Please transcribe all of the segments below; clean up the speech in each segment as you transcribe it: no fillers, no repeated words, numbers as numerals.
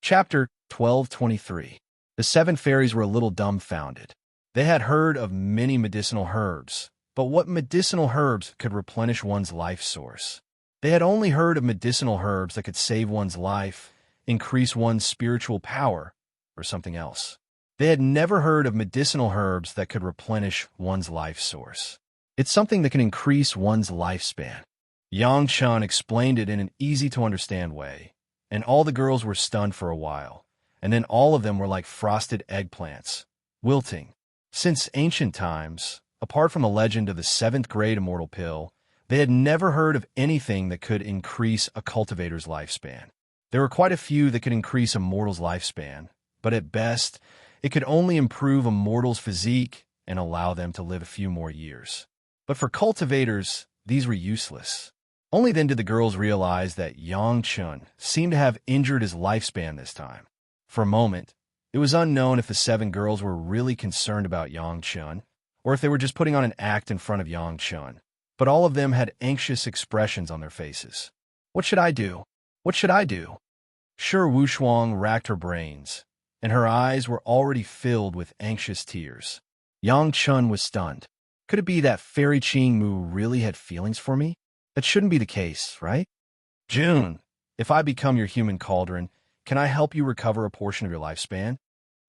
Chapter 1223. The seven fairies were a little dumbfounded. They had heard of many medicinal herbs, but what medicinal herbs could replenish one's life source? They had only heard of medicinal herbs that could save one's life, increase one's spiritual power, or something else. They had never heard of medicinal herbs that could replenish one's life source. It's something that can increase one's lifespan. Yang Chun explained it in an easy-to-understand way, and all the girls were stunned for a while, and then all of them were like frosted eggplants, wilting. Since ancient times, apart from the legend of the seventh grade immortal pill, they had never heard of anything that could increase a cultivator's lifespan. There were quite a few that could increase a mortal's lifespan, but at best, it could only improve a mortal's physique and allow them to live a few more years. But for cultivators, these were useless. Only then did the girls realize that Yang Chun seemed to have injured his lifespan this time. For a moment, it was unknown if the seven girls were really concerned about Yang Chun, or if they were just putting on an act in front of Yang Chun. But all of them had anxious expressions on their faces. What should I do? What should I do? Sure Wushuang racked her brains, and her eyes were already filled with anxious tears. Yang Chun was stunned. Could it be that Fairy Ching Mu really had feelings for me? That shouldn't be the case, right? June, if I become your human cauldron, can I help you recover a portion of your lifespan?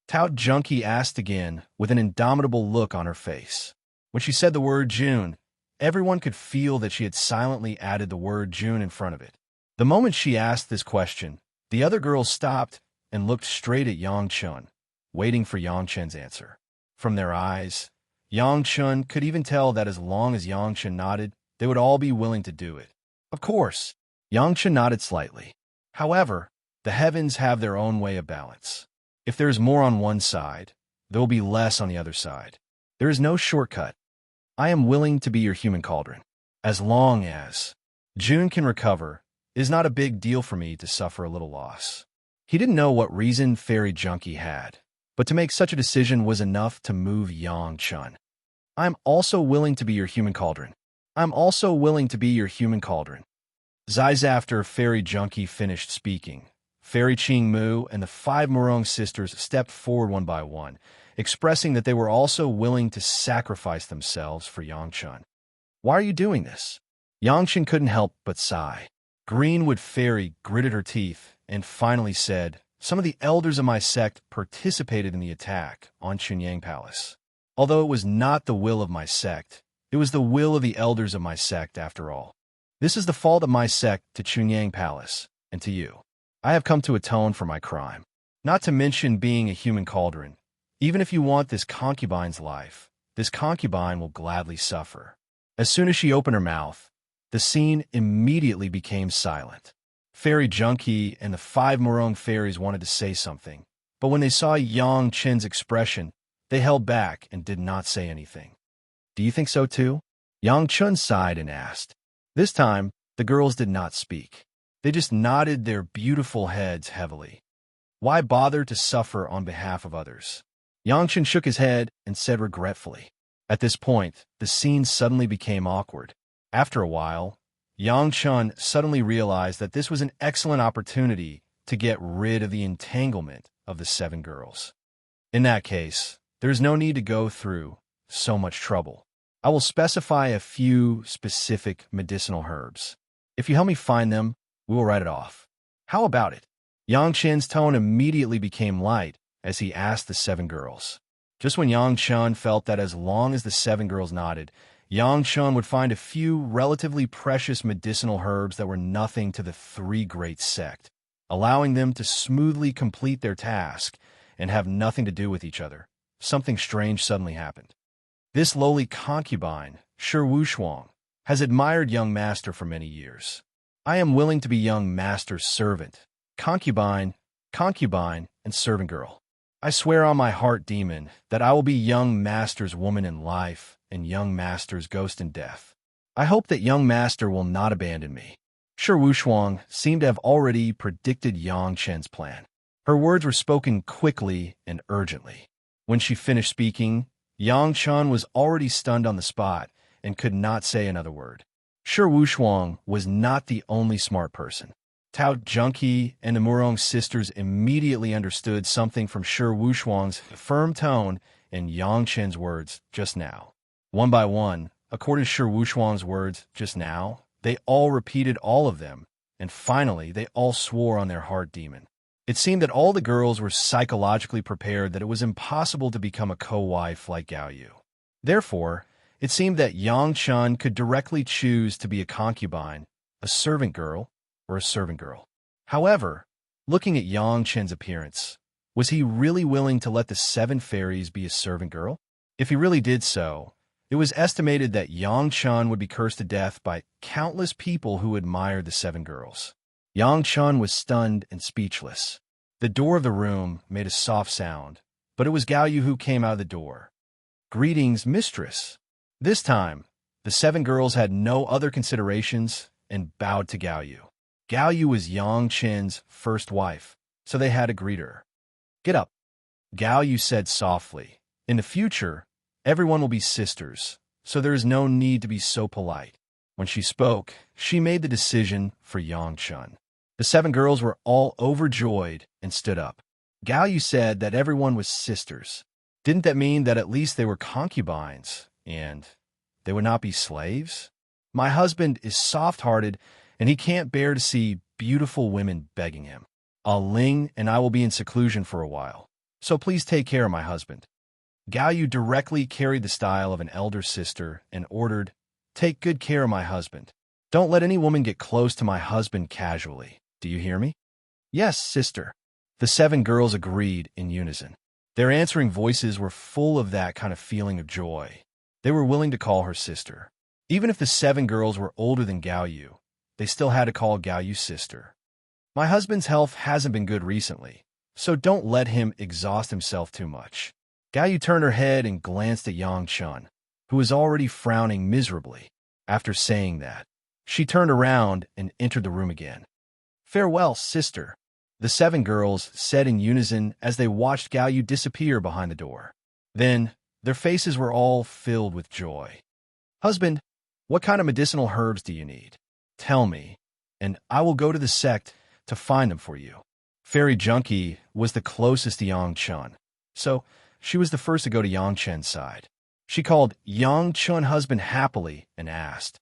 Tout Junkie asked again, with an indomitable look on her face. When she said the word June, everyone could feel that she had silently added the word June in front of it. The moment she asked this question, the other girls stopped and looked straight at Yang Chun, waiting for Yang Chun's answer. From their eyes, Yang Chun could even tell that as long as Yang Chun nodded, they would all be willing to do it. Of course, Yang Chun nodded slightly. However, the heavens have their own way of balance. If there is more on one side, there will be less on the other side. There is no shortcut. I am willing to be your human cauldron. As long as June can recover, it is not a big deal for me to suffer a little loss. He didn't know what reason Fairy Junkie had, but to make such a decision was enough to move Yang Chun. I'm also willing to be your human cauldron. I'm also willing to be your human cauldron. Zais after Fairy Junkie finished speaking, Fairy Ching Mu and the five Morong sisters stepped forward one by one, expressing that they were also willing to sacrifice themselves for Yang Chun. Why are you doing this? Yang Chun couldn't help but sigh. Greenwood Fairy gritted her teeth and finally said, some of the elders of my sect participated in the attack on Chunyang Palace. Although it was not the will of my sect, it was the will of the elders of my sect after all. This is the fault of my sect to Chunyang Palace, and to you. I have come to atone for my crime. Not to mention being a human cauldron. Even if you want this concubine's life, this concubine will gladly suffer. As soon as she opened her mouth, the scene immediately became silent. Fairy Junkie and the five Morong fairies wanted to say something, but when they saw Yang Chun's expression, they held back and did not say anything. Do you think so too? Yang Chun sighed and asked. This time, the girls did not speak. They just nodded their beautiful heads heavily. Why bother to suffer on behalf of others? Yang Chun shook his head and said regretfully. At this point, the scene suddenly became awkward. After a while, Yang Chun suddenly realized that this was an excellent opportunity to get rid of the entanglement of the seven girls. In that case, there is no need to go through so much trouble. I will specify a few specific medicinal herbs. If you help me find them, we will write it off. How about it? Yang Chun's tone immediately became light as he asked the seven girls. Just when Yang Chun felt that as long as the seven girls nodded, Yang Chun would find a few relatively precious medicinal herbs that were nothing to the three great sect, allowing them to smoothly complete their task and have nothing to do with each other. Something strange suddenly happened. This lowly concubine, Shi Wushuang, has admired young master for many years. I am willing to be young master's servant, concubine, and servant girl. I swear on my heart demon that I will be young master's woman in life and young master's ghost in death. I hope that young master will not abandon me. Shi Wushuang seemed to have already predicted Yang Chun's plan. Her words were spoken quickly and urgently. When she finished speaking, Yang Chun was already stunned on the spot and could not say another word. Shi Wushuang was not the only smart person. Tao Junki and the Murong sisters immediately understood something from Shi Wushuang's firm tone and Yang Chen's words just now. One by one, according to Shi Wushuang's words just now, they all repeated all of them, and finally they all swore on their heart demon. It seemed that all the girls were psychologically prepared that it was impossible to become a co-wife like Gao Yu. Therefore, it seemed that Yang Chen could directly choose to be a concubine, a servant girl, or a servant girl. However, looking at Yang Chen's appearance, was he really willing to let the 7 fairies be a servant girl? If he really did so, it was estimated that Yang Chen would be cursed to death by countless people who admired the 7 girls. Yang Chen was stunned and speechless. The door of the room made a soft sound, but it was Gao Yu who came out of the door. "Greetings, mistress." This time, the 7 girls had no other considerations and bowed to Gao Yu. Gao Yu was Yang Chen's first wife, so they had to greet her. "Get up," Gao Yu said softly. "In the future, everyone will be sisters, so there is no need to be so polite." When she spoke, she made the decision for Yang Chen. The 7 girls were all overjoyed and stood up. Gao Yu said that everyone was sisters. Didn't that mean that at least they were concubines, and they would not be slaves? "My husband is soft-hearted, and he can't bear to see beautiful women begging him. Ling and I will be in seclusion for a while, so please take care of my husband." Gao Yu directly carried the style of an elder sister and ordered, "Take good care of my husband. Don't let any woman get close to my husband casually. Do you hear me?" "Yes, sister." The 7 girls agreed in unison. Their answering voices were full of that kind of feeling of joy. They were willing to call her sister. Even if the 7 girls were older than Gao Yu, they still had to call Gao Yu sister. "My husband's health hasn't been good recently, so don't let him exhaust himself too much." Gao Yu turned her head and glanced at Yang Chen, who was already frowning miserably. After saying that, she turned around and entered the room again. "Farewell, sister," the 7 girls said in unison as they watched Gao Yu disappear behind the door. Then, their faces were all filled with joy. "Husband, what kind of medicinal herbs do you need? Tell me, and I will go to the sect to find them for you." Fairy Junkie was the closest to Yang Chen, so she was the first to go to Yang Chen's side. She called Yang Chen husband happily and asked,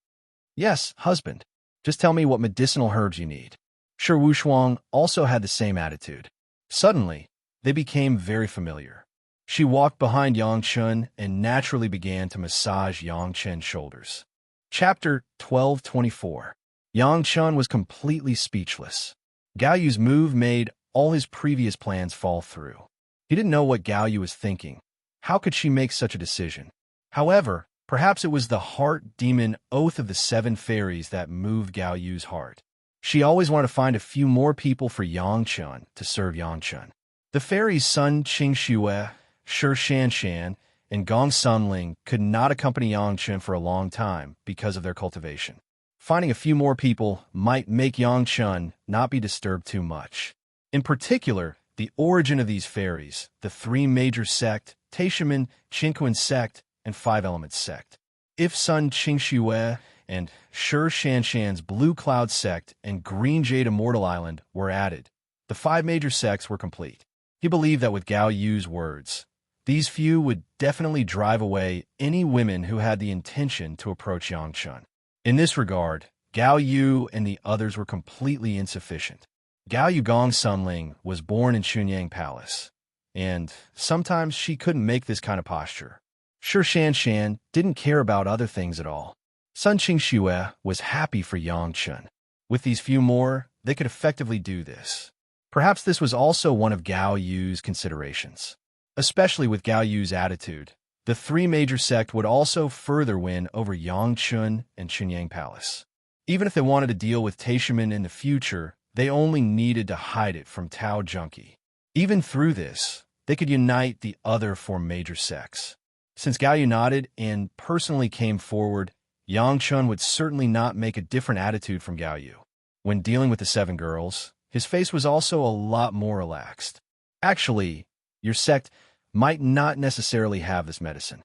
"Yes, husband, just tell me what medicinal herbs you need." Shi Wushuang also had the same attitude. Suddenly, they became very familiar. She walked behind Yang Chen and naturally began to massage Yang Chen's shoulders. Chapter 1224. Yang Chen was completely speechless. Gao Yu's move made all his previous plans fall through. He didn't know what Gao Yu was thinking. How could she make such a decision? However, perhaps it was the heart demon oath of the 7 fairies that moved Gao Yu's heart. She always wanted to find a few more people for Yang Chen to serve Yang Chen. The fairies Sun Qingxue, Shi Shanshan, and Gong Sunling could not accompany Yang Chen for a long time because of their cultivation. Finding a few more people might make Yang Chen not be disturbed too much. In particular, the origin of these fairies, the 3 major sect, Taishimen, Qingquan sect, and 5 elements sect. If Sun Qingxue and Shi Shanshan's Blue Cloud sect and Green Jade Immortal Island were added, the 5 major sects were complete. He believed that with Gao Yu's words, these few would definitely drive away any women who had the intention to approach Yang Chen. In this regard, Gao Yu and the others were completely insufficient. Gao Yu Gong Sunling was born in Chunyang Palace, and sometimes she couldn't make this kind of posture. Shi Shanshan didn't care about other things at all. Sun Qingxue was happy for Yang Chen. With these few more, they could effectively do this. Perhaps this was also one of Gao Yu's considerations. Especially with Gao Yu's attitude, the 3 major sect would also further win over Yang Chen and Chunyang Palace. Even if they wanted to deal with Taishimen in the future, they only needed to hide it from Tao Junkie. Even through this, they could unite the other 4 major sects. Since Gao Yu nodded and personally came forward, Yang Chen would certainly not make a different attitude from Gao Yu. When dealing with the 7 girls, his face was also a lot more relaxed. "Actually, your sect might not necessarily have this medicine."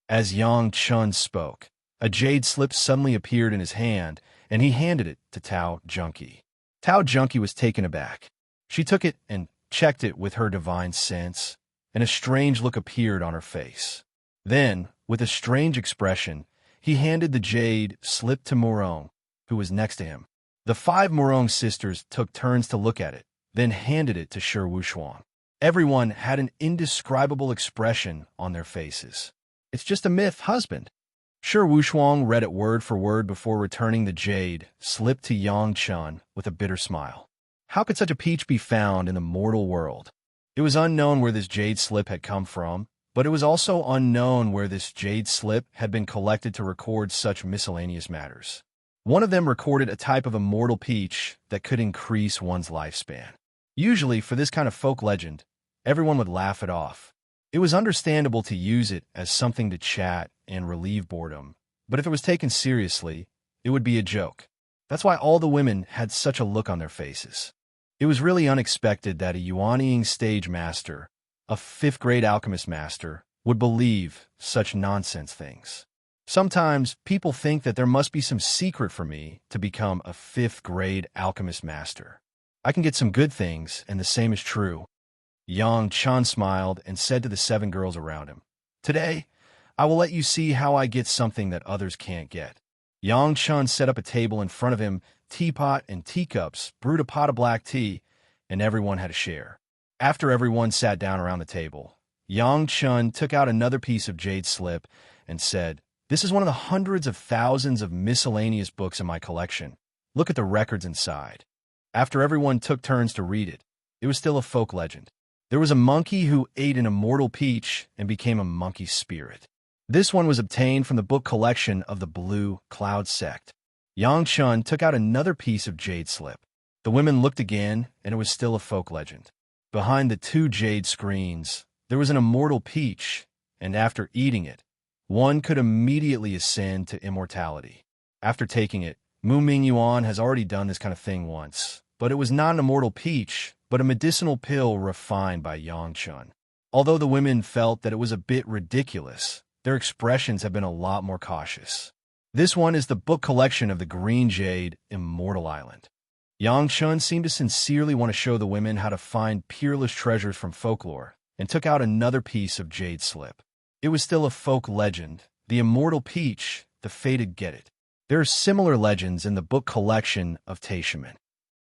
As Yang Chen spoke, a jade slip suddenly appeared in his hand, and he handed it to Tao Junkie. Tao Junkie was taken aback. She took it and checked it with her divine sense, and a strange look appeared on her face. Then, with a strange expression, he handed the jade slip to Morong, who was next to him. The 5 Morong sisters took turns to look at it, then handed it to Shi Wushuang. Everyone had an indescribable expression on their faces. "It's just a myth, husband." Shi Wushuang read it word for word before returning the jade slip to Yang Chun with a bitter smile. How could such a peach be found in the mortal world? It was unknown where this jade slip had come from, but it was also unknown where this jade slip had been collected to record such miscellaneous matters. One of them recorded a type of immortal peach that could increase one's lifespan. Usually, for this kind of folk legend, everyone would laugh it off. It was understandable to use it as something to chat and relieve boredom, but if it was taken seriously, it would be a joke. That's why all the women had such a look on their faces. It was really unexpected that a Yuanying stage master, a 5th-grade alchemist master, would believe such nonsense things. Sometimes people think that there must be some secret for me to become a 5th-grade alchemist master. I can get some good things, and the same is true. Yang Chun smiled and said to the 7 girls around him, "Today, I will let you see how I get something that others can't get." Yang Chun set up a table in front of him, teapot and teacups, brewed a pot of black tea, and everyone had a share. After everyone sat down around the table, Yang Chun took out another piece of jade slip and said, "This is one of the hundreds of thousands of miscellaneous books in my collection. Look at the records inside." After everyone took turns to read it, it was still a folk legend. There was a monkey who ate an immortal peach and became a monkey spirit. This one was obtained from the book collection of the Blue Cloud Sect. Yang Chun took out another piece of jade slip. The women looked again, and it was still a folk legend. Behind the 2 jade screens, there was an immortal peach, and after eating it, one could immediately ascend to immortality. After taking it, Mu Ming Yuan has already done this kind of thing once, but it was not an immortal peach, but a medicinal pill refined by Yang Chun. Although the women felt that it was a bit ridiculous, their expressions have been a lot more cautious. This one is the book collection of the Green Jade, Immortal Island. Yang Chun seemed to sincerely want to show the women how to find peerless treasures from folklore, and took out another piece of jade slip. It was still a folk legend, the immortal peach, the fated get it. There are similar legends in the book collection of Taishaman.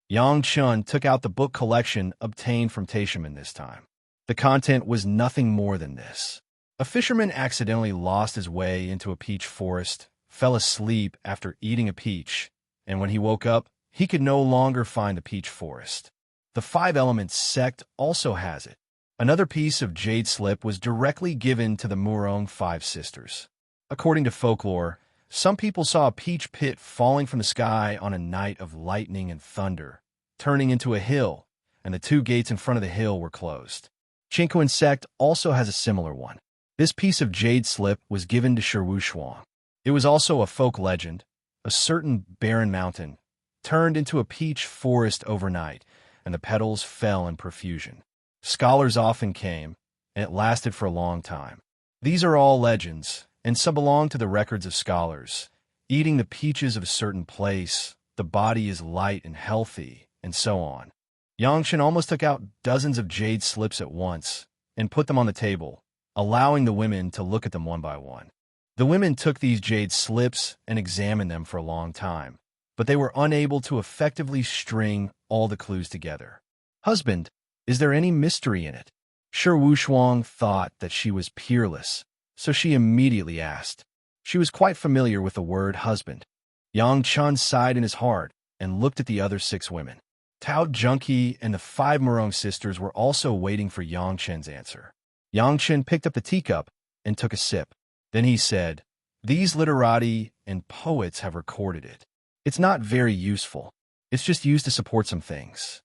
Yang Chun took out the book collection obtained from Taishaman this time. The content was nothing more than this. A fisherman accidentally lost his way into a peach forest, fell asleep after eating a peach, and when he woke up, he could no longer find the peach forest. The 5 Elements sect also has it. Another piece of jade slip was directly given to the Murong 5 sisters. According to folklore, some people saw a peach pit falling from the sky on a night of lightning and thunder, turning into a hill, and the 2 gates in front of the hill were closed. Qingquan sect also has a similar one. This piece of jade slip was given to Shi Wushuang. It was also a folk legend. A certain barren mountain turned into a peach forest overnight, and the petals fell in profusion. Scholars often came, and it lasted for a long time. These are all legends, and some belong to the records of scholars. Eating the peaches of a certain place, the body is light and healthy, and so on. Yang Shen almost took out dozens of jade slips at once and put them on the table, allowing the women to look at them one by one. The women took these jade slips and examined them for a long time, but they were unable to effectively string all the clues together. "Husband, is there any mystery in it?" Shi Wushuang thought that she was peerless, so she immediately asked. She was quite familiar with the word husband. Yang Chun sighed in his heart and looked at the other 6 women. Tao Junkie and the 5 Murong sisters were also waiting for Yang Chen's answer. Yang Chen picked up the teacup and took a sip. Then he said, "These literati and poets have recorded it. It's not very useful. It's just used to support some things."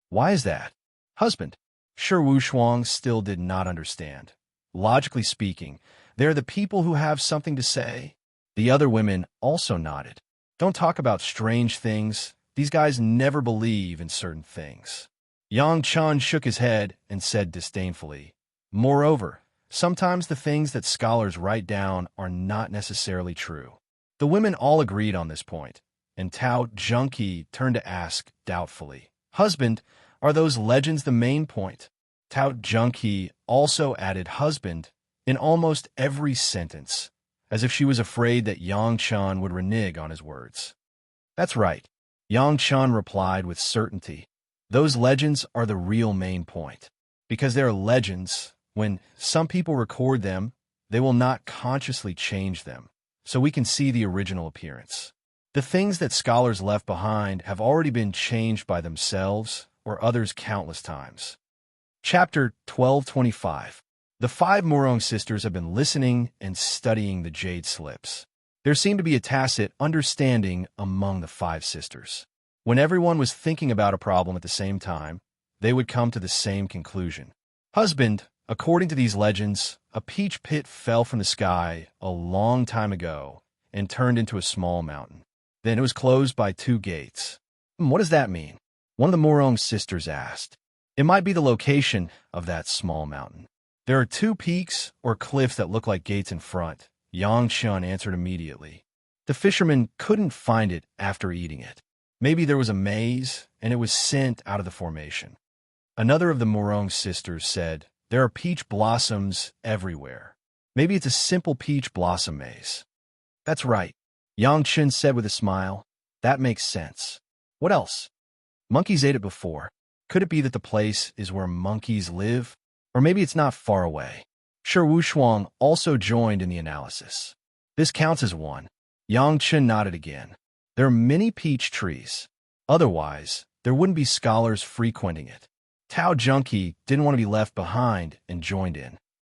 "Why is that?" "Husband." Shi Wushuang still did not understand. Logically speaking, they're the people who have something to say. The other women also nodded. "Don't talk about strange things. These guys never believe in certain things." Yang Chun shook his head and said disdainfully, "Moreover, sometimes the things that scholars write down are not necessarily true." The women all agreed on this point, and Tao Junki turned to ask doubtfully, "Husband, are those legends the main point?" Tao Junki also added husband in almost every sentence, as if she was afraid that Yang Chen would renege on his words. "That's right," Yang Chen replied with certainty. "Those legends are the real main point. Because they are legends, when some people record them, they will not consciously change them, so we can see the original appearance. The things that scholars left behind have already been changed by themselves or others countless times." Chapter 1225. The five Morong sisters have been listening and studying the jade slips. There seemed to be a tacit understanding among the five sisters. When everyone was thinking about a problem at the same time, they would come to the same conclusion. "Husband, according to these legends, a peach pit fell from the sky a long time ago and turned into a small mountain. Then it was closed by two gates." "What does that mean?" one of the Morong sisters asked. "It might be the location of that small mountain. There are two peaks or cliffs that look like gates in front," Yang Chen answered immediately. "The fisherman couldn't find it after eating it. Maybe there was a maze, and it was sent out of the formation." Another of the Morong sisters said, "There are peach blossoms everywhere. Maybe it's a simple peach blossom maze." "That's right," Yang Chen said with a smile. "That makes sense. What else?" "Monkeys ate it before. Could it be that the place is where monkeys live? Or maybe it's not far away." Shi Wushuang also joined in the analysis. "This counts as one." Yang Chen nodded again. "There are many peach trees. Otherwise, there wouldn't be scholars frequenting it." Tao Junki didn't want to be left behind and joined in.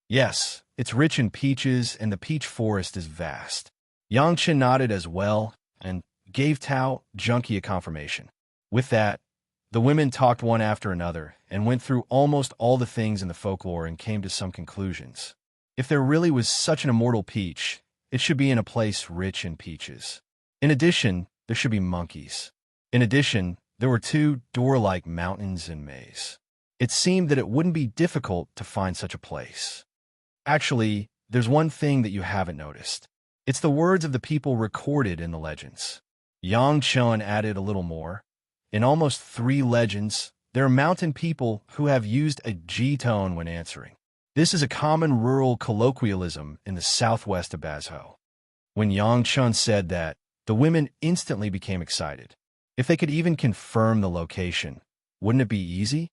"Yes, it's rich in peaches and the peach forest is vast." Yang Chen nodded as well and gave Tao Junki a confirmation. With that, the women talked one after another and went through almost all the things in the folklore and came to some conclusions. If there really was such an immortal peach, it should be in a place rich in peaches. In addition, there should be monkeys. In addition, there were two door-like mountains and maze. It seemed that it wouldn't be difficult to find such a place. Actually, there's one thing that you haven't noticed. It's the words of the people recorded in the legends. Yang Chen added a little more. In almost 3 legends, there are mountain people who have used a G tone when answering. This is a common rural colloquialism in the southwest of Bazhou. When Yang Chen said that, the women instantly became excited. If they could even confirm the location, wouldn't it be easy?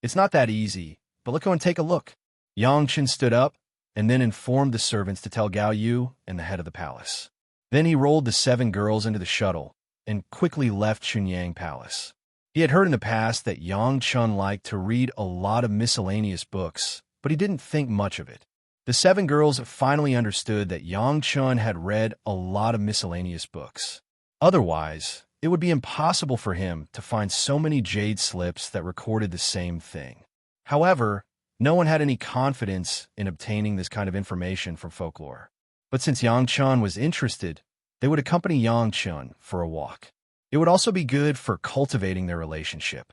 It's not that easy, but let's go and take a look. Yang Chen stood up and then informed the servants to tell Gao Yu and the head of the palace. Then he rolled the 7 girls into the shuttle and quickly left Chunyang Palace. He had heard in the past that Yang Chen liked to read a lot of miscellaneous books, but he didn't think much of it. The 7 girls finally understood that Yang Chen had read a lot of miscellaneous books. Otherwise, it would be impossible for him to find so many jade slips that recorded the same thing. However, no one had any confidence in obtaining this kind of information from folklore. But since Yang Chen was interested, they would accompany Yang Chen for a walk. It would also be good for cultivating their relationship.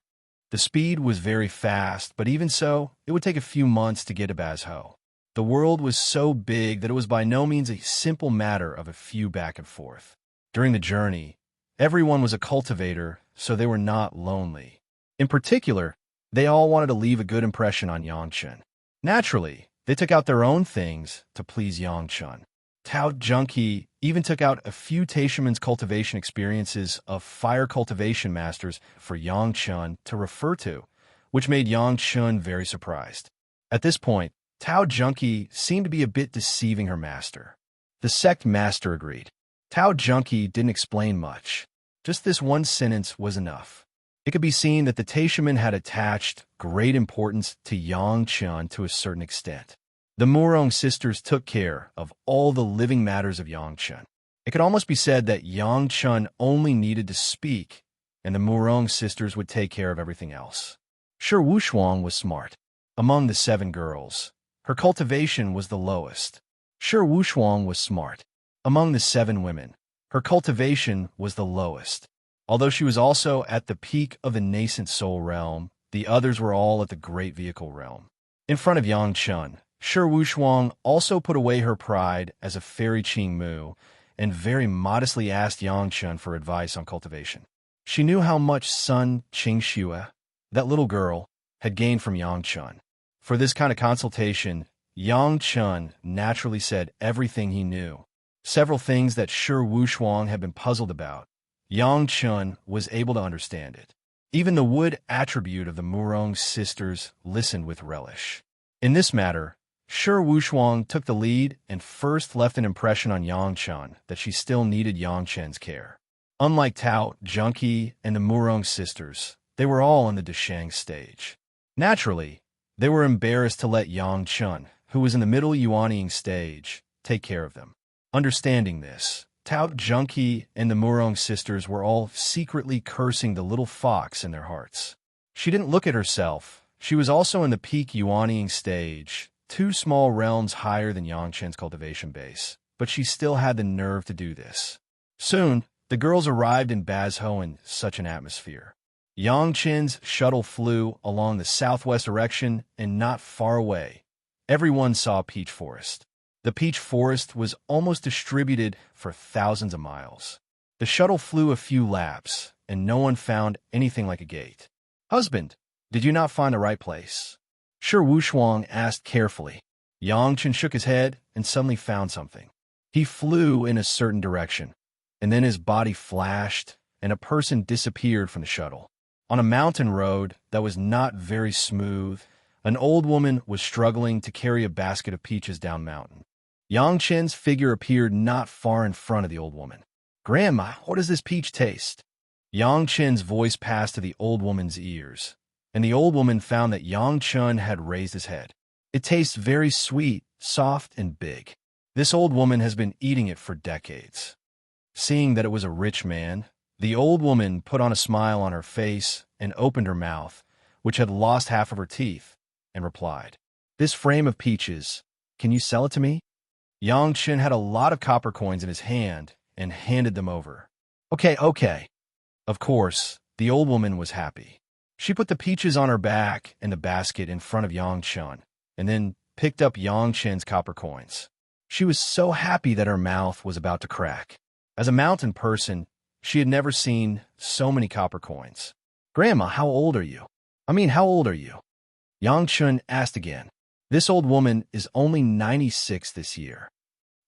The speed was very fast, but even so, it would take a few months to get to Bazhou. The world was so big that it was by no means a simple matter of a few back and forth. During the journey, everyone was a cultivator, so they were not lonely. In particular, they all wanted to leave a good impression on Yang Chen. Naturally, they took out their own things to please Yang Chen. Tao Junki even took out a few Taishaman's cultivation experiences of fire cultivation masters for Yang Chen to refer to, which made Yang Chen very surprised. At this point, Tao Junki seemed to be a bit deceiving her master. The sect master agreed. Tao Junki didn't explain much. Just this one sentence was enough. It could be seen that the Taishaman had attached great importance to Yang Chen to a certain extent. The Morong sisters took care of all the living matters of Yang Chen. It could almost be said that Yang Chen only needed to speak, and the Morong sisters would take care of everything else. Shi Wushuang was smart. Among the 7 girls, her cultivation was the lowest. Shi Wushuang was smart. Among the 7 women, her cultivation was the lowest. Although she was also at the peak of the nascent soul realm, the others were all at the great vehicle realm. In front of Yang Chen, Shi Wushuang also put away her pride as a fairy Qing Mu and very modestly asked Yang Chun for advice on cultivation. She knew how much Sun Qingxue, that little girl, had gained from Yang Chun. For this kind of consultation, Yang Chun naturally said everything he knew. Several things that Shi Wushuang had been puzzled about, Yang Chun was able to understand it. Even the wood attribute of the Murong sisters listened with relish. In this matter, Shi Wushuang took the lead and first left an impression on Yang Chun that she still needed Yang Chen's care. Unlike Tao, Junqi, and the Murong sisters, they were all in the Deshang stage. Naturally, they were embarrassed to let Yang Chun, who was in the middle Yuanying stage, take care of them. Understanding this, Tao, Junqi, and the Murong sisters were all secretly cursing the little fox in their hearts. She didn't look at herself. She was also in the peak Yuanying stage, 2 small realms higher than Yang Chen's cultivation base, but she still had the nerve to do this. Soon, the girls arrived in Bazhou in such an atmosphere. Yang Chen's shuttle flew along the southwest direction, and not far away, everyone saw a peach forest. The peach forest was almost distributed for thousands of miles. The shuttle flew a few laps, and no one found anything like a gate. "Husband, did you not find the right place?" Shi Wushuang asked carefully. Yang Chen shook his head and suddenly found something. He flew in a certain direction, and then his body flashed, and a person disappeared from the shuttle. On a mountain road that was not very smooth, an old woman was struggling to carry a basket of peaches down mountain. Yang Chen's figure appeared not far in front of the old woman. "Grandma, what does this peach taste?" Yang Chen's voice passed to the old woman's ears, and the old woman found that Yang Chun had raised his head. "It tastes very sweet, soft, and big. This old woman has been eating it for decades." Seeing that it was a rich man, the old woman put on a smile on her face and opened her mouth, which had lost half of her teeth, and replied, "This frame of peaches, can you sell it to me?" Yang Chen had a lot of copper coins in his hand and handed them over. Okay. Of course, the old woman was happy. She put the peaches on her back and the basket in front of Yang Chen, and then picked up Yang Chen's copper coins. She was so happy that her mouth was about to crack. As a mountain person, she had never seen so many copper coins. "Grandma, how old are you?" How old are you?" Yang Chun asked again. "This old woman is only 96 this year."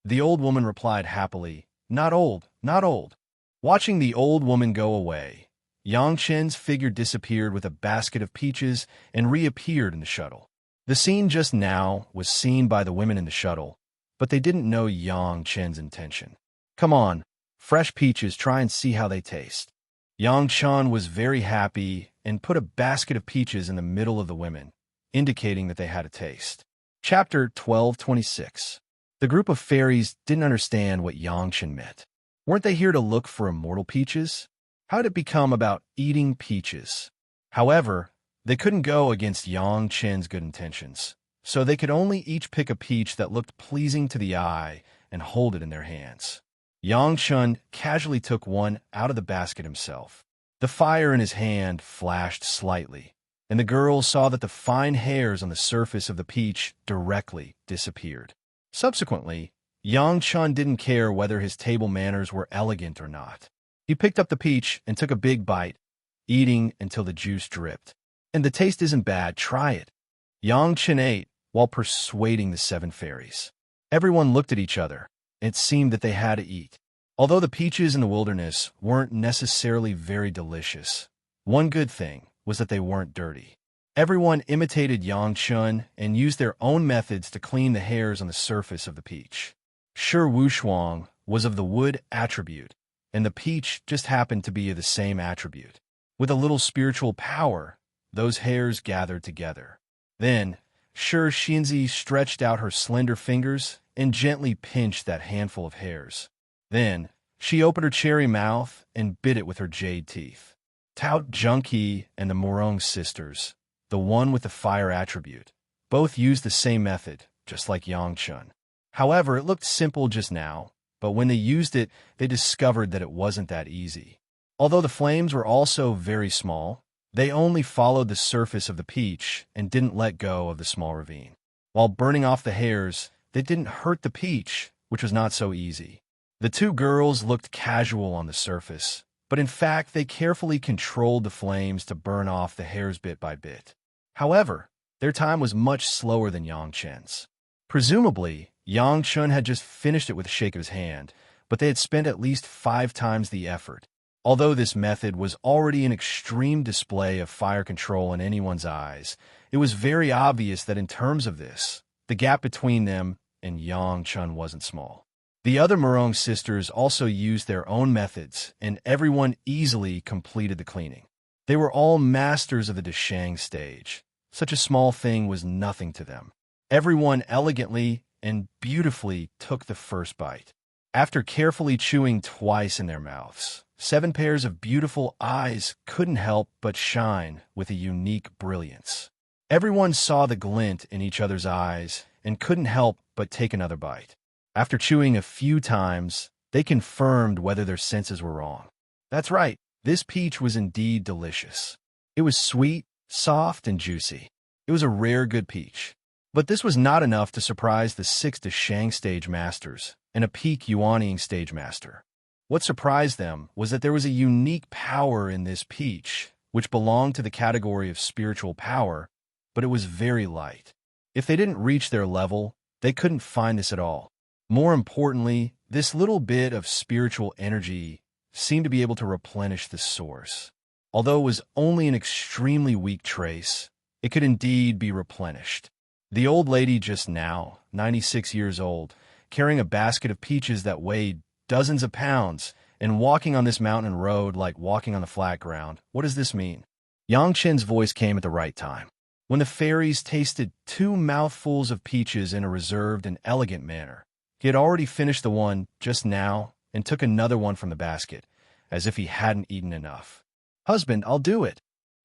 The old woman replied happily, Not old. Watching the old woman go away, Yang Chen's figure disappeared with a basket of peaches and reappeared in the shuttle. The scene just now was seen by the women in the shuttle, but they didn't know Yang Chen's intention. "Come on, fresh peaches, try and see how they taste." Yang Chen was very happy and put a basket of peaches in the middle of the women, indicating that they had a taste. Chapter 12:26. The group of fairies didn't understand what Yang Chen meant. Weren't they here to look for immortal peaches? How had it become about eating peaches? However, they couldn't go against Yang Chen's good intentions, so they could only each pick a peach that looked pleasing to the eye and hold it in their hands. Yang Chen casually took one out of the basket himself. The fire in his hand flashed slightly, and the girls saw that the fine hairs on the surface of the peach directly disappeared. Subsequently, Yang Chen didn't care whether his table manners were elegant or not. He picked up the peach and took a big bite, eating until the juice dripped. "And the taste isn't bad, try it." Yang Chen ate while persuading the 7 fairies. Everyone looked at each other. It seemed that they had to eat. Although the peaches in the wilderness weren't necessarily very delicious, one good thing was that they weren't dirty. Everyone imitated Yang Chen and used their own methods to clean the hairs on the surface of the peach. Shi Wushuang was of the wood attribute, and the peach just happened to be of the same attribute. With a little spiritual power, those hairs gathered together. Then, Shi Xinzi stretched out her slender fingers and gently pinched that handful of hairs. Then, she opened her cherry mouth and bit it with her jade teeth. Tao Junqi and the Murong sisters, the one with the fire attribute, both used the same method, just like Yang Chen. However, it looked simple just now, but when they used it, they discovered that it wasn't that easy. Although the flames were also very small, they only followed the surface of the peach and didn't let go of the small ravine. While burning off the hairs, they didn't hurt the peach, which was not so easy. The two girls looked casual on the surface, but in fact they carefully controlled the flames to burn off the hairs bit by bit. However, their time was much slower than Yang Chen's. Presumably, Yang Chen had just finished it with a shake of his hand, but they had spent at least 5 times the effort. Although this method was already an extreme display of fire control in anyone's eyes, it was very obvious that in terms of this, the gap between them and Yang Chen wasn't small. The other Morong sisters also used their own methods, and everyone easily completed the cleaning. They were all masters of the Deshang stage. Such a small thing was nothing to them. Everyone elegantly and beautifully took the first bite. After carefully chewing twice in their mouths, 7 pairs of beautiful eyes couldn't help but shine with a unique brilliance. Everyone saw the glint in each other's eyes and couldn't help but take another bite. After chewing a few times, they confirmed whether their senses were wrong. That's right, this peach was indeed delicious. It was sweet, soft, and juicy. It was a rare good peach. But this was not enough to surprise the 6 Deshang stage masters and a peak Yuanying stage master. What surprised them was that there was a unique power in this peach, which belonged to the category of spiritual power, but it was very light. If they didn't reach their level, they couldn't find this at all. More importantly, this little bit of spiritual energy seemed to be able to replenish the source. Although it was only an extremely weak trace, it could indeed be replenished. The old lady just now, 96 years old, carrying a basket of peaches that weighed dozens of pounds, and walking on this mountain road like walking on the flat ground. What does this mean? Yang Chen's voice came at the right time. When the fairies tasted 2 mouthfuls of peaches in a reserved and elegant manner, he had already finished the one just now and took another one from the basket, as if he hadn't eaten enough. "Husband, I'll do it."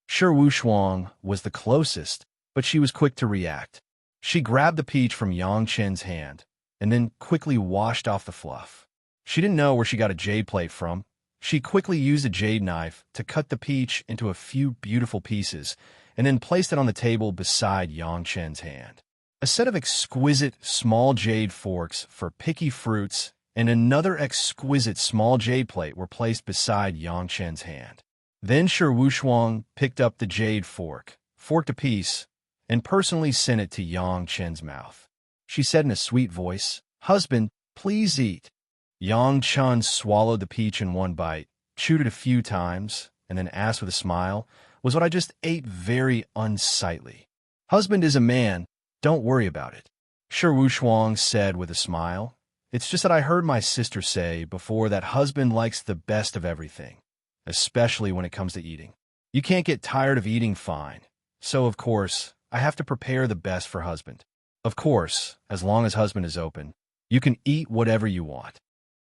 Shi Wushuang was the closest, but she was quick to react. She grabbed the peach from Yang Chen's hand and then quickly washed off the fluff. She didn't know where she got a jade plate from. She quickly used a jade knife to cut the peach into a few beautiful pieces and then placed it on the table beside Yang Chen's hand. A set of exquisite small jade forks for picky fruits and another exquisite small jade plate were placed beside Yang Chen's hand. Then Shi Wushuang picked up the jade fork, forked a piece, and personally sent it to Yang Chen's mouth. She said in a sweet voice, "Husband, please eat." Yang Chen swallowed the peach in one bite, chewed it a few times, and then asked with a smile, "Was what I just ate very unsightly?" "Husband is a man, don't worry about it," Shi Wushuang said with a smile. "It's just that I heard my sister say before that husband likes the best of everything, especially when it comes to eating. You can't get tired of eating fine, so of course, I have to prepare the best for husband. Of course, as long as husband is open, you can eat whatever you want."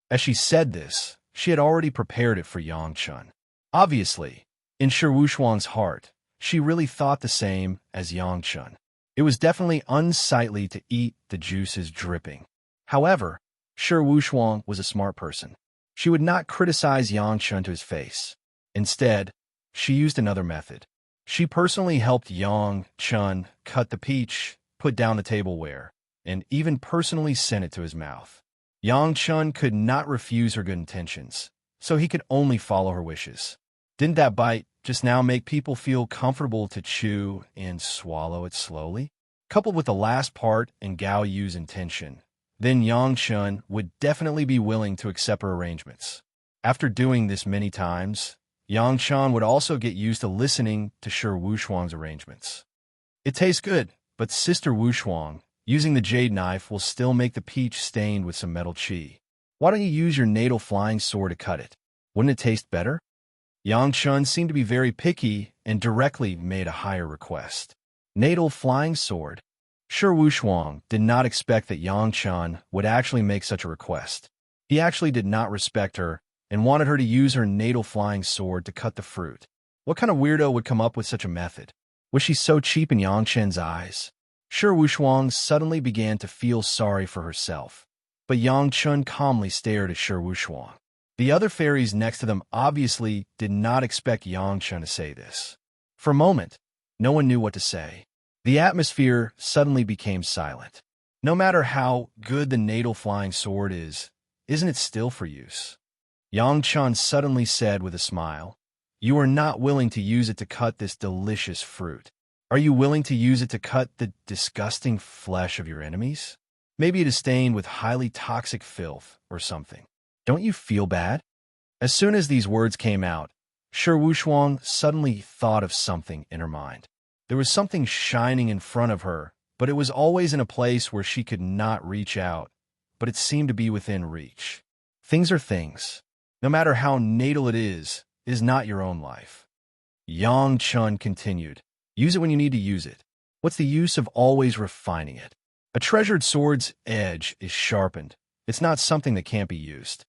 As she said this, she had already prepared it for Yang Chen. Obviously, in Shi Wushuang's heart, she really thought the same as Yang Chen. It was definitely unsightly to eat the juices dripping. However, Shi Wushuang was a smart person. She would not criticize Yang Chen to his face. Instead, she used another method. She personally helped Yang Chen cut the peach, put down the tableware, and even personally sent it to his mouth. Yang Chen could not refuse her good intentions, so he could only follow her wishes. Didn't that bite just now make people feel comfortable to chew and swallow it slowly? Coupled with the last part in Gao Yu's intention, then Yang Chen would definitely be willing to accept her arrangements. After doing this many times, Yang Chen would also get used to listening to Shi Wushuang's arrangements. "It tastes good, but Sister Wushuang, using the jade knife will still make the peach stained with some metal qi. Why don't you use your natal flying sword to cut it? Wouldn't it taste better?" Yang Chen seemed to be very picky and directly made a higher request. Natal flying sword? Shi Wushuang did not expect that Yang Chen would actually make such a request. He actually did not respect her and wanted her to use her natal flying sword to cut the fruit. What kind of weirdo would come up with such a method? Was she so cheap in Yang Chen's eyes? Shi Wushuang suddenly began to feel sorry for herself, but Yang Chen calmly stared at Shi Wushuang. The other fairies next to them obviously did not expect Yang Chen to say this. For a moment, no one knew what to say. The atmosphere suddenly became silent. No matter how good the natal flying sword is, isn't it still for use? Yang Chun suddenly said with a smile, "You are not willing to use it to cut this delicious fruit. Are you willing to use it to cut the disgusting flesh of your enemies? Maybe it is stained with highly toxic filth or something. Don't you feel bad?" As soon as these words came out, Shi Wushuang suddenly thought of something in her mind. There was something shining in front of her, but it was always in a place where she could not reach out, but it seemed to be within reach. Things are things. No matter how natal it is not your own life. Yang Chun continued, "Use it when you need to use it. What's the use of always refining it? A treasured sword's edge is sharpened. It's not something that can't be used."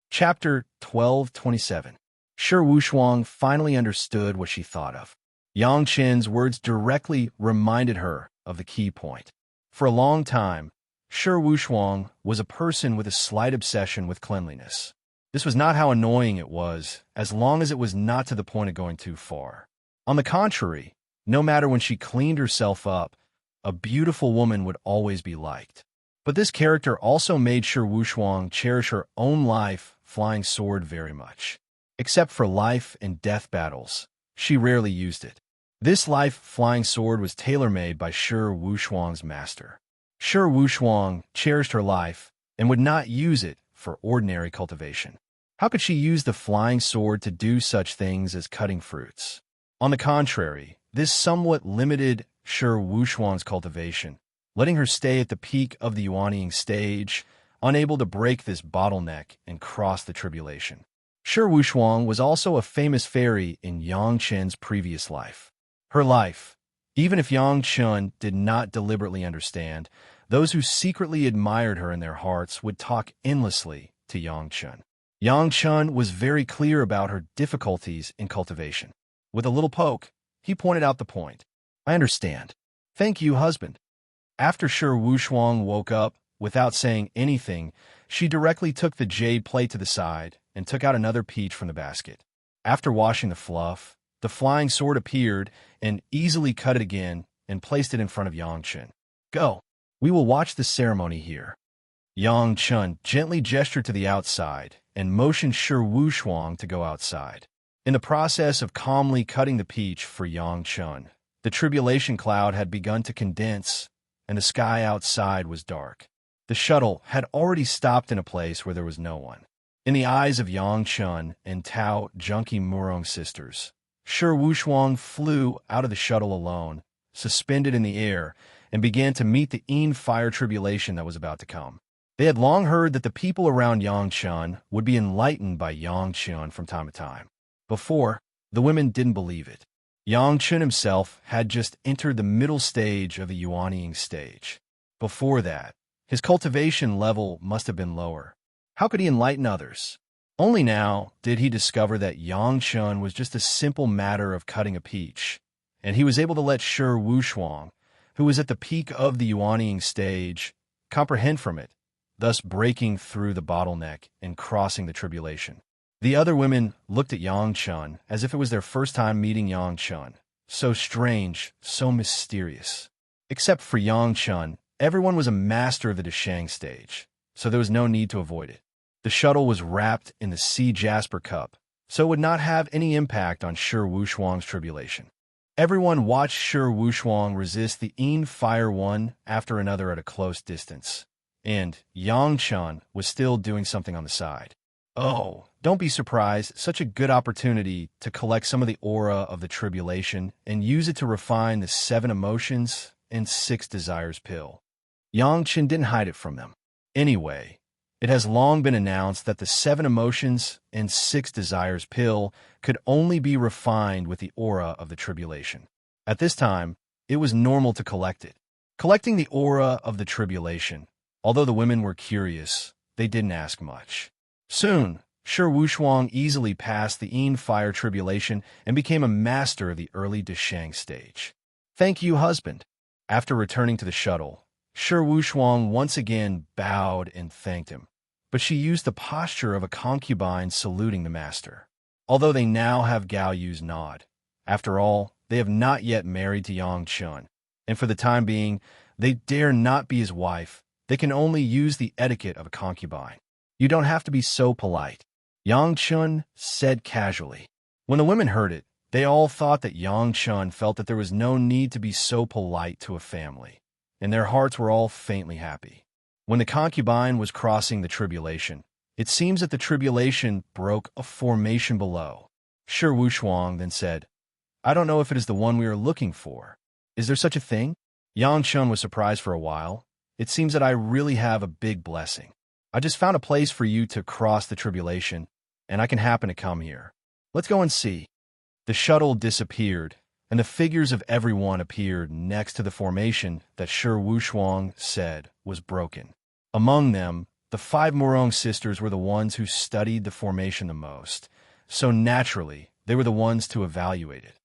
Chapter 12:27. Shi Wushuang finally understood what she thought of. Yang Chen's words directly reminded her of the key point. For a long time, Shi Wushuang was a person with a slight obsession with cleanliness. This was not how annoying it was, as long as it was not to the point of going too far. On the contrary, no matter when she cleaned herself up, a beautiful woman would always be liked. But this character also made Shi Wushuang cherish her own flying sword very much. Except for life and death battles, she rarely used it. This flying sword was tailor-made by Shi Wushuang's master. Shi Wushuang cherished her life and would not use it for ordinary cultivation. How could she use the flying sword to do such things as cutting fruits? On the contrary, this somewhat limited Shi Wushuang's cultivation, letting her stay at the peak of the yuanying stage, unable to break this bottleneck and cross the tribulation. Shi Wushuang was also a famous fairy in Yang Chen's previous life. Her life, even if Yang Chen did not deliberately understand, those who secretly admired her in their hearts would talk endlessly to Yang Chen. Yang Chen was very clear about her difficulties in cultivation. With a little poke, he pointed out the point. "I understand. Thank you, husband." After Shi Wushuang woke up, without saying anything, she directly took the jade plate to the side and took out another peach from the basket. After washing the fluff, the flying sword appeared and easily cut it again and placed it in front of Yang Chen. "Go. We will watch the ceremony here." Yang Chen gently gestured to the outside and motioned Shi Wushuang to go outside. In the process of calmly cutting the peach for Yang Chen, the tribulation cloud had begun to condense, and the sky outside was dark. The shuttle had already stopped in a place where there was no one. In the eyes of Yang Chen and Tao Junkie Murong sisters, Shi Wushuang flew out of the shuttle alone, suspended in the air, and began to meet the fire tribulation that was about to come. They had long heard that the people around Yang Chen would be enlightened by Yang Chen from time to time. Before, the women didn't believe it. Yang Chen himself had just entered the middle stage of the yuanying stage. Before that, his cultivation level must have been lower. How could he enlighten others? Only now did he discover that Yang Chen was just a simple matter of cutting a peach, and he was able to let Shi Wushuang, who was at the peak of the yuanying stage, comprehend from it, thus breaking through the bottleneck and crossing the tribulation. The other women looked at Yang Chen as if it was their first time meeting Yang Chen. So strange, so mysterious. Except for Yang Chen, everyone was a master of the Deshang stage, so there was no need to avoid it. The shuttle was wrapped in the sea jasper cup, so it would not have any impact on Shi Wushuang's tribulation. Everyone watched Shi Wushuang resist the fire one after another at a close distance, and Yang Chen was still doing something on the side. Oh, don't be surprised, such a good opportunity to collect some of the aura of the tribulation and use it to refine the 7 emotions and 6 desires pill. Yang Chen didn't hide it from them. Anyway, it has long been announced that the 7 emotions and 6 desires pill could only be refined with the aura of the tribulation. At this time, it was normal to collect it. Collecting the aura of the tribulation, although the women were curious, they didn't ask much. Soon, Shi Wushuang easily passed the fire tribulation and became a master of the early Deshang stage. "Thank you, husband." After returning to the shuttle, Shi Wushuang once again bowed and thanked him, but she used the posture of a concubine saluting the master. Although they now have Gao Yu's nod, after all, they have not yet married to Yang Chen, and for the time being, they dare not be his wife. They can only use the etiquette of a concubine. You don't have to be so polite, Yang Chun said casually. When the women heard it, they all thought that Yang Chun felt that there was no need to be so polite to a family, and their hearts were all faintly happy. When the concubine was crossing the tribulation, it seems that the tribulation broke a formation below. Shi Wushuang then said, I don't know if it is the one we are looking for. Is there such a thing? Yang Chun was surprised for a while. It seems that I really have a big blessing. I just found a place for you to cross the tribulation, and I can happen to come here. Let's go and see. The shuttle disappeared, and the figures of everyone appeared next to the formation that Shi Wushuang said was broken. Among them, the 5 Murong sisters were the ones who studied the formation the most, so naturally, they were the ones to evaluate it.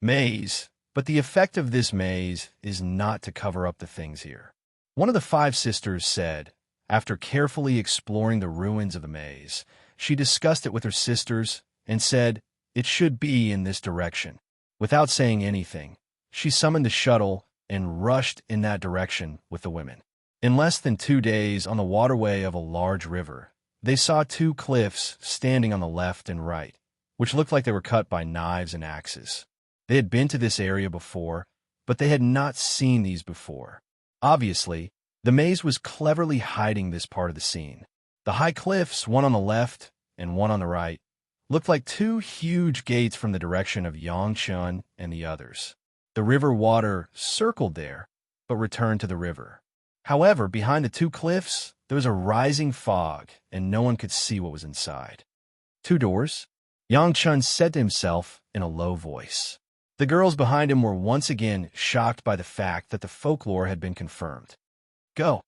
Maze, but the effect of this maze is not to cover up the things here. One of the 5 sisters said, after carefully exploring the ruins of the maze, she discussed it with her sisters and said, it should be in this direction. Without saying anything, she summoned the shuttle and rushed in that direction with the women. In less than 2 days on the waterway of a large river, they saw 2 cliffs standing on the left and right, which looked like they were cut by knives and axes. They had been to this area before, but they had not seen these before. Obviously, the maze was cleverly hiding this part of the scene. The high cliffs, one on the left and one on the right, looked like 2 huge gates from the direction of Yangchun and the others. The river water circled there, but returned to the river. However, behind the 2 cliffs, there was a rising fog, and no one could see what was inside. 2 doors? Yangchun said to himself in a low voice. The girls behind him were once again shocked by the fact that the folklore had been confirmed. Go,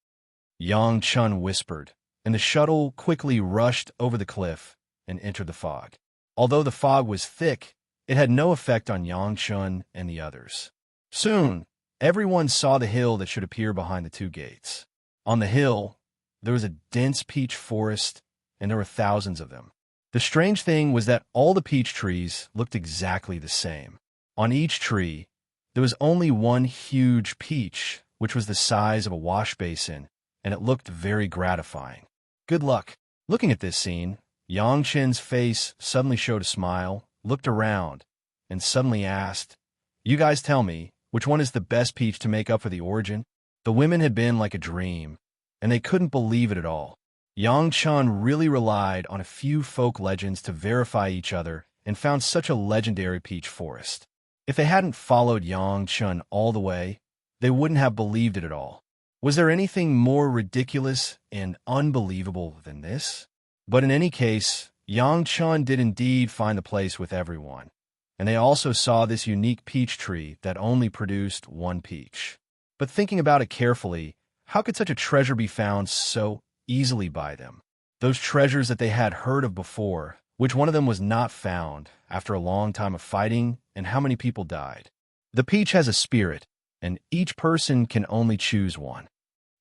Yangchun whispered, and the shuttle quickly rushed over the cliff and entered the fog. Although the fog was thick, it had no effect on Yangchun and the others. Soon, everyone saw the hill that should appear behind the 2 gates. On the hill, there was a dense peach forest, and there were thousands of them. The strange thing was that all the peach trees looked exactly the same. On each tree, there was only one huge peach, which was the size of a wash basin, and it looked very gratifying. Good luck. Looking at this scene, Yangchen's face suddenly showed a smile, looked around, and suddenly asked, You guys tell me, which one is the best peach to make up for the origin? The women had been like a dream, and they couldn't believe it at all. Yangchun really relied on a few folk legends to verify each other and found such a legendary peach forest. If they hadn't followed Yangchun all the way, they wouldn't have believed it at all. Was there anything more ridiculous and unbelievable than this? But in any case, Yangchun did indeed find the place with everyone, and they also saw this unique peach tree that only produced 1 peach. But thinking about it carefully, how could such a treasure be found so easily by them? Those treasures that they had heard of before, which one of them was not found after a long time of fighting, and how many people died? The peach has a spirit, and each person can only choose one.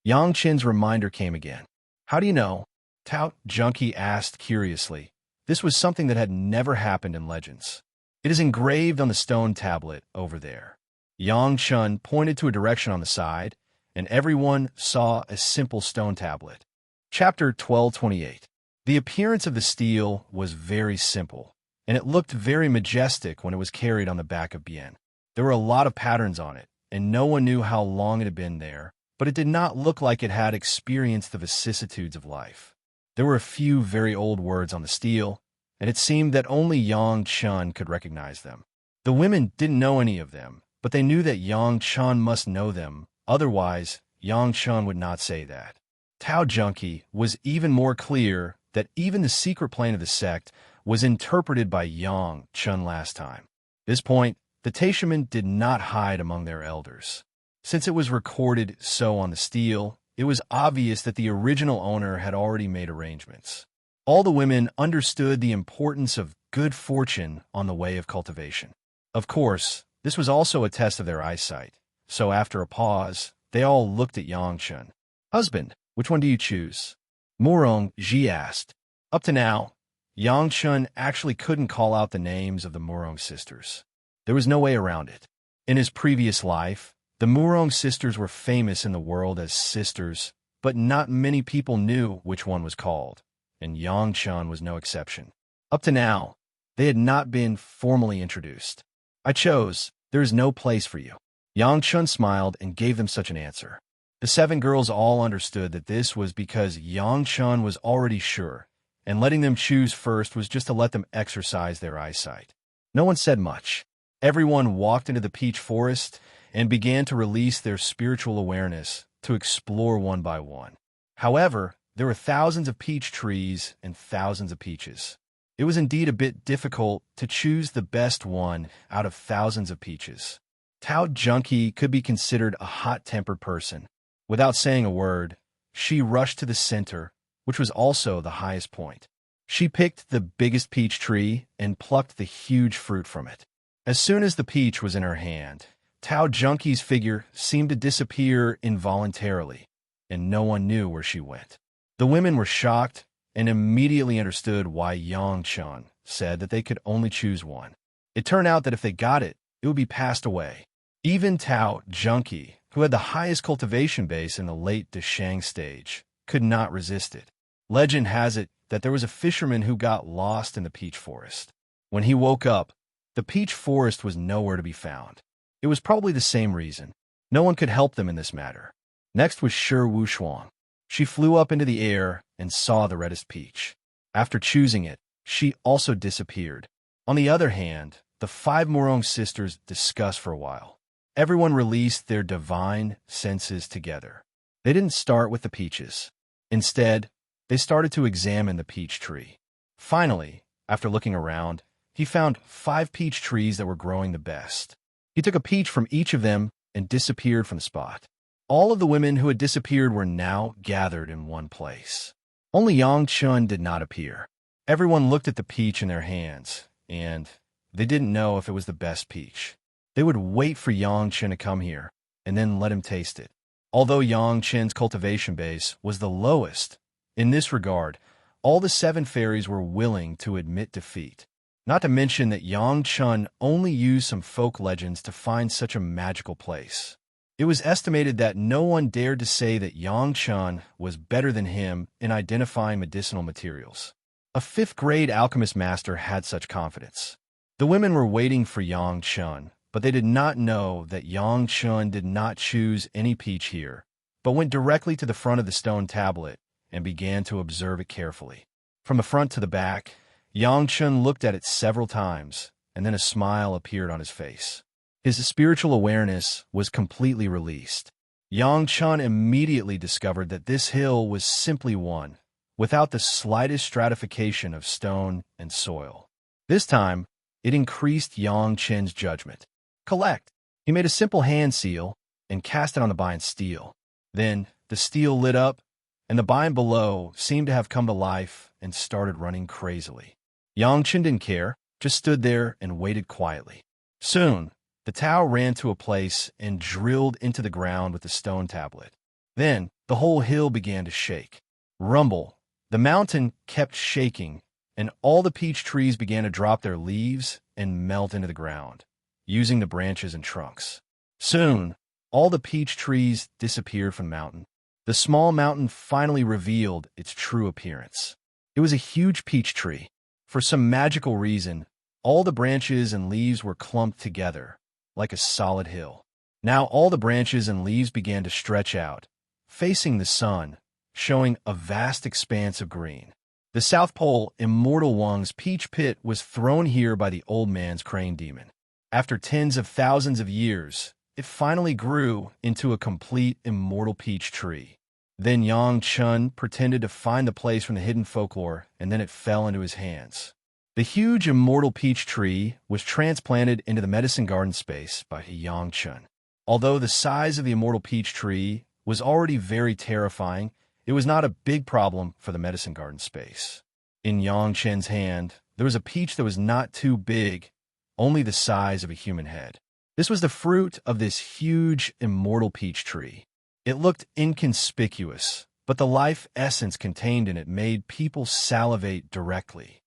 Yangchen's reminder came again. How do you know? Tout Junkie asked curiously. This was something that had never happened in legends. It is engraved on the stone tablet over there. Yangchun pointed to a direction on the side, and everyone saw a simple stone tablet. Chapter 1228. The appearance of the stele was very simple, and it looked very majestic when it was carried on the back of Bien. There were a lot of patterns on it, and no one knew how long it had been there, but it did not look like it had experienced the vicissitudes of life. There were a few very old words on the stele, and it seemed that only Yangchun could recognize them. The women didn't know any of them, but they knew that Yangchun must know them, otherwise Yangchun would not say that. Tao Junkie was even more clear that even the secret plane of the sect was interpreted by Yangchun last time. At this point, the Taishamen did not hide among their elders. Since it was recorded so on the stele, it was obvious that the original owner had already made arrangements. All the women understood the importance of good fortune on the way of cultivation. Of course, this was also a test of their eyesight, so after a pause, they all looked at Yangchun. Husband, which one do you choose? Murong Ji asked. Up to now, Yangchun actually couldn't call out the names of the Murong sisters. There was no way around it. In his previous life, the Murong sisters were famous in the world as sisters, but not many people knew which one was called. and Yang Chun was no exception. Up to now, they had not been formally introduced. I chose, there is no place for you. Yang Chun smiled and gave them such an answer. The 7 girls all understood that this was because Yang Chun was already sure, and letting them choose first was just to let them exercise their eyesight. No one said much. Everyone walked into the peach forest and began to release their spiritual awareness to explore one by one. However, there were thousands of peach trees and thousands of peaches. It was indeed a bit difficult to choose the best one out of thousands of peaches. Tao Junkie could be considered a hot-tempered person. Without saying a word, she rushed to the center, which was also the highest point. She picked the biggest peach tree and plucked the huge fruit from it. As soon as the peach was in her hand, Tao Junkie's figure seemed to disappear involuntarily, and no one knew where she went. The women were shocked and immediately understood why Yang Chun said that they could only choose one. It turned out that if they got it, it would be passed away. Even Tao Junkie, who had the highest cultivation base in the late Deshang stage, could not resist it. Legend has it that there was a fisherman who got lost in the peach forest. When he woke up, the peach forest was nowhere to be found. It was probably the same reason. No one could help them in this matter. Next was Shi Wushuang. She flew up into the air and saw the reddest peach. After choosing it, she also disappeared. On the other hand, the 5 Morong sisters discussed for a while. Everyone released their divine senses together. They didn't start with the peaches. Instead, they started to examine the peach tree. Finally, after looking around, he found 5 peach trees that were growing the best. He took a peach from each of them and disappeared from the spot. All of the women who had disappeared were now gathered in one place. Only Yang Chun did not appear. Everyone looked at the peach in their hands, and they didn't know if it was the best peach. They would wait for Yang Chun to come here, and then let him taste it. Although Yang Chun's cultivation base was the lowest, in this regard, all the 7 fairies were willing to admit defeat. Not to mention that Yang Chun only used some folk legends to find such a magical place. It was estimated that no one dared to say that Yang Chun was better than him in identifying medicinal materials. A 5th-grade alchemist master had such confidence. The women were waiting for Yang Chun, but they did not know that Yang Chun did not choose any peach here, but went directly to the front of the stone tablet and began to observe it carefully. From the front to the back, Yang Chun looked at it several times, and then a smile appeared on his face. His spiritual awareness was completely released. Yang Chun immediately discovered that this hill was simply one, without the slightest stratification of stone and soil. This time, it increased Yang Chun's judgment. Collect. He made a simple hand seal and cast it on the bind steel. Then, the steel lit up, and the bind below seemed to have come to life and started running crazily. Yang Chun didn't care, just stood there and waited quietly. Soon, the Tao ran to a place and drilled into the ground with the stone tablet. Then, the whole hill began to shake. Rumble. The mountain kept shaking, and all the peach trees began to drop their leaves and melt into the ground, using the branches and trunks. Soon, all the peach trees disappeared from the mountain. The small mountain finally revealed its true appearance. It was a huge peach tree. For some magical reason, all the branches and leaves were clumped together, like a solid hill. Now all the branches and leaves began to stretch out, facing the sun, showing a vast expanse of green. The South Pole Immortal Wang's peach pit was thrown here by the old man's crane demon. After tens of thousands of years, it finally grew into a complete immortal peach tree. Then Yang Chun pretended to find the place from the hidden folklore, and then it fell into his hands. The huge immortal peach tree was transplanted into the medicine garden space by Yang Chun. Although the size of the immortal peach tree was already very terrifying, it was not a big problem for the medicine garden space. In Yang Chun's hand, there was a peach that was not too big, only the size of a human head. This was the fruit of this huge immortal peach tree. It looked inconspicuous, but the life essence contained in it made people salivate directly.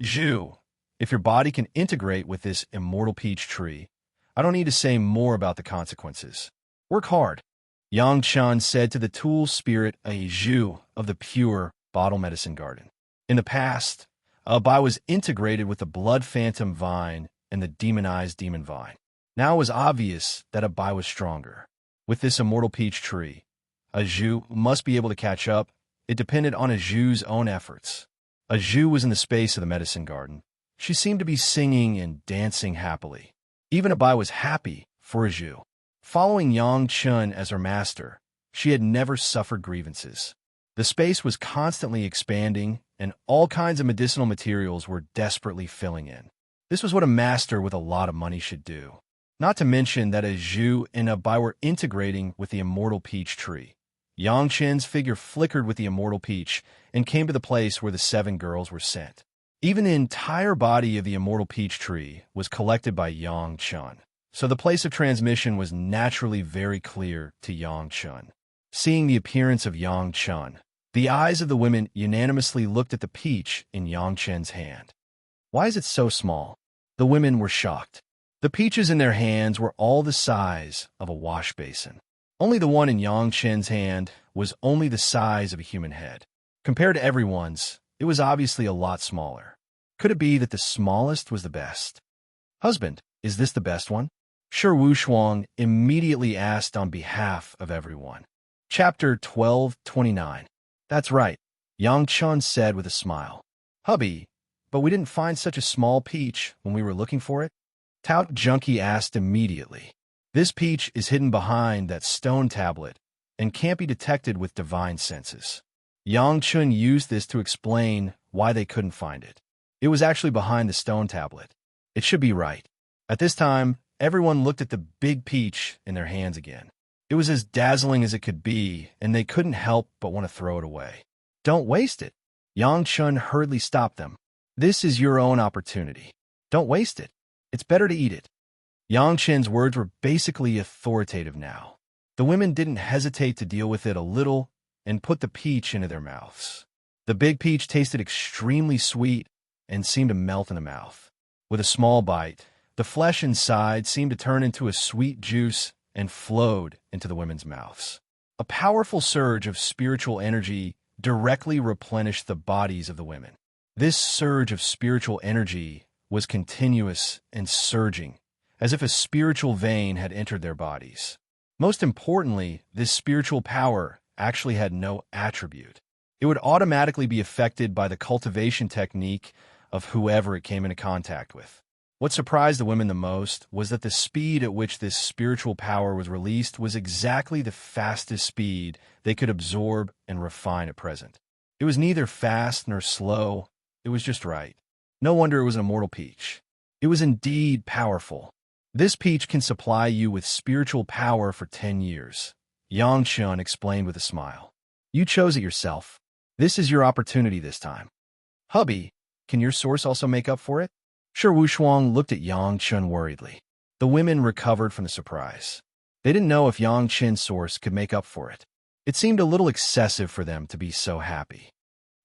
Zhu, if your body can integrate with this immortal peach tree, I don't need to say more about the consequences. Work hard. Yang Chun said to the tool spirit Zhu of the pure, bottle medicine garden. In the past, Bai was integrated with the blood phantom vine and the demonized demon vine. Now it was obvious that Bai was stronger. With this immortal peach tree, Zhu must be able to catch up. It depended on Zhu's own efforts. Zhu was in the space of the medicine garden. She seemed to be singing and dancing happily. Even Bai was happy for Zhu. Following Yang Chun as her master, she had never suffered grievances. The space was constantly expanding, and all kinds of medicinal materials were desperately filling in. This was what a master with a lot of money should do. Not to mention that Zhu and Bai were integrating with the immortal peach tree. Yang Chen's figure flickered with the immortal peach and came to the place where the 7 girls were sent. Even the entire body of the immortal peach tree was collected by Yang Chun, so the place of transmission was naturally very clear to Yang Chun. Seeing the appearance of Yang Chun, the eyes of the women unanimously looked at the peach in Yang Chen's hand. Why is it so small? The women were shocked. The peaches in their hands were all the size of a wash basin. Only the one in Yang Chen's hand was only the size of a human head. Compared to everyone's, it was obviously a lot smaller. Could it be that the smallest was the best? Husband, is this the best one? Shi Wushuang immediately asked on behalf of everyone. Chapter 12:29. That's right, Yang Chun said with a smile. Hubby, but we didn't find such a small peach when we were looking for it? Tout Junkie asked immediately. This peach is hidden behind that stone tablet and can't be detected with divine senses. Yang Chun used this to explain why they couldn't find it. It was actually behind the stone tablet. It should be right. At this time, everyone looked at the big peach in their hands again. It was as dazzling as it could be, and they couldn't help but want to throw it away. Don't waste it. Yang Chun hurriedly stopped them. This is your own opportunity. Don't waste it. It's better to eat it. Yang Chen's words were basically authoritative now. The women didn't hesitate to deal with it a little and put the peach into their mouths. The big peach tasted extremely sweet and seemed to melt in the mouth. With a small bite, the flesh inside seemed to turn into a sweet juice and flowed into the women's mouths. A powerful surge of spiritual energy directly replenished the bodies of the women. This surge of spiritual energy was continuous and surging, as if a spiritual vein had entered their bodies. Most importantly, this spiritual power actually had no attribute. It would automatically be affected by the cultivation technique of whoever it came into contact with. What surprised the women the most was that the speed at which this spiritual power was released was exactly the fastest speed they could absorb and refine at present. It was neither fast nor slow, it was just right. No wonder it was an immortal peach. It was indeed powerful. This peach can supply you with spiritual power for 10 years. Yang Chun explained with a smile. You chose it yourself. This is your opportunity this time. Hubby, can your source also make up for it? Shi Wushuang looked at Yang Chun worriedly. The women recovered from the surprise. They didn't know if Yang Chen's source could make up for it. It seemed a little excessive for them to be so happy.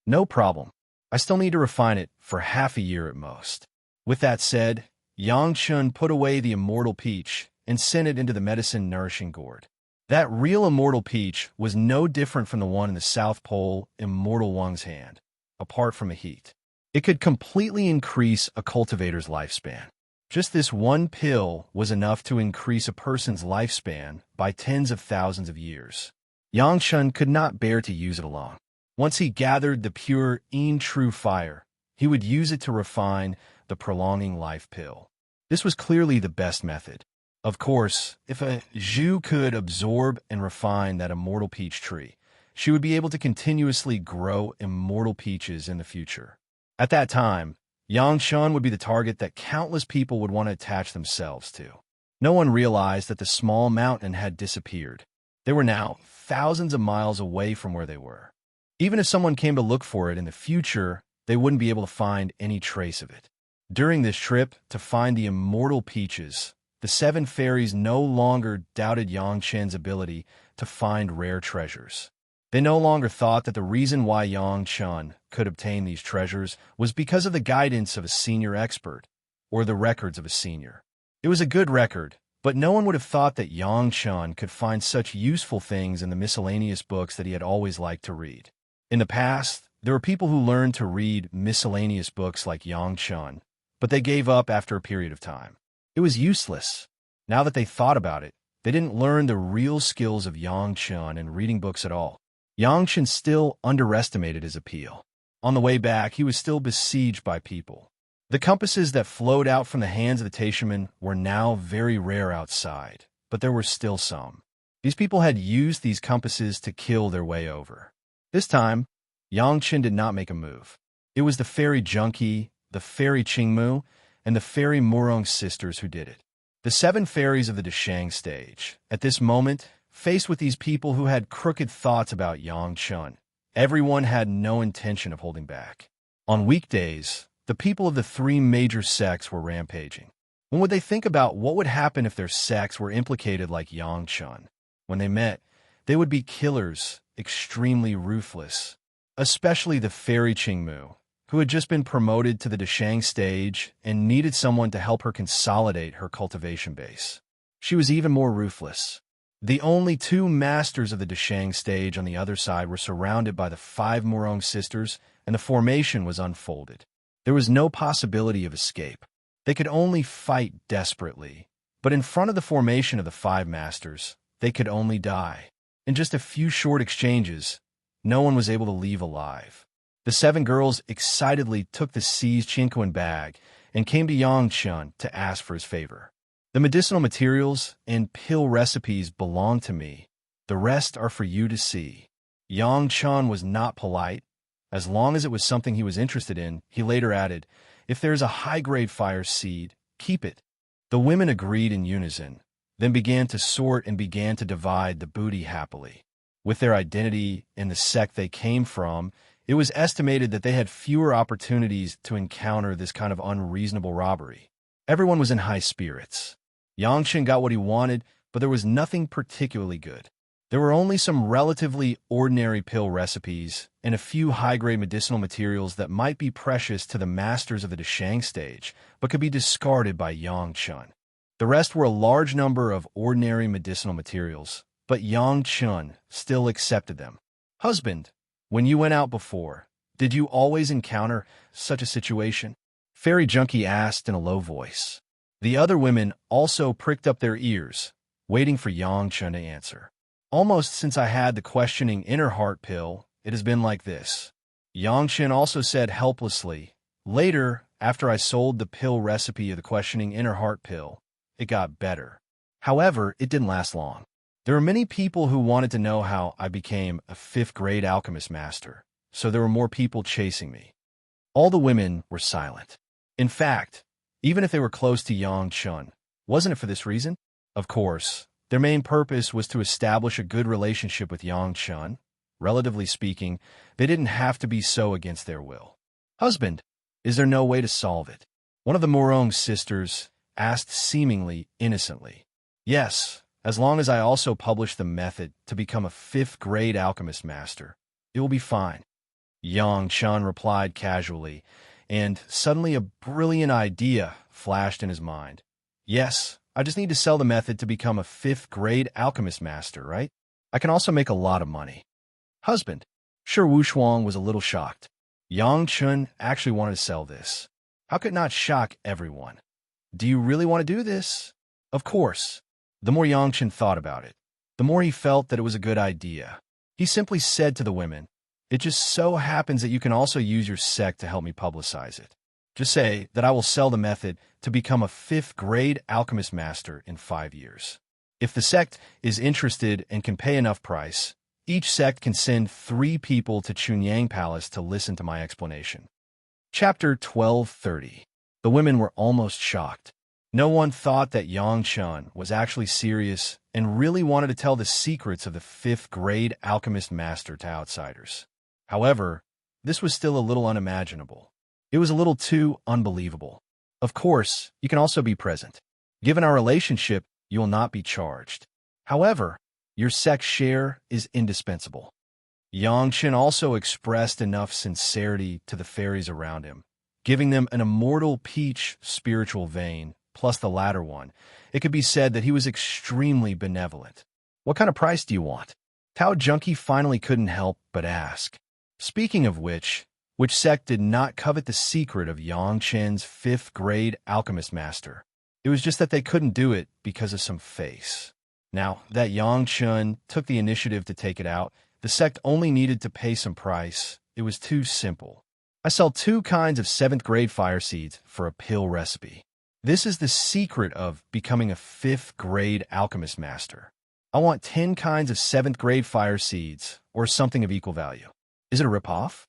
No problem. I still need to refine it for half a year at most. With that said, Yang Chun put away the immortal peach and sent it into the medicine nourishing gourd. That real immortal peach was no different from the one in the South Pole Immortal Wang's hand, apart from the heat. It could completely increase a cultivator's lifespan. Just this one pill was enough to increase a person's lifespan by tens of thousands of years. Yang Chun could not bear to use it alone. Once he gathered the pure, true fire, he would use it to refine the prolonging life pill. This was clearly the best method. Of course, if a Zhu could absorb and refine that immortal peach tree, she would be able to continuously grow immortal peaches in the future. At that time, Yang Chun would be the target that countless people would want to attach themselves to. No one realized that the small mountain had disappeared. They were now thousands of miles away from where they were. Even if someone came to look for it in the future, they wouldn't be able to find any trace of it. During this trip to find the immortal peaches, the 7 fairies no longer doubted Yang Chen's ability to find rare treasures. They no longer thought that the reason why Yang Chun could obtain these treasures was because of the guidance of a senior expert, or the records of a senior. It was a good record, but no one would have thought that Yang Chun could find such useful things in the miscellaneous books that he had always liked to read. In the past, There were people who learned to read miscellaneous books like Yang Chun, but they gave up after a period of time. It was useless. Now that they thought about it, they didn't learn the real skills of Yang Chun and reading books at all. Yang Chun still underestimated his appeal. On the way back, he was still besieged by people. The compasses that flowed out from the hands of the Taishaman were now very rare outside, but there were still some. These people had used these compasses to kill their way over. This time, Yang Chun did not make a move. It was the fairy Junkie, the fairy Qingmu, and the fairy Murong sisters who did it. The 7 fairies of the Deshang stage, at this moment, faced with these people who had crooked thoughts about Yang Chun. Everyone had no intention of holding back. On weekdays, the people of the 3 major sects were rampaging. When would they think about what would happen if their sects were implicated like Yang Chun? When they met, they would be killers, extremely ruthless. Especially the fairy Qingmu, who had just been promoted to the Deshang stage and needed someone to help her consolidate her cultivation base. She was even more ruthless. The only 2 masters of the Deshang stage on the other side were surrounded by the 5 Murong sisters, and the formation was unfolded. There was no possibility of escape. They could only fight desperately. But in front of the formation of the 5 masters, they could only die. In just a few short exchanges, no one was able to leave alive. The 7 girls excitedly took the seized Qinquan bag and came to Yang Chun to ask for his favor. The medicinal materials and pill recipes belong to me. The rest are for you to see. Yang Chun was not polite. As long as it was something he was interested in, he later added, if there is a high-grade fire seed, keep it. The women agreed in unison, then began to sort and began to divide the booty happily. With their identity and the sect they came from, it was estimated that they had fewer opportunities to encounter this kind of unreasonable robbery. Everyone was in high spirits. Yang Chun got what he wanted, but there was nothing particularly good. There were only some relatively ordinary pill recipes and a few high-grade medicinal materials that might be precious to the masters of the Deshang stage, but could be discarded by Yang Chun. The rest were a large number of ordinary medicinal materials, but Yang Chun still accepted them. Husband, when you went out before, did you always encounter such a situation? Fairy Junkie asked in a low voice. The other women also pricked up their ears, waiting for Yang Chun to answer. Almost since I had the questioning inner heart pill, it has been like this. Yang Chun also said helplessly. Later, after I sold the pill recipe of the questioning inner heart pill, it got better. However, it didn't last long. There were many people who wanted to know how I became a 5th-grade alchemist master, so there were more people chasing me. All the women were silent. In fact, even if they were close to Yang Chun, wasn't it for this reason? Of course, their main purpose was to establish a good relationship with Yang Chun. Relatively speaking, they didn't have to be so against their will. Husband, is there no way to solve it? One of the Murong sisters asked seemingly innocently. Yes, as long as I also publish the method to become a 5th-grade alchemist master, it will be fine. Yang Chun replied casually, and suddenly a brilliant idea flashed in his mind. Yes, I just need to sell the method to become a 5th-grade alchemist master, right? I can also make a lot of money. Husband, sure. Wu Shuang was a little shocked. Yang Chun actually wanted to sell this. How could it not shock everyone? Do you really want to do this? Of course. The more Yang Chun thought about it, the more he felt that it was a good idea. He simply said to the women, it just so happens that you can also use your sect to help me publicize it. Just say that I will sell the method to become a 5th-grade alchemist master in 5 years. If the sect is interested and can pay enough price, each sect can send 3 people to Chunyang Palace to listen to my explanation. Chapter 1230. The women were almost shocked. No one thought that Yang Chun was actually serious and really wanted to tell the secrets of the 5th-grade alchemist master to outsiders. However, this was still a little unimaginable. It was a little too unbelievable. Of course, you can also be present. Given our relationship, you will not be charged. However, your sect's share is indispensable. Yang Chun also expressed enough sincerity to the fairies around him, giving them an immortal peach spiritual vein, plus the latter one. It could be said that he was extremely benevolent. What kind of price do you want? Tao Junkie finally couldn't help but ask. Speaking of which sect did not covet the secret of Yang Chen's 5th grade alchemist master? It was just that they couldn't do it because of some face. Now, that Yang Chen took the initiative to take it out, the sect only needed to pay some price. It was too simple. I sell 2 kinds of 7th grade fire seeds for a pill recipe. This is the secret of becoming a 5th grade alchemist master. I want 10 kinds of 7th grade fire seeds, or something of equal value. Is it a ripoff?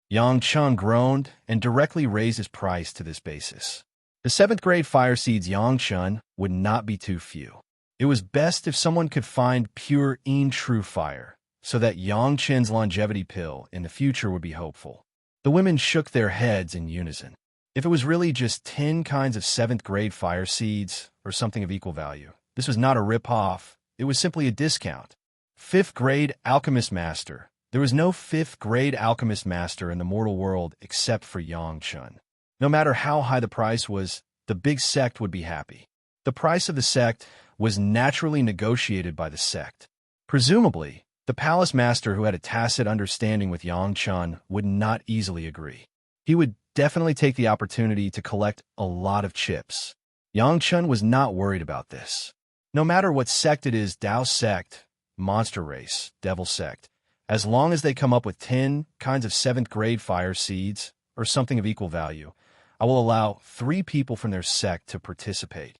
Yang Chen groaned and directly raised his price to this basis. The 7th grade fire seeds Yang Chen would not be too few. It was best if someone could find pure true fire, so that Yang Chen's longevity pill in the future would be hopeful. The women shook their heads in unison. If it was really just 10 kinds of 7th grade fire seeds, or something of equal value, this was not a rip-off, it was simply a discount. 5th grade alchemist master. There was no 5th grade alchemist master in the mortal world except for Yang Chen. No matter how high the price was, the big sect would be happy. The price of the sect was naturally negotiated by the sect. Presumably, the palace master who had a tacit understanding with Yang Chen would not easily agree. He would definitely take the opportunity to collect a lot of chips. Yang Chen was not worried about this. No matter what sect it is, Tao sect, monster race, devil sect, as long as they come up with 10 kinds of 7th grade fire seeds, or something of equal value, I will allow 3 people from their sect to participate.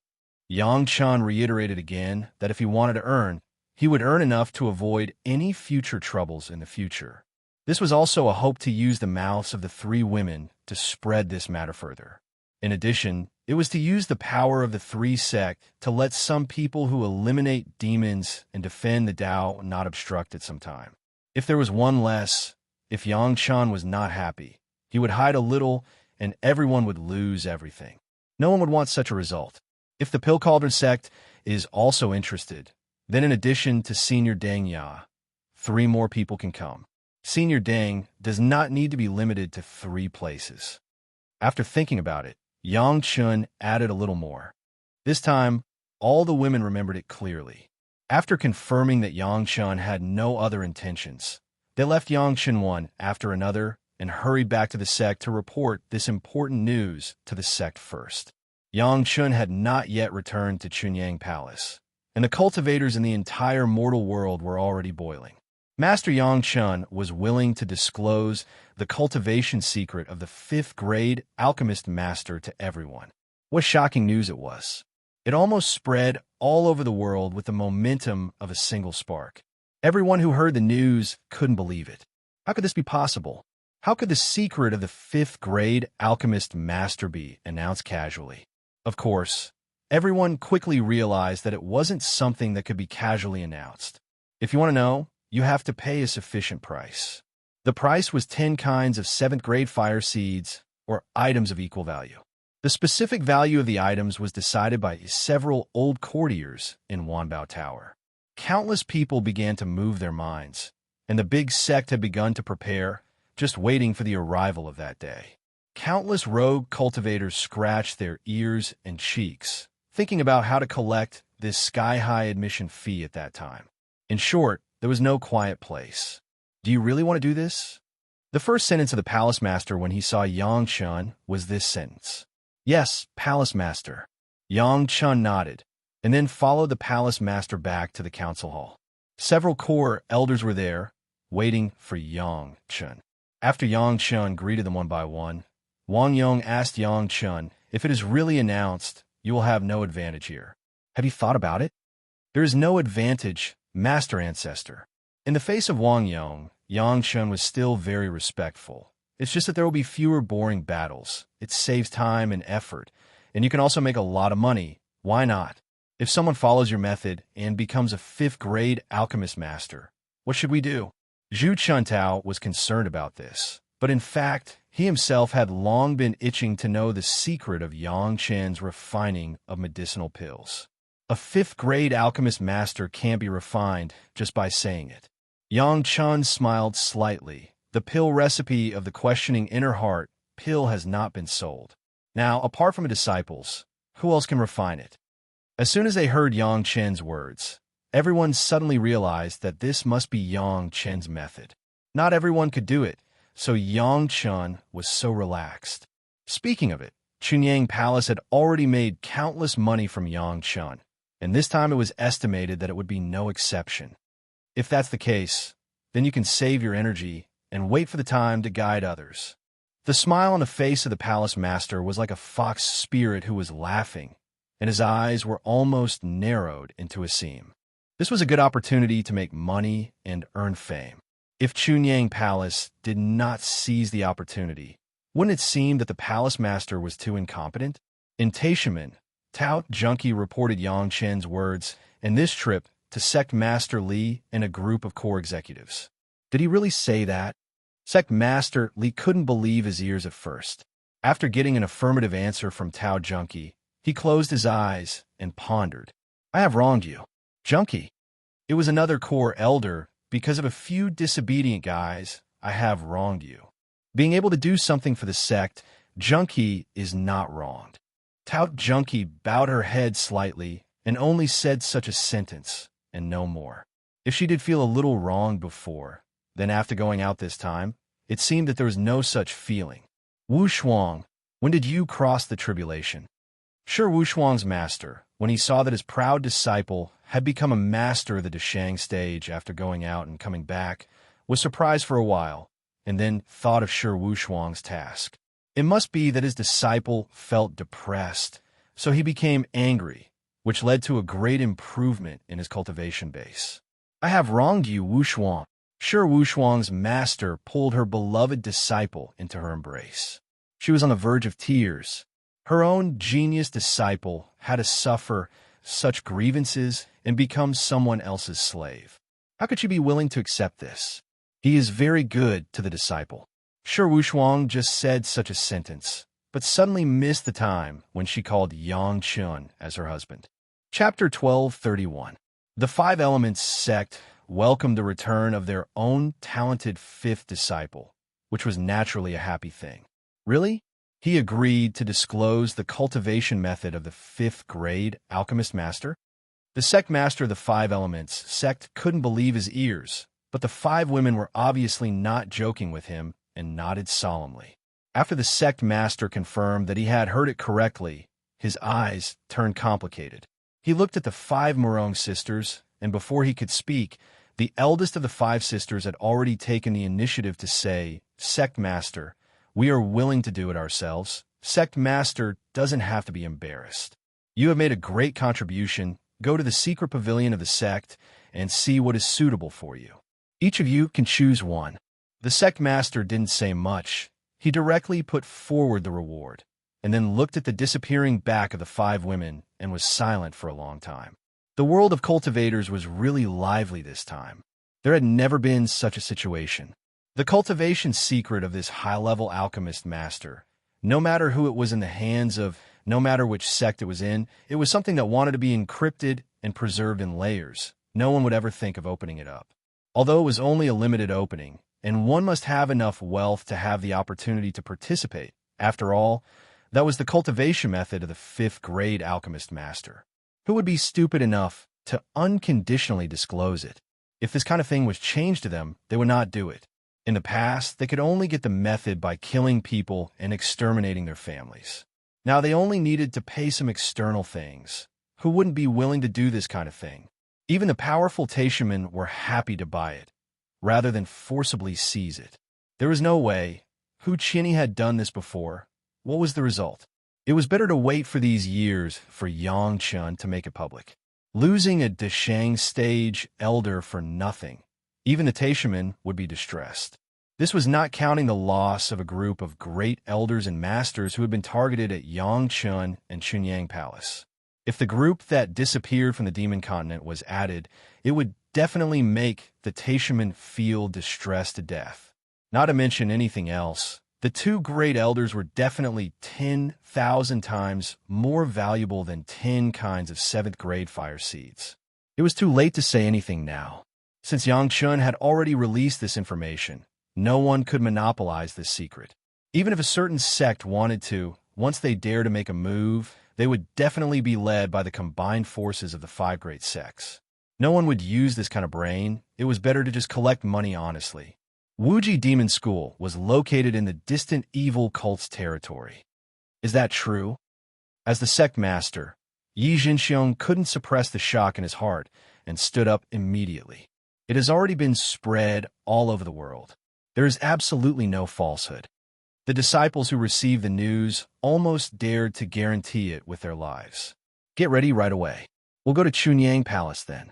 Yang Chen reiterated again that if he wanted to earn, he would earn enough to avoid any future troubles in the future. This was also a hope to use the mouths of the 3 women to spread this matter further. In addition, it was to use the power of the 3 sect to let some people who eliminate demons and defend the Tao not obstruct it sometime. If there was one less, if Yang Chen was not happy, he would hide a little and everyone would lose everything. No one would want such a result. If the Pill Cauldron sect is also interested, then in addition to Senior Deng Ya, 3 more people can come. Senior Deng does not need to be limited to 3 places. After thinking about it, Yang Chen added a little more. This time, all the women remembered it clearly. After confirming that Yang Chen had no other intentions, they left Yang Chen one after another and hurried back to the sect to report this important news to the sect first. Yang Chen had not yet returned to Chunyang Palace, and the cultivators in the entire mortal world were already boiling. Master Yang Chen was willing to disclose the cultivation secret of the 5th grade alchemist master to everyone. What shocking news it was. It almost spread all over the world with the momentum of a single spark. Everyone who heard the news couldn't believe it. How could this be possible? How could the secret of the 5th grade alchemist master be announced casually? Of course, everyone quickly realized that it wasn't something that could be casually announced. If you want to know, you have to pay a sufficient price. The price was 10 kinds of 7th grade fire seeds, or items of equal value. The specific value of the items was decided by several old courtiers in Wanbao Tower. Countless people began to move their minds, and the big sect had begun to prepare, just waiting for the arrival of that day. Countless rogue cultivators scratched their ears and cheeks, thinking about how to collect this sky-high admission fee at that time. In short, there was no quiet place. Do you really want to do this? The first sentence of the palace master when he saw Yang Chen was this sentence. Yes, palace master. Yang Chen nodded, and then followed the palace master back to the council hall. Several core elders were there, waiting for Yang Chen. After Yang Chen greeted them one by one, Wang Yong asked Yang Chen, if it is really announced, you will have no advantage here. Have you thought about it? There is no advantage, master ancestor. In the face of Wang Yong, Yang Chen was still very respectful. It's just that there will be fewer boring battles. It saves time and effort, and you can also make a lot of money. Why not? If someone follows your method and becomes a 5th grade alchemist master, what should we do? Zhu Chuntao was concerned about this, but in fact, he himself had long been itching to know the secret of Yang Chen's refining of medicinal pills. A 5th grade alchemist master can't be refined just by saying it. Yang Chen smiled slightly. The pill recipe of the questioning inner heart pill has not been sold. Now, apart from the disciples, who else can refine it? As soon as they heard Yang Chen's words, everyone suddenly realized that this must be Yang Chen's method. Not everyone could do it, so Yangchun was so relaxed. Speaking of it, Chunyang Palace had already made countless money from Yangchun, and this time it was estimated that it would be no exception. If that's the case, then you can save your energy and wait for the time to guide others. The smile on the face of the palace master was like a fox spirit who was laughing, and his eyes were almost narrowed into a seam. This was a good opportunity to make money and earn fame. If Chunyang Palace did not seize the opportunity, wouldn't it seem that the palace master was too incompetent? In Taishaman, Tao Junkie reported Yang Chen's words and this trip to Sect Master Li and a group of core executives. Did he really say that? Sect Master Li couldn't believe his ears at first. After getting an affirmative answer from Tao Junkie, he closed his eyes and pondered. I have wronged you. Junkie. It was another core elder. Because of a few disobedient guys, I have wronged you. Being able to do something for the sect, Junkie is not wronged. Tao Junkie bowed her head slightly and only said such a sentence, and no more. If she did feel a little wronged before, then after going out this time, it seemed that there was no such feeling. Wu Shuang, when did you cross the tribulation? Sure, Wu Shuang's master, when he saw that his proud disciple had become a master of the Deshang stage after going out and coming back, was surprised for a while, and then thought of Sure Wu Shuang's task. It must be that his disciple felt depressed, so he became angry, which led to a great improvement in his cultivation base. I have wronged you, Wu Shuang. Sure Wu Shuang's master pulled her beloved disciple into her embrace. She was on the verge of tears. Her own genius disciple had to suffer such grievances and become someone else's slave. How could she be willing to accept this? He is very good to the disciple. Sure Wu Shuang just said such a sentence, but suddenly missed the time when she called Yang Chun as her husband. Chapter 12:31. The Five Elements sect welcomed the return of their own talented fifth disciple, which was naturally a happy thing. Really? He agreed to disclose the cultivation method of the fifth grade alchemist master. The sect master of the Five Elements sect couldn't believe his ears, but the five women were obviously not joking with him and nodded solemnly. After the sect master confirmed that he had heard it correctly, his eyes turned complicated. He looked at the five Morong sisters, and before he could speak, the eldest of the five sisters had already taken the initiative to say, Sect Master, we are willing to do it ourselves. Sect Master doesn't have to be embarrassed. You have made a great contribution. Go to the secret pavilion of the sect and see what is suitable for you. Each of you can choose one. The sect master didn't say much. He directly put forward the reward, and then looked at the disappearing back of the five women and was silent for a long time. The world of cultivators was really lively this time. There had never been such a situation. The cultivation secret of this high-level alchemist master, no matter who it was in the hands of, no matter which sect it was in, it was something that wanted to be encrypted and preserved in layers. No one would ever think of opening it up. Although it was only a limited opening, and one must have enough wealth to have the opportunity to participate. After all, that was the cultivation method of the fifth grade alchemist master. Who would be stupid enough to unconditionally disclose it? If this kind of thing was changed to them, they would not do it. In the past, they could only get the method by killing people and exterminating their families. Now they only needed to pay some external things. Who wouldn't be willing to do this kind of thing? Even the powerful Taishamen were happy to buy it, rather than forcibly seize it. There was no way. Hu Qinny had done this before. What was the result? It was better to wait for these years for Yang Chun to make it public. Losing a Deshang stage elder for nothing. Even the Taishamen would be distressed. This was not counting the loss of a group of great elders and masters who had been targeted at Yangchun and Chunyang Palace. If the group that disappeared from the Demon Continent was added, it would definitely make the Taishamen feel distressed to death. Not to mention anything else, the two great elders were definitely 10,000 times more valuable than 10 kinds of 7th grade fire seeds. It was too late to say anything now. Since Yangchun had already released this information, no one could monopolize this secret. Even if a certain sect wanted to, once they dare to make a move, they would definitely be led by the combined forces of the 5 great sects. No one would use this kind of brain. It was better to just collect money honestly. Wuji Demon School was located in the distant evil cult's territory. Is that true? As the sect master, Yi Jinxiong couldn't suppress the shock in his heart and stood up immediately. It has already been spread all over the world. There is absolutely no falsehood. The disciples who received the news almost dared to guarantee it with their lives. Get ready right away. We'll go to Chunyang Palace then.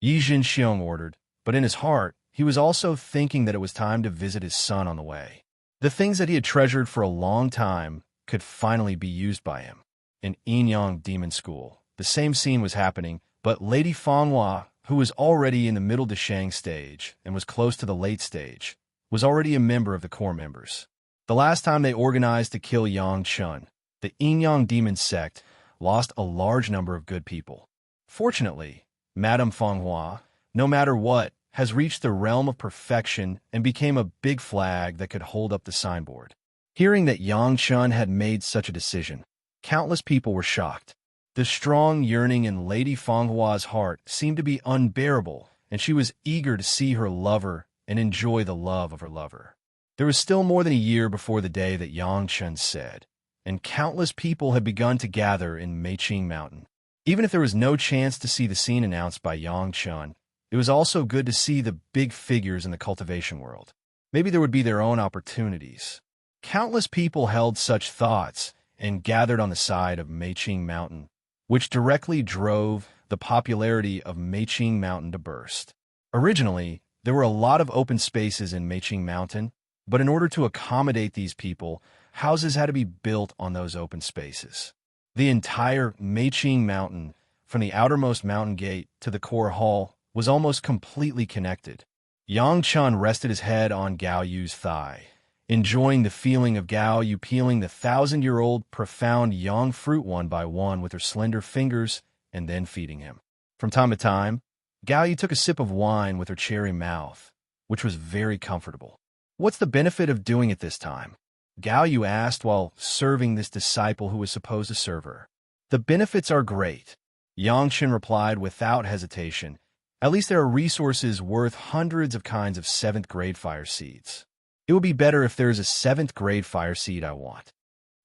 Yi Jinxiong ordered, but in his heart, he was also thinking that it was time to visit his son on the way. The things that he had treasured for a long time could finally be used by him. In Inyang Demon School, the same scene was happening, but Lady Fanghua, who was already in the middle Deshang stage and was close to the late stage, was already a member of the core members. The last time they organized to kill Yang Chun, the Inyang Demon sect lost a large number of good people. Fortunately, Madame Fanghua, no matter what, has reached the realm of perfection and became a big flag that could hold up the signboard. Hearing that Yang Chun had made such a decision, countless people were shocked. The strong yearning in Lady Fanghua's heart seemed to be unbearable, and she was eager to see her lover and enjoy the love of her lover. There was still more than a year before the day that Yang Chun said, and countless people had begun to gather in Meiqing Mountain. Even if there was no chance to see the scene announced by Yang Chun, it was also good to see the big figures in the cultivation world. Maybe there would be their own opportunities. Countless people held such thoughts and gathered on the side of Meiqing Mountain, which directly drove the popularity of Meiqing Mountain to burst. Originally, there were a lot of open spaces in Meiqing Mountain, but in order to accommodate these people, houses had to be built on those open spaces. The entire Meiqing Mountain, from the outermost mountain gate to the core hall, was almost completely connected. Yang Chun rested his head on Gao Yu's thigh, enjoying the feeling of Gao Yu peeling the 1,000-year-old profound yang fruit one by one with her slender fingers and then feeding him. From time to time, Gao Yu took a sip of wine with her cherry mouth, which was very comfortable. What's the benefit of doing it this time? Gao Yu asked while serving this disciple who was supposed to serve her. The benefits are great, Yang Chun replied without hesitation. At least there are resources worth hundreds of kinds of 7th grade fire seeds. It would be better if there is a 7th grade fire seed I want.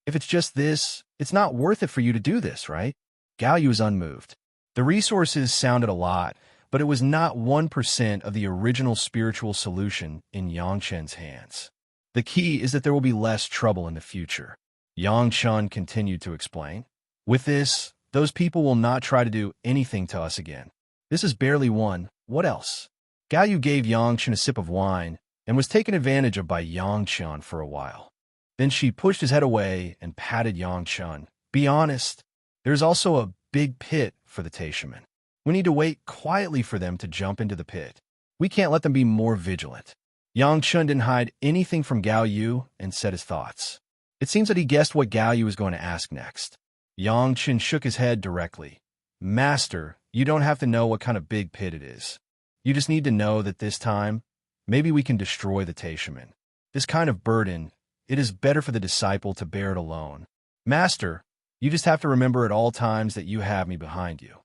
If it's just this, it's not worth it for you to do this, right? Gao Yu was unmoved. The resources sounded a lot, but it was not 1% of the original spiritual solution in Yang Chen's hands. The key is that there will be less trouble in the future. Yang Chun continued to explain. With this, those people will not try to do anything to us again. This is barely one. What else? Gao Yu gave Yang Chun a sip of wine and was taken advantage of by Yang Chun for a while. Then she pushed his head away and patted Yang Chun. Be honest, there's also a big pit for the Taishaman. We need to wait quietly for them to jump into the pit. We can't let them be more vigilant. Yang Chun didn't hide anything from Gao Yu and said his thoughts. It seems that he guessed what Gao Yu was going to ask next. Yang Chun shook his head directly. Master, you don't have to know what kind of big pit it is. You just need to know that this time, maybe we can destroy the Taishaman. This kind of burden, it is better for the disciple to bear it alone. Master, you just have to remember at all times that you have me behind you.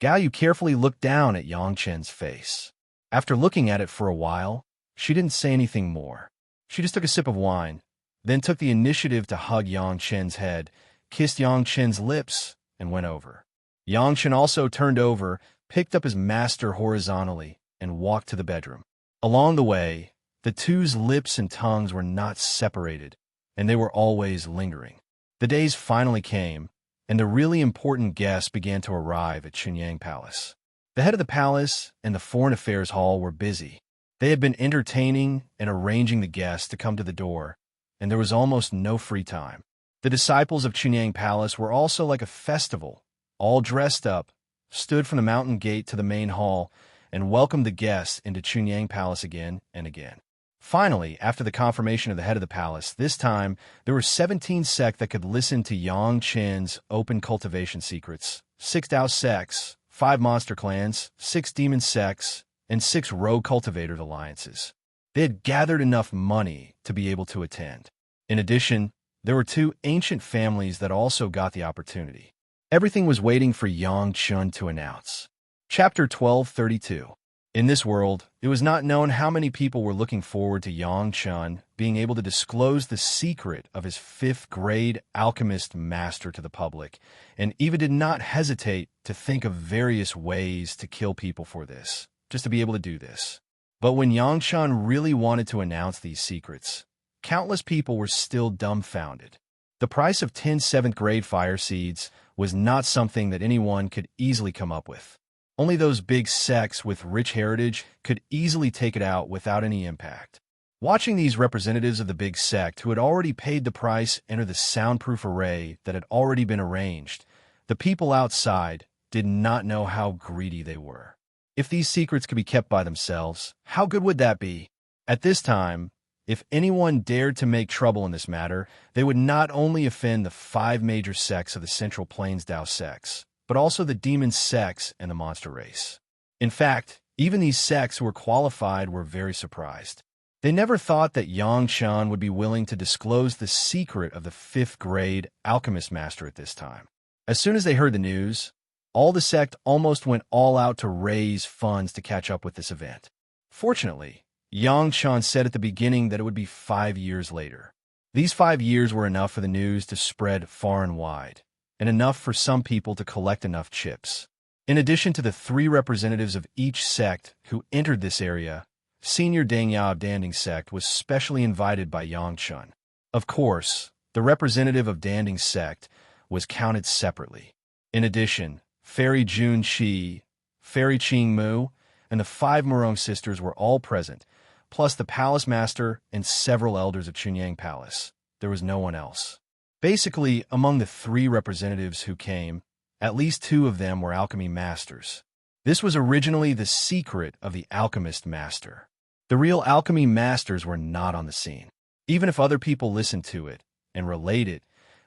Gao Yu carefully looked down at Yang Chen's face. After looking at it for a while, she didn't say anything more. She just took a sip of wine, then took the initiative to hug Yang Chen's head, kissed Yang Chen's lips, and went over. Yang Chen also turned over, picked up his master horizontally, and walked to the bedroom. Along the way, the two's lips and tongues were not separated, and they were always lingering. The days finally came, and the really important guests began to arrive at Chunyang Palace. The head of the palace and the Foreign Affairs Hall were busy. They had been entertaining and arranging the guests to come to the door, and there was almost no free time. The disciples of Chunyang Palace were also like a festival, all dressed up, stood from the mountain gate to the main hall, and welcomed the guests into Chunyang Palace again and again. Finally, after the confirmation of the head of the palace, this time there were 17 sects that could listen to Yang Chen's open cultivation secrets, 6 Dao sects, 5 monster clans, 6 demon sects, and 6 rogue cultivators alliances. They had gathered enough money to be able to attend. In addition, there were 2 ancient families that also got the opportunity. Everything was waiting for Yang Chun to announce. Chapter 1232. In this world, it was not known how many people were looking forward to Yang Chun being able to disclose the secret of his fifth-grade alchemist master to the public, and Eva did not hesitate to think of various ways to kill people for this, just to be able to do this. But when Yang Chun really wanted to announce these secrets, countless people were still dumbfounded. The price of 10 seventh-grade fire seeds was not something that anyone could easily come up with. Only those big sects with rich heritage could easily take it out without any impact. Watching these representatives of the big sect who had already paid the price enter the soundproof array that had already been arranged, the people outside did not know how greedy they were. If these secrets could be kept by themselves, how good would that be? At this time, if anyone dared to make trouble in this matter, they would not only offend the 5 major sects of the Central Plains Dao sects, but also the demon sects and the monster race. In fact, even these sects who were qualified were very surprised. They never thought that Yang Chun would be willing to disclose the secret of the 5th-grade alchemist master at this time. As soon as they heard the news, all the sect almost went all out to raise funds to catch up with this event. Fortunately, Yang Chun said at the beginning that it would be 5 years later. These 5 years were enough for the news to spread far and wide, and enough for some people to collect enough chips. In addition to the 3 representatives of each sect who entered this area, Senior Dangyao of Danding sect was specially invited by Yang Chun. Of course, the representative of Danding sect was counted separately. In addition, Fairy Jun Qi, Fairy Qing Mu, and the 5 Murong sisters were all present, plus the palace master and several elders of Chunyang Palace. There was no one else. Basically, among the 3 representatives who came, at least 2 of them were alchemy masters. This was originally the secret of the alchemist master. The real alchemy masters were not on the scene. Even if other people listened to it and related,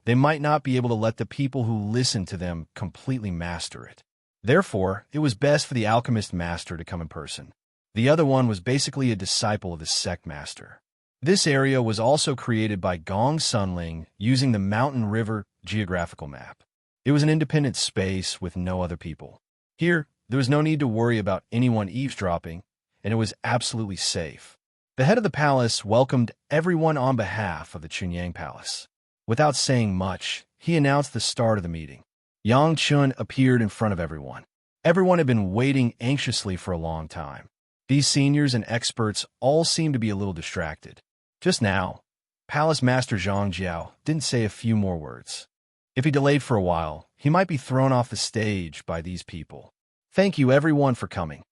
they might not be able to let the people who listened to them completely master it. Therefore, it was best for the alchemist master to come in person. The other one was basically a disciple of the sect master. This area was also created by Gong Sunling using the Mountain River geographical map. It was an independent space with no other people. Here, there was no need to worry about anyone eavesdropping, and it was absolutely safe. The head of the palace welcomed everyone on behalf of the Chunyang Palace. Without saying much, he announced the start of the meeting. Yang Chun appeared in front of everyone. Everyone had been waiting anxiously for a long time. These seniors and experts all seemed to be a little distracted. Just now, Palace Master Zhang Jiao didn't say a few more words. If he delayed for a while, he might be thrown off the stage by these people. Thank you everyone for coming.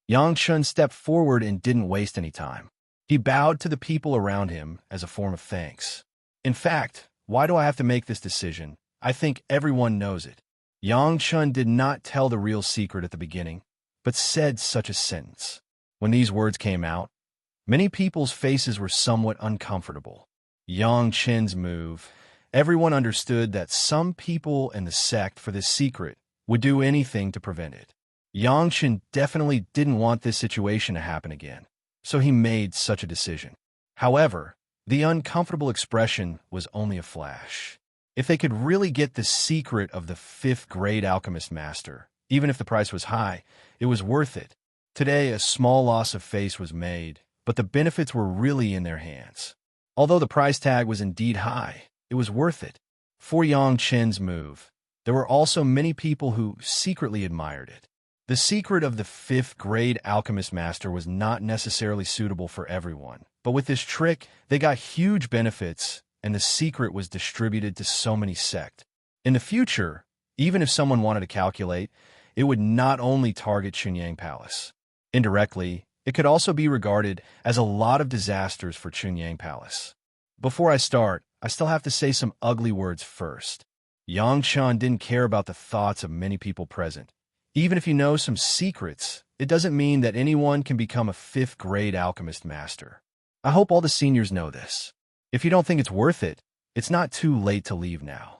Yang Chun stepped forward and didn't waste any time. He bowed to the people around him as a form of thanks. In fact, why do I have to make this decision? I think everyone knows it. Yang Chun did not tell the real secret at the beginning, but said such a sentence. When these words came out, many people's faces were somewhat uncomfortable. Yang Chun's move, everyone understood that some people in the sect for this secret would do anything to prevent it. Yang Chun definitely didn't want this situation to happen again, so he made such a decision. However, the uncomfortable expression was only a flash. If they could really get the secret of the 5th-grade alchemist master, even if the price was high, it was worth it. Today, a small loss of face was made, but the benefits were really in their hands. Although the price tag was indeed high, it was worth it. For Yang Chun's move, there were also many people who secretly admired it. The secret of the 5th-grade alchemist master was not necessarily suitable for everyone, but with this trick, they got huge benefits, and the secret was distributed to so many sects. In the future, even if someone wanted to calculate, it would not only target Chunyang Palace. Indirectly, it could also be regarded as a lot of disasters for Chunyang Palace. Before I start, I still have to say some ugly words first. Yang Chun didn't care about the thoughts of many people present. Even if you know some secrets, it doesn't mean that anyone can become a 5th-grade alchemist master. I hope all the seniors know this. If you don't think it's worth it, it's not too late to leave now.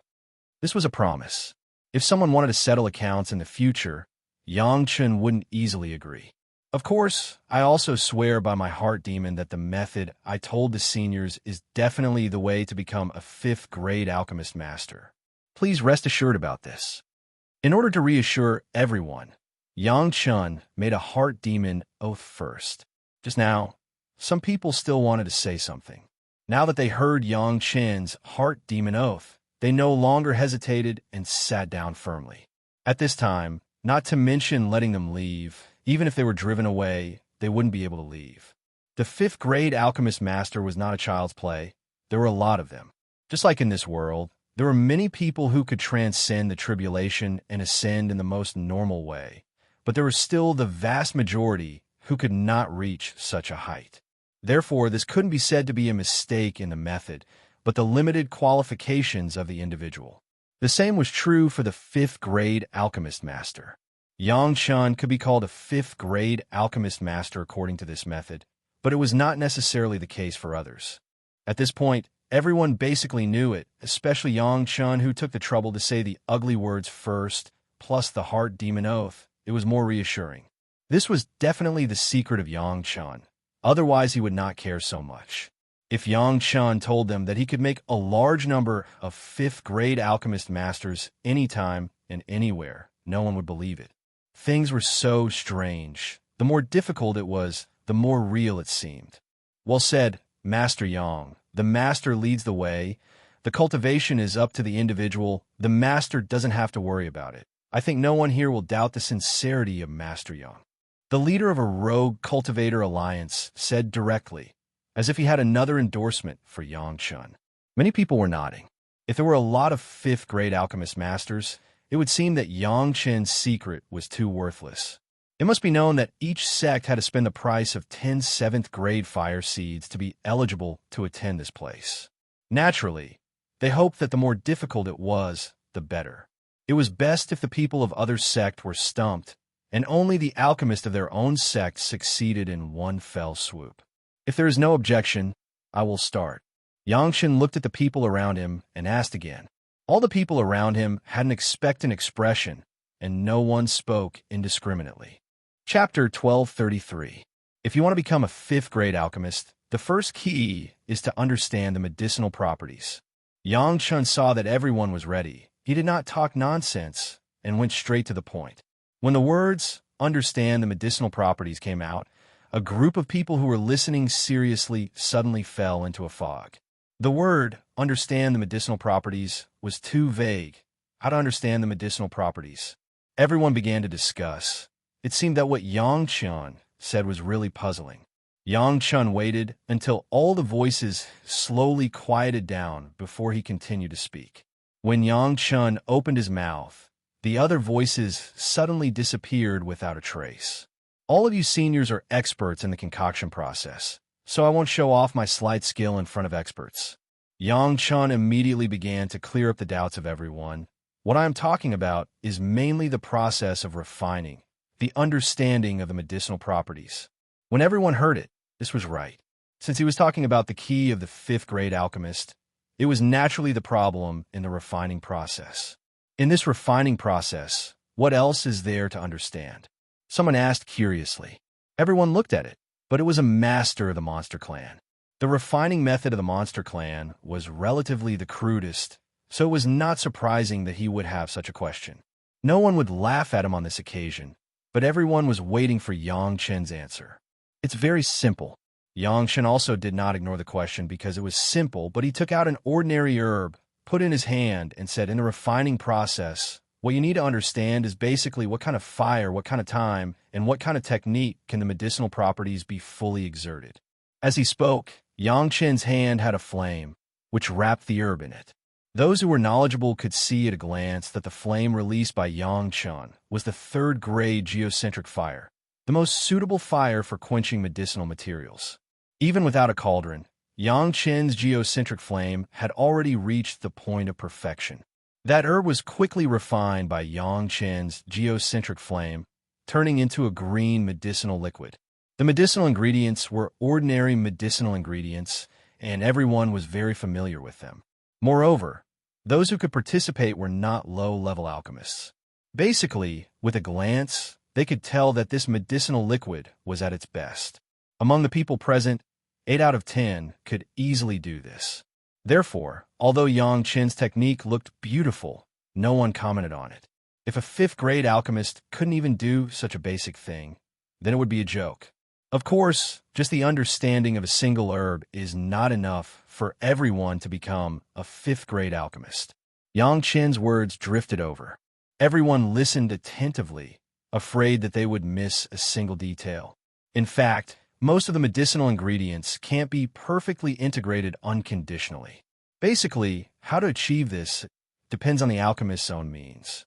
This was a promise. If someone wanted to settle accounts in the future, Yang Chun wouldn't easily agree. Of course, I also swear by my heart demon that the method I told the seniors is definitely the way to become a 5th-grade alchemist master. Please rest assured about this. In order to reassure everyone, Yang Chun made a heart demon oath first. Just now, some people still wanted to say something. Now that they heard Yang Chen's heart demon oath, they no longer hesitated and sat down firmly. At this time, not to mention letting them leave, even if they were driven away, they wouldn't be able to leave. The fifth-grade alchemist master was not a child's play. There were a lot of them. Just like in this world, there were many people who could transcend the tribulation and ascend in the most normal way, but there was still the vast majority who could not reach such a height. Therefore, this couldn't be said to be a mistake in the method, but the limited qualifications of the individual. The same was true for the fifth-grade alchemist master. Yang Chun could be called a fifth-grade alchemist master according to this method, but it was not necessarily the case for others. At this point, everyone basically knew it, especially Yang Chun, who took the trouble to say the ugly words first, plus the heart demon oath. It was more reassuring. This was definitely the secret of Yang Chun. Otherwise, he would not care so much. If Yang Chun told them that he could make a large number of fifth-grade alchemist masters anytime and anywhere, no one would believe it. Things were so strange. The more difficult it was, the more real it seemed. Well said, Master Yang. The master leads the way. The cultivation is up to the individual. The master doesn't have to worry about it. I think no one here will doubt the sincerity of Master Yang. The leader of a rogue cultivator alliance said directly, as if he had another endorsement for Yang Chun. Many people were nodding. If there were a lot of fifth-grade alchemist masters, it would seem that Yang Chen's secret was too worthless. It must be known that each sect had to spend the price of 10 seventh-grade fire seeds to be eligible to attend this place. Naturally, they hoped that the more difficult it was, the better. It was best if the people of other sect were stumped, and only the alchemist of their own sect succeeded in one fell swoop. If there is no objection, I will start. Yang Chen looked at the people around him and asked again. All the people around him had an expectant expression, and no one spoke indiscriminately. Chapter 1233. If you want to become a fifth-grade alchemist, the first key is to understand the medicinal properties. Yang Chen saw that everyone was ready. He did not talk nonsense and went straight to the point. When the words, "understand the medicinal properties," came out, a group of people who were listening seriously suddenly fell into a fog. The word, "understand the medicinal properties," was too vague. How to understand the medicinal properties? Everyone began to discuss. It seemed that what Yang Chun said was really puzzling. Yang Chun waited until all the voices slowly quieted down before he continued to speak. When Yang Chun opened his mouth, the other voices suddenly disappeared without a trace. All of you seniors are experts in the concoction process, so I won't show off my slight skill in front of experts. Yang Chun immediately began to clear up the doubts of everyone. What I am talking about is mainly the process of refining, the understanding of the medicinal properties. When everyone heard it, this was right. Since he was talking about the key of the fifth-grade alchemist, it was naturally the problem in the refining process. In this refining process, what else is there to understand? Someone asked curiously. Everyone looked at it, but it was a master of the Monster Clan. The refining method of the Monster Clan was relatively the crudest, so it was not surprising that he would have such a question. No one would laugh at him on this occasion, but everyone was waiting for Yang Chen's answer. It's very simple. Yang Chen also did not ignore the question because it was simple, but he took out an ordinary herb, put in his hand, and said, in the refining process, what you need to understand is basically what kind of fire, what kind of time, and what kind of technique can the medicinal properties be fully exerted. As he spoke, Yang Chen's hand had a flame, which wrapped the herb in it. Those who were knowledgeable could see at a glance that the flame released by Yang Chen was the third-grade geocentric fire, the most suitable fire for quenching medicinal materials. Even without a cauldron, Yang Chen's geocentric flame had already reached the point of perfection. That herb was quickly refined by Yang Chen's geocentric flame, turning into a green medicinal liquid. The medicinal ingredients were ordinary medicinal ingredients, and everyone was very familiar with them. Moreover, those who could participate were not low-level alchemists. Basically, with a glance, they could tell that this medicinal liquid was at its best. Among the people present, 8 out of 10 could easily do this. Therefore, although Yang Chen's technique looked beautiful, no one commented on it. If a fifth-grade alchemist couldn't even do such a basic thing, then it would be a joke. Of course, just the understanding of a single herb is not enough for everyone to become a fifth-grade alchemist. Yang Chen's words drifted over. Everyone listened attentively, afraid that they would miss a single detail. In fact, most of the medicinal ingredients can't be perfectly integrated unconditionally. Basically, how to achieve this depends on the alchemist's own means.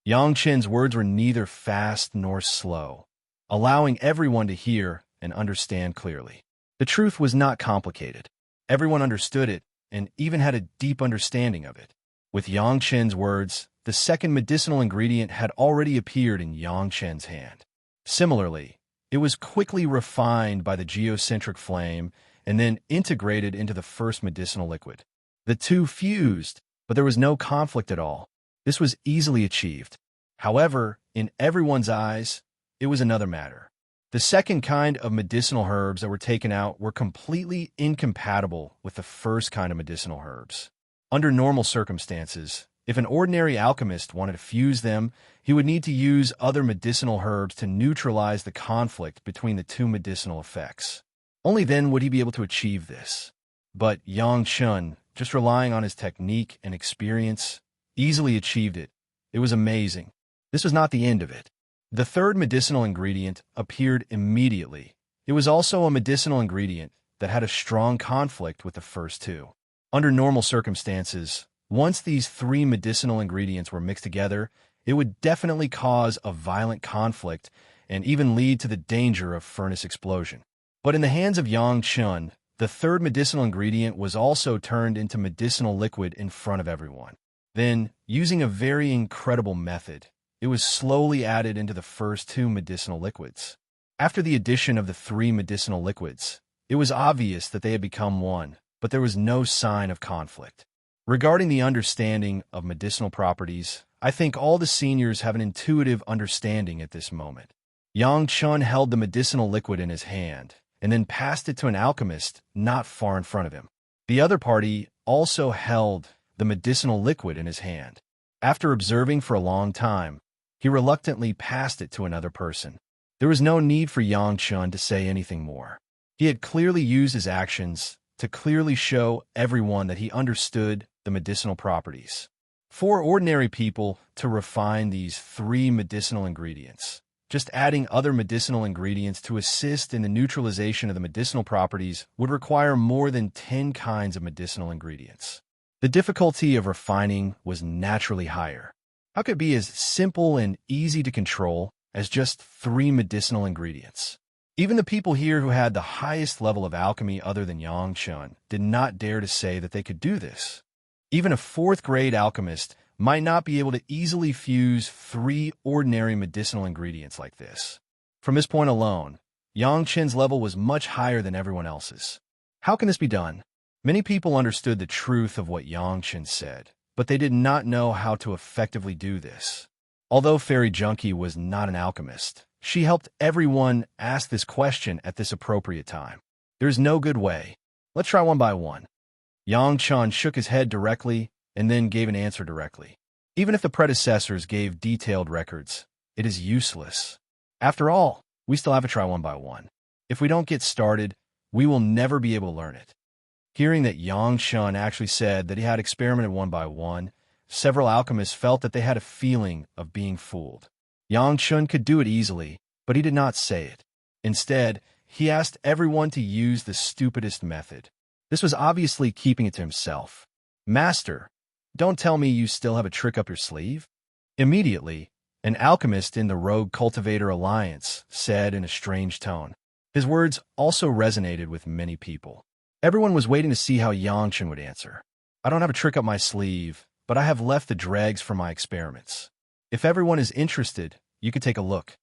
Yang Chen's words were neither fast nor slow, allowing everyone to hear and understand clearly. The truth was not complicated. Everyone understood it and even had a deep understanding of it. With Yang Chen's words, the second medicinal ingredient had already appeared in Yang Chen's hand. Similarly, it was quickly refined by the geocentric flame and then integrated into the first medicinal liquid. The two fused, but there was no conflict at all. This was easily achieved. However, in everyone's eyes, it was another matter. The second kind of medicinal herbs that were taken out were completely incompatible with the first kind of medicinal herbs. Under normal circumstances, if an ordinary alchemist wanted to fuse them, he would need to use other medicinal herbs to neutralize the conflict between the two medicinal effects. Only then would he be able to achieve this. But Yang Chen, just relying on his technique and experience, easily achieved it. It was amazing. This was not the end of it. The third medicinal ingredient appeared immediately. It was also a medicinal ingredient that had a strong conflict with the first two. Under normal circumstances, once these three medicinal ingredients were mixed together, it would definitely cause a violent conflict and even lead to the danger of furnace explosion. But in the hands of Yang Chen, the third medicinal ingredient was also turned into medicinal liquid in front of everyone. Then, using a very incredible method, it was slowly added into the first two medicinal liquids. After the addition of the three medicinal liquids, it was obvious that they had become one, but there was no sign of conflict. Regarding the understanding of medicinal properties, I think all the seniors have an intuitive understanding at this moment. Yang Chen held the medicinal liquid in his hand, and then passed it to an alchemist not far in front of him. The other party also held the medicinal liquid in his hand. After observing for a long time, he reluctantly passed it to another person. There was no need for Yang Chen to say anything more. He had clearly used his actions to clearly show everyone that he understood the medicinal properties. For ordinary people to refine these three medicinal ingredients, just adding other medicinal ingredients to assist in the neutralization of the medicinal properties would require more than 10 kinds of medicinal ingredients. The difficulty of refining was naturally higher. How could it be as simple and easy to control as just three medicinal ingredients? Even the people here who had the highest level of alchemy other than Yang Chen did not dare to say that they could do this. Even a fourth-grade alchemist might not be able to easily fuse three ordinary medicinal ingredients like this. From this point alone, Yang Chen's level was much higher than everyone else's. How can this be done? Many people understood the truth of what Yang Chen said, but they did not know how to effectively do this. Although Fairy Junkie was not an alchemist, she helped everyone ask this question at this appropriate time. There's no good way. Let's try one by one. Yang Chen shook his head directly and then gave an answer directly. Even if the predecessors gave detailed records, it is useless. After all, we still have to try one by one. If we don't get started, we will never be able to learn it. Hearing that Yang Chen actually said that he had experimented one by one, several alchemists felt that they had a feeling of being fooled. Yang Chen could do it easily, but he did not say it. Instead, he asked everyone to use the stupidest method. This was obviously keeping it to himself. Master, don't tell me you still have a trick up your sleeve? Immediately, an alchemist in the Rogue Cultivator Alliance said in a strange tone. His words also resonated with many people. Everyone was waiting to see how Yang Chen would answer. I don't have a trick up my sleeve, but I have left the dregs for my experiments. If everyone is interested, you could take a look.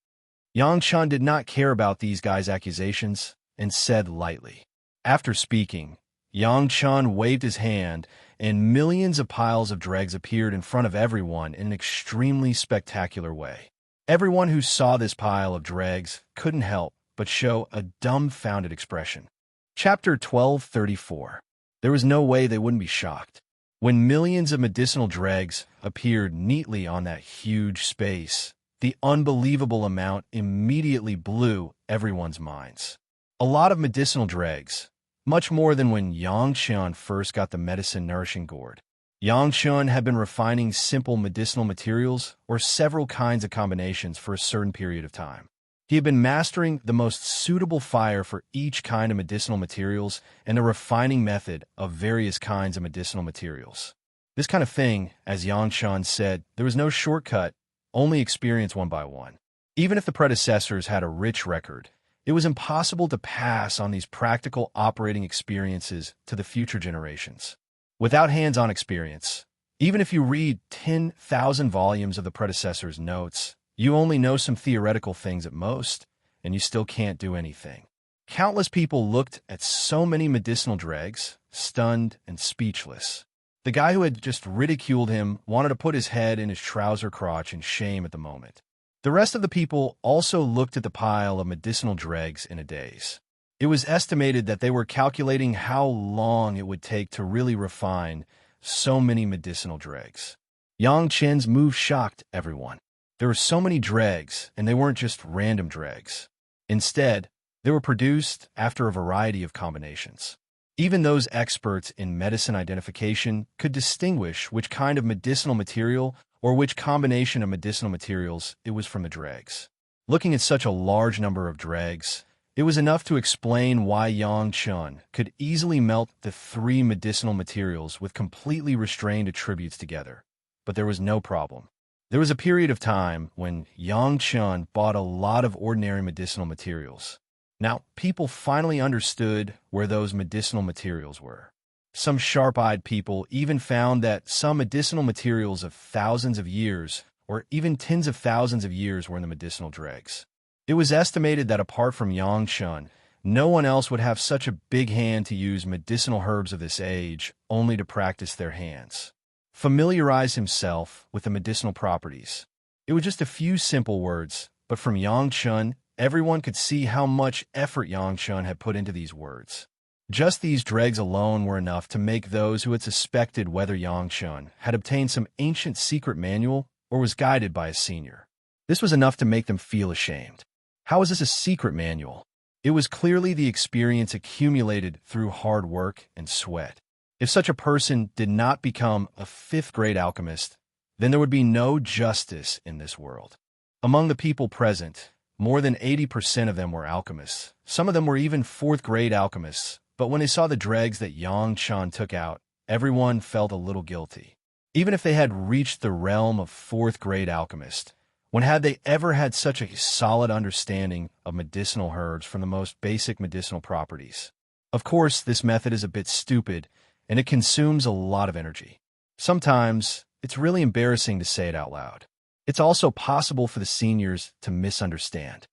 Yang Chen did not care about these guys' accusations and said lightly. After speaking, Yang Chen waved his hand, and millions of piles of dregs appeared in front of everyone in an extremely spectacular way. Everyone who saw this pile of dregs couldn't help but show a dumbfounded expression. Chapter 1234. There was no way they wouldn't be shocked. When millions of medicinal dregs appeared neatly on that huge space, the unbelievable amount immediately blew everyone's minds. A lot of medicinal dregs, much more than when Yang Qian first got the medicine-nourishing gourd. Yang Qian had been refining simple medicinal materials or several kinds of combinations for a certain period of time. He had been mastering the most suitable fire for each kind of medicinal materials and the refining method of various kinds of medicinal materials. This kind of thing, as Yang Qian said, there was no shortcut, only experience one by one. Even if the predecessors had a rich record, it was impossible to pass on these practical operating experiences to the future generations. Without hands-on experience, even if you read 10,000 volumes of the predecessors' notes, you only know some theoretical things at most, and you still can't do anything. Countless people looked at so many medicinal dregs, stunned and speechless. The guy who had just ridiculed him wanted to put his head in his trouser crotch in shame at the moment. The rest of the people also looked at the pile of medicinal dregs in a daze. It was estimated that they were calculating how long it would take to really refine so many medicinal dregs. Yang Qian's move shocked everyone. There were so many dregs, and they weren't just random dregs. Instead, they were produced after a variety of combinations. Even those experts in medicine identification could distinguish which kind of medicinal material or which combination of medicinal materials it was from the dregs. Looking at such a large number of dregs, it was enough to explain why Yang Qian could easily melt the three medicinal materials with completely restrained attributes together. But there was no problem. There was a period of time when Yang Qian bought a lot of ordinary medicinal materials. Now, people finally understood where those medicinal materials were. Some sharp-eyed people even found that some medicinal materials of thousands of years, or even tens of thousands of years, were in the medicinal dregs. It was estimated that apart from Yang Qian, no one else would have such a big hand to use medicinal herbs of this age only to practice their hands. Familiarize himself with the medicinal properties. It was just a few simple words, but from Yang Qian, everyone could see how much effort Yang Qian had put into these words. Just these dregs alone were enough to make those who had suspected whether Yang Qian had obtained some ancient secret manual or was guided by a senior. This was enough to make them feel ashamed. How is this a secret manual? It was clearly the experience accumulated through hard work and sweat. If such a person did not become a fifth-grade alchemist, then there would be no justice in this world. Among the people present, more than 80% of them were alchemists. Some of them were even fourth-grade alchemists, but when they saw the dregs that Yang Qian took out, everyone felt a little guilty. Even if they had reached the realm of fourth-grade alchemist, when had they ever had such a solid understanding of medicinal herbs from the most basic medicinal properties? Of course, this method is a bit stupid, and it consumes a lot of energy. Sometimes, it's really embarrassing to say it out loud. It's also possible for the seniors to misunderstand.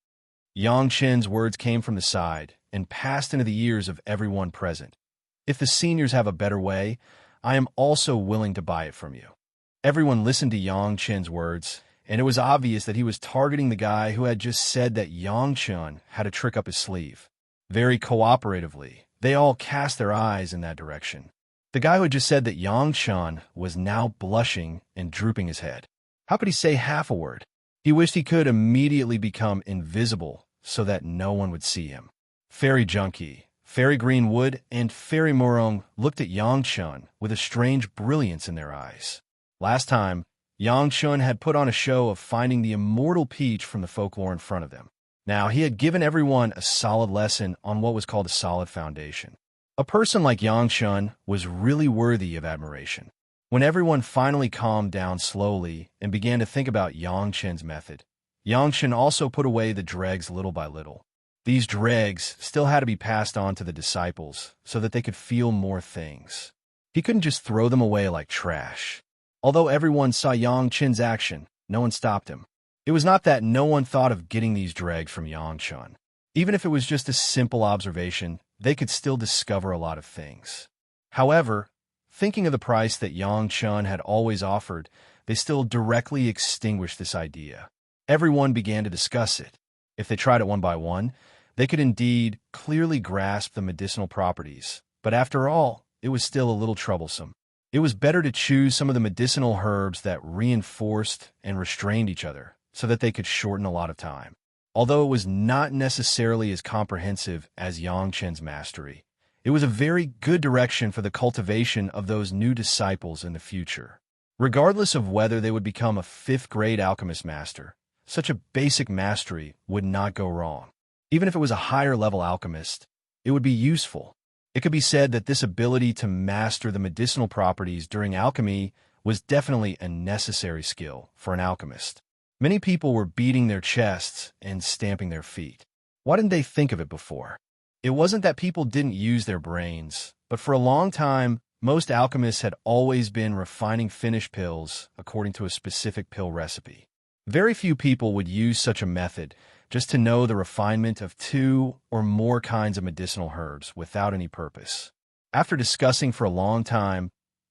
Yang Qian's words came from the side and passed into the ears of everyone present. If the seniors have a better way, I am also willing to buy it from you. Everyone listened to Yang Qian's words, and it was obvious that he was targeting the guy who had just said that Yang Qian had a trick up his sleeve. Very cooperatively, they all cast their eyes in that direction. The guy who had just said that Yang Qian was now blushing and drooping his head. How could he say half a word? He wished he could immediately become invisible so that no one would see him. Fairy Junkie, Fairy Greenwood, and Fairy Morong looked at Yang Qian with a strange brilliance in their eyes. Last time, Yang Qian had put on a show of finding the immortal peach from the folklore in front of them. Now, he had given everyone a solid lesson on what was called a solid foundation. A person like Yang Qian was really worthy of admiration. When everyone finally calmed down slowly and began to think about Yang Qian's method, Yang Qian also put away the dregs little by little. These dregs still had to be passed on to the disciples so that they could feel more things. He couldn't just throw them away like trash. Although everyone saw Yang Qian's action, no one stopped him. It was not that no one thought of getting these dregs from Yang Qian. Even if it was just a simple observation, they could still discover a lot of things. However, thinking of the price that Yang Qian had always offered, they still directly extinguished this idea. Everyone began to discuss it. If they tried it one by one, they could indeed clearly grasp the medicinal properties. But after all, it was still a little troublesome. It was better to choose some of the medicinal herbs that reinforced and restrained each other so that they could shorten a lot of time. Although it was not necessarily as comprehensive as Yang Chen's mastery, it was a very good direction for the cultivation of those new disciples in the future. Regardless of whether they would become a fifth-grade alchemist master, such a basic mastery would not go wrong. Even if it was a higher-level alchemist, it would be useful. It could be said that this ability to master the medicinal properties during alchemy was definitely a necessary skill for an alchemist. Many people were beating their chests and stamping their feet. Why didn't they think of it before? It wasn't that people didn't use their brains, but for a long time, most alchemists had always been refining finished pills according to a specific pill recipe. Very few people would use such a method just to know the refinement of 2 or more kinds of medicinal herbs without any purpose. After discussing for a long time,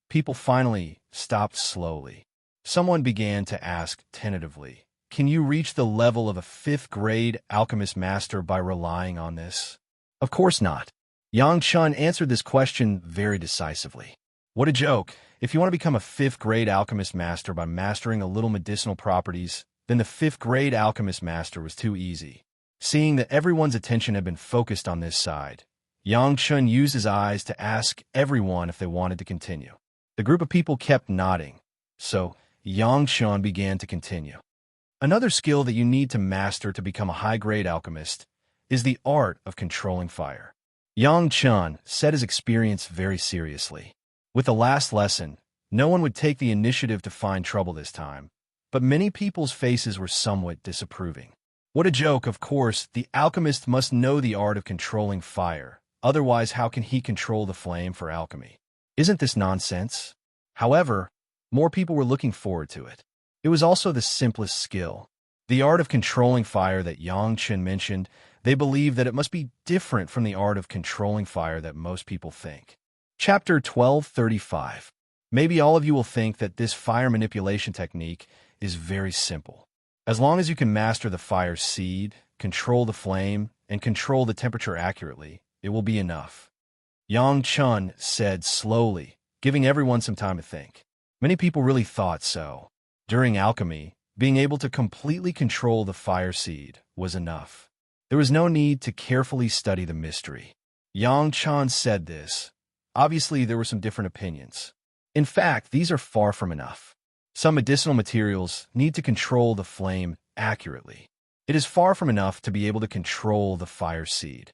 people finally stopped slowly. Someone began to ask tentatively, "Can you reach the level of a fifth-grade alchemist master by relying on this?" Of course not. Yang Chen answered this question very decisively. What a joke! If you want to become a fifth-grade alchemist master by mastering a little medicinal properties, then the fifth-grade alchemist master was too easy. Seeing that everyone's attention had been focused on this side, Yang Chen used his eyes to ask everyone if they wanted to continue. The group of people kept nodding, so Yang Chen began to continue. Another skill that you need to master to become a high-grade alchemist is the art of controlling fire. Yang Chen said his experience very seriously. With the last lesson, no one would take the initiative to find trouble this time, but many people's faces were somewhat disapproving. What a joke, of course, the alchemist must know the art of controlling fire, otherwise how can he control the flame for alchemy? Isn't this nonsense? However, more people were looking forward to it. It was also the simplest skill. The art of controlling fire that Yang Chen mentioned, they believe that it must be different from the art of controlling fire that most people think. Chapter 1235. Maybe all of you will think that this fire manipulation technique is very simple. As long as you can master the fire seed, control the flame, and control the temperature accurately, it will be enough. Yang Chen said slowly, giving everyone some time to think. Many people really thought so. During alchemy, being able to completely control the fire seed was enough. There was no need to carefully study the mystery. Yang Chen said this. Obviously, there were some different opinions. In fact, these are far from enough. Some medicinal materials need to control the flame accurately. It is far from enough to be able to control the fire seed.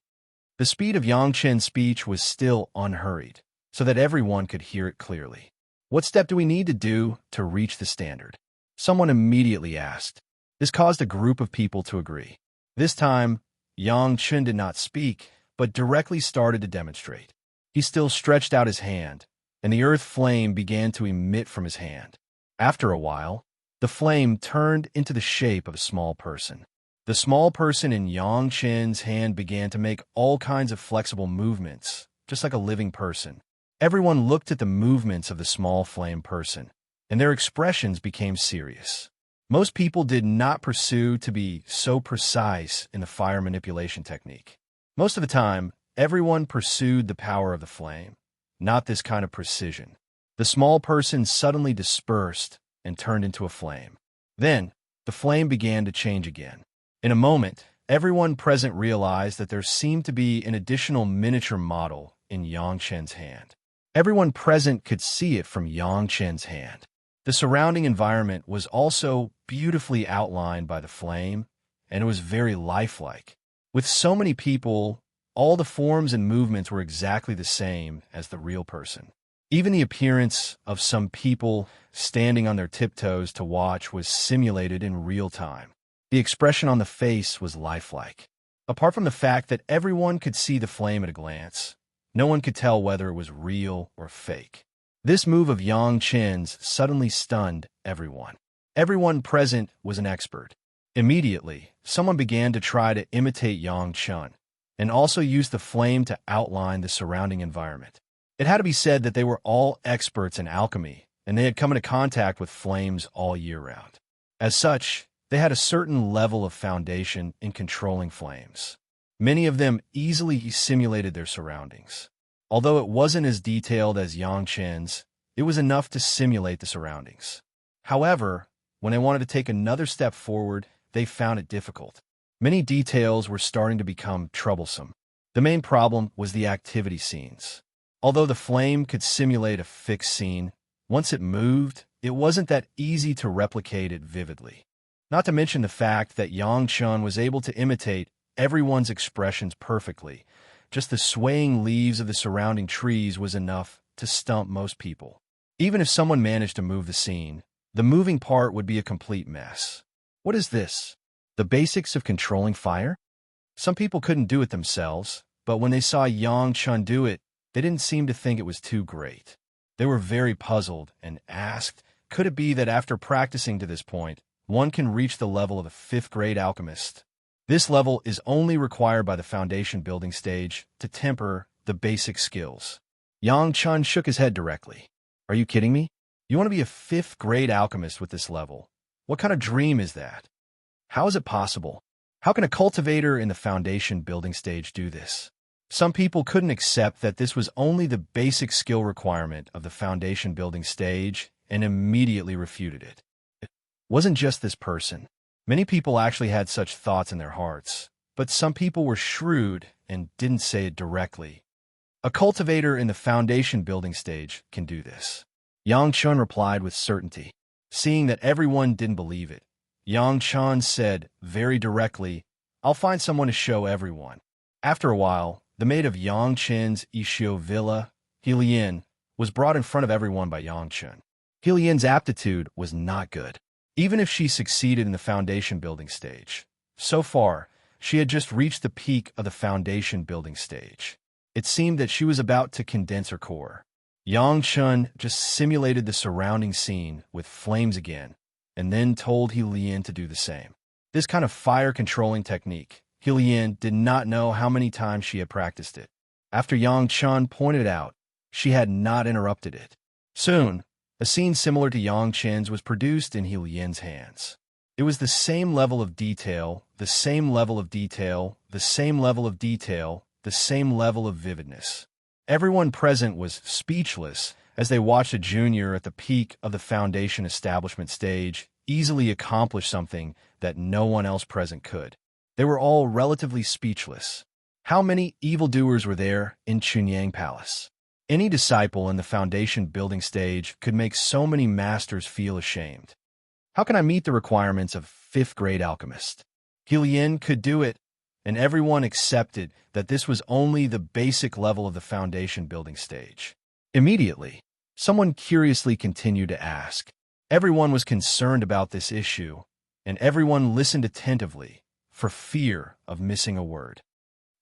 The speed of Yang Chen's speech was still unhurried, so that everyone could hear it clearly. What step do we need to do to reach the standard? Someone immediately asked. This caused a group of people to agree. This time, Yang Chen did not speak, but directly started to demonstrate. He still stretched out his hand, and the earth flame began to emit from his hand. After a while, the flame turned into the shape of a small person. The small person in Yang Chen's hand began to make all kinds of flexible movements, just like a living person. Everyone looked at the movements of the small flame person, and their expressions became serious. Most people did not pursue to be so precise in the fire manipulation technique. Most of the time, everyone pursued the power of the flame, not this kind of precision. The small person suddenly dispersed and turned into a flame. Then, the flame began to change again. In a moment, everyone present realized that there seemed to be an additional miniature model in Yang Chen's hand. Everyone present could see it from Yang Chen's hand. The surrounding environment was also beautifully outlined by the flame, and it was very lifelike. With so many people, all the forms and movements were exactly the same as the real person. Even the appearance of some people standing on their tiptoes to watch was simulated in real time. The expression on the face was lifelike. Apart from the fact that everyone could see the flame at a glance, no one could tell whether it was real or fake. This move of Yang Chen's suddenly stunned everyone. Everyone present was an expert. Immediately, someone began to try to imitate Yang Chen, and also use the flame to outline the surrounding environment. It had to be said that they were all experts in alchemy, and they had come into contact with flames all year round. As such, they had a certain level of foundation in controlling flames. Many of them easily simulated their surroundings. Although it wasn't as detailed as Yang Chen's, It was enough to simulate the surroundings. However, when they wanted to take another step forward, they found it difficult. Many details were starting to become troublesome. The main problem was the activity scenes. Although the flame could simulate a fixed scene, once it moved, it wasn't that easy to replicate it vividly. Not to mention the fact that Yang Chun was able to imitate everyone's expressions perfectly. Just the swaying leaves of the surrounding trees was enough to stump most people. Even if someone managed to move the scene, the moving part would be a complete mess. What is this? The basics of controlling fire? Some people couldn't do it themselves, but when they saw Yang Chun do it, they didn't seem to think it was too great. They were very puzzled and asked, could it be that after practicing to this point, one can reach the level of a fifth-grade alchemist? This level is only required by the foundation building stage to temper the basic skills. Yang Chun shook his head directly. Are you kidding me? You want to be a fifth-grade alchemist with this level? What kind of dream is that? How is it possible? How can a cultivator in the foundation building stage do this? Some people couldn't accept that this was only the basic skill requirement of the foundation building stage and immediately refuted it. It wasn't just this person. Many people actually had such thoughts in their hearts, but some people were shrewd and didn't say it directly. A cultivator in the foundation building stage can do this. Yang Chun replied with certainty. Seeing that everyone didn't believe it, Yang Chun said very directly, I'll find someone to show everyone. After a while, the maid of Yang Chun's Ishio villa, Helian, was brought in front of everyone by Yang Chun. Helian's aptitude was not good, even if she succeeded in the foundation building stage. So far, she had just reached the peak of the foundation building stage. It seemed that she was about to condense her core. Yang Chun just simulated the surrounding scene with flames again, and then told Helian to do the same. This kind of fire-controlling technique, Helian did not know how many times she had practiced it. After Yang Chun pointed it out, she had not interrupted it. Soon, a scene similar to Yang Chun's was produced in Helian's hands. It was the same level of detail, the same level of detail, the same level of detail, the same level of vividness. Everyone present was speechless as they watched a junior at the peak of the foundation establishment stage easily accomplish something that no one else present could. They were all relatively speechless. How many evildoers were there in Chunyang Palace? Any disciple in the foundation building stage could make so many masters feel ashamed. How can I meet the requirements of fifth-grade alchemist? Helian could do it, and everyone accepted that this was only the basic level of the foundation building stage. Immediately, someone curiously continued to ask. Everyone was concerned about this issue, and everyone listened attentively for fear of missing a word.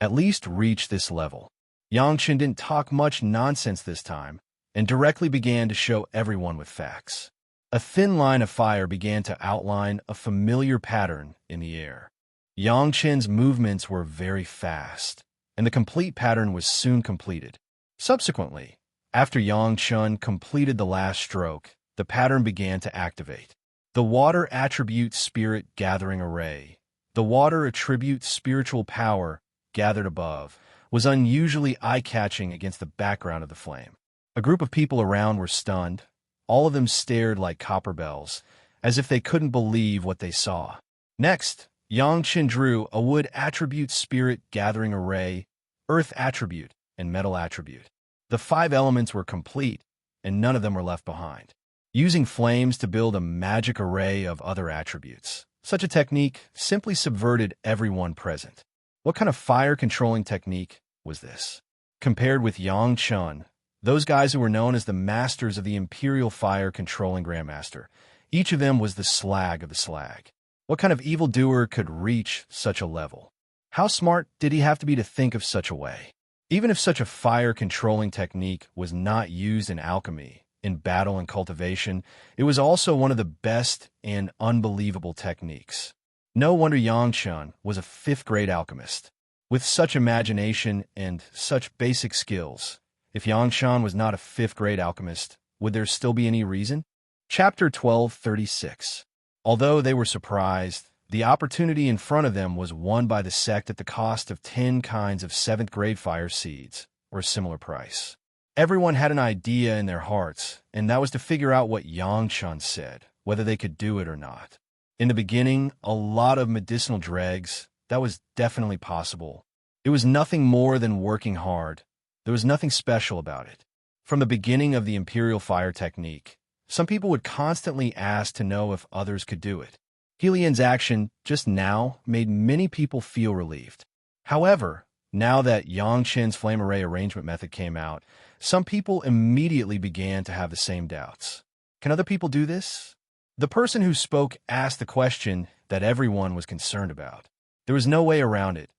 At least reach this level. Yang Chun didn't talk much nonsense this time, and directly began to show everyone with facts. A thin line of fire began to outline a familiar pattern in the air. Yang Chun's movements were very fast, and the complete pattern was soon completed. Subsequently, after Yang Chun completed the last stroke, the pattern began to activate. The water attribute spirit gathering array, the water attribute spiritual power gathered above, was unusually eye-catching against the background of the flame. A group of people around were stunned. All of them stared like copper bells, as if they couldn't believe what they saw. Next, Yang Chun drew a wood attribute spirit gathering array, earth attribute, and metal attribute. The 5 elements were complete, and none of them were left behind. Using flames to build a magic array of other attributes. Such a technique simply subverted everyone present. What kind of fire-controlling technique was this? Compared with Yang Chun, those guys who were known as the masters of the Imperial Fire-controlling Grandmaster, each of them was the slag of the slag. What kind of evildoer could reach such a level? How smart did he have to be to think of such a way? Even if such a fire-controlling technique was not used in alchemy, in battle and cultivation, it was also one of the best and unbelievable techniques. No wonder Yang Chun was a 5th-grade alchemist. With such imagination and such basic skills, if Yang Chun was not a 5th-grade alchemist, would there still be any reason? Chapter 1236. Although they were surprised, the opportunity in front of them was won by the sect at the cost of 10 kinds of 7th-grade fire seeds, or a similar price. Everyone had an idea in their hearts, and that was to figure out what Yang Chun said, whether they could do it or not. In the beginning, a lot of medicinal dregs, that was definitely possible. It was nothing more than working hard. There was nothing special about it. From the beginning of the Imperial Fire technique, some people would constantly ask to know if others could do it. Helian's action just now made many people feel relieved. However, now that Yang Chen's flame array arrangement method came out, some people immediately began to have the same doubts. Can other people do this? The person who spoke asked the question that everyone was concerned about. There was no way around it.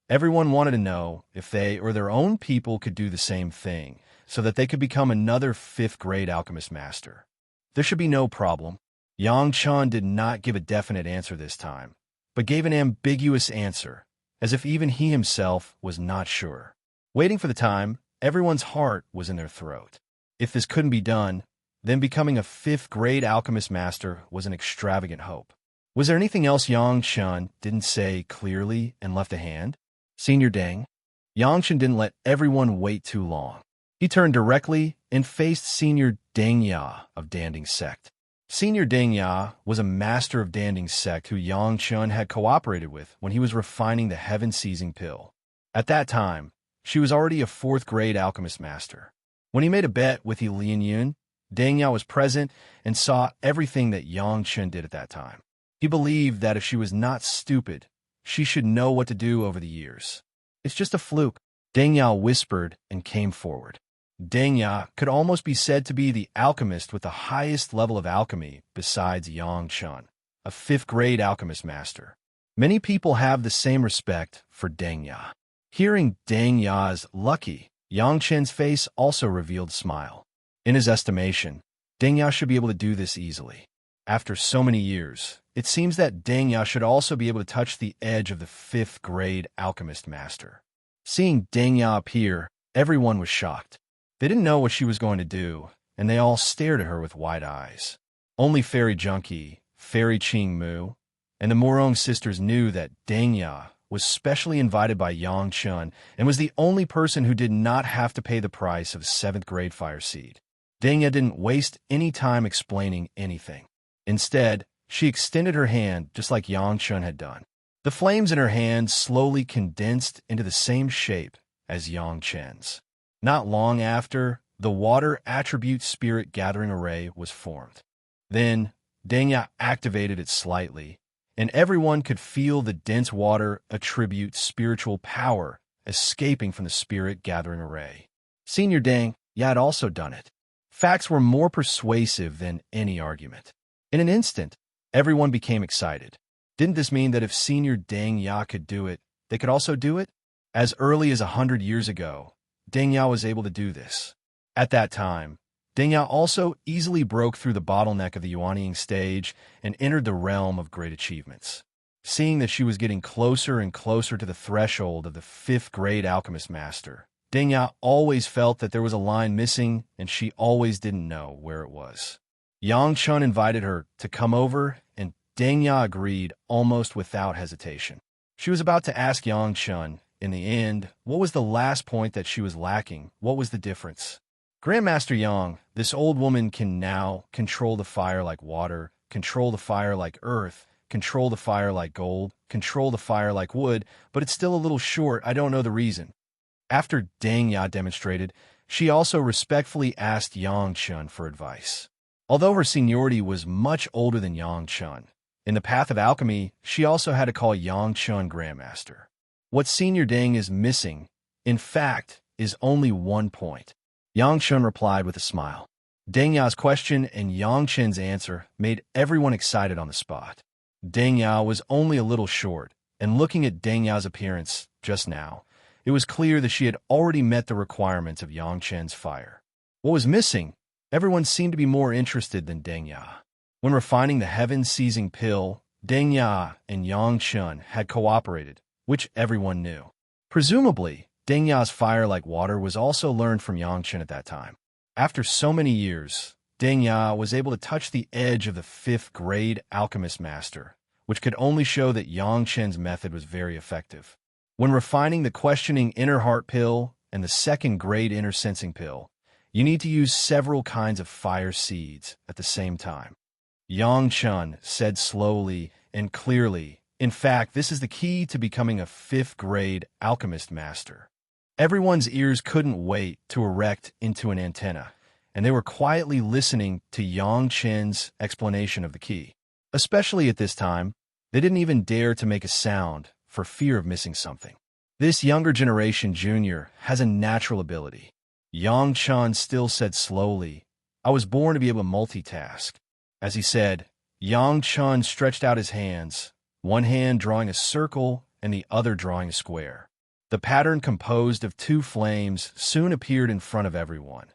Everyone wanted to know if they or their own people could do the same thing, so that they could become another 5th-grade alchemist master. There should be no problem. Yang Chun did not give a definite answer this time, but gave an ambiguous answer, as if even he himself was not sure. Waiting for the time, everyone's heart was in their throat. If this couldn't be done, then becoming a 5th-grade alchemist master was an extravagant hope. Was there anything else Yang Chun didn't say clearly and left a hand? Senior Deng? Yang Chun didn't let everyone wait too long. He turned directly and faced Senior Deng Ya of Danding Sect. Senior Deng Ya was a master of Danding Sect who Yang Chun had cooperated with when he was refining the heaven-seizing pill. At that time, she was already a 4th-grade alchemist master. When he made a bet with Lian Yun, Deng Ya was present and saw everything that Yang Chun did at that time. He believed that if she was not stupid, she should know what to do over the years. It's just a fluke, Deng Ya whispered and came forward. Deng Ya could almost be said to be the alchemist with the highest level of alchemy besides Yang Chun, a 5th-grade alchemist master. Many people have the same respect for Deng Ya. Hearing Deng Ya's lucky, Yang Chen's face also revealed a smile. In his estimation, Deng Ya should be able to do this easily. After so many years, it seems that Deng Ya should also be able to touch the edge of the 5th-grade alchemist master. Seeing Deng Ya appear, everyone was shocked. They didn't know what she was going to do, and they all stared at her with wide eyes. Only Fairy Junkie, Fairy Qing Mu, and the Morong sisters knew that Deng Ya was specially invited by Yang Chun and was the only person who did not have to pay the price of 7th-grade fire seed. Deng Ya didn't waste any time explaining anything. Instead, she extended her hand just like Yang Chun had done. The flames in her hand slowly condensed into the same shape as Yang Chen's. Not long after, the water attribute spirit gathering array was formed. Then, Deng Ya activated it slightly, and everyone could feel the dense water attribute spiritual power escaping from the spirit gathering array. Senior Deng Ya had also done it. Facts were more persuasive than any argument. In an instant, everyone became excited. Didn't this mean that if Senior Deng Ya could do it, they could also do it? As early as 100 years ago, Deng Ya was able to do this. At that time, Deng Ya also easily broke through the bottleneck of the Yuanying stage and entered the realm of great achievements. Seeing that she was getting closer and closer to the threshold of the 5th-grade alchemist master, Deng Ya always felt that there was a line missing and she always didn't know where it was. Yang Chun invited her to come over and Deng Ya agreed almost without hesitation. She was about to ask Yang Chun, in the end, what was the last point that she was lacking? What was the difference? Grandmaster Yang, this old woman can now control the fire like water, control the fire like earth, control the fire like gold, control the fire like wood, but it's still a little short. I don't know the reason. After Deng Ya demonstrated, she also respectfully asked Yang Chun for advice. Although her seniority was much older than Yang Chun, in the path of alchemy, she also had to call Yang Chun Grandmaster. What Senior Deng is missing, in fact, is only 1 point. Yang Chun replied with a smile. Deng Ya's question and Yang Chen's answer made everyone excited on the spot. Deng Ya was only a little short, and looking at Deng Ya's appearance just now, it was clear that she had already met the requirements of Yang Chen's fire. What was missing? Everyone seemed to be more interested than Deng Ya. When refining the heaven-seizing pill, Deng Ya and Yang Chun had cooperated, which everyone knew. Presumably, Deng Ya's fire like water was also learned from Yang Chun at that time. After so many years, Deng Ya was able to touch the edge of the 5th-grade alchemist master, which could only show that Yang Chen's method was very effective. When refining the questioning inner heart pill and the 2nd-grade inner sensing pill, You need to use several kinds of fire seeds at the same time. Yang Chun said slowly and clearly, in fact, this is the key to becoming a fifth-grade alchemist master. Everyone's ears couldn't wait to erect into an antenna, and they were quietly listening to Yang Chen's explanation of the key. Especially at this time, they didn't even dare to make a sound for fear of missing something. This younger generation junior has a natural ability. Yang Chun still said slowly, I was born to be able to multitask. As he said, Yang Chun stretched out his hands, one hand drawing a circle and the other drawing a square. The pattern composed of two flames soon appeared in front of everyone.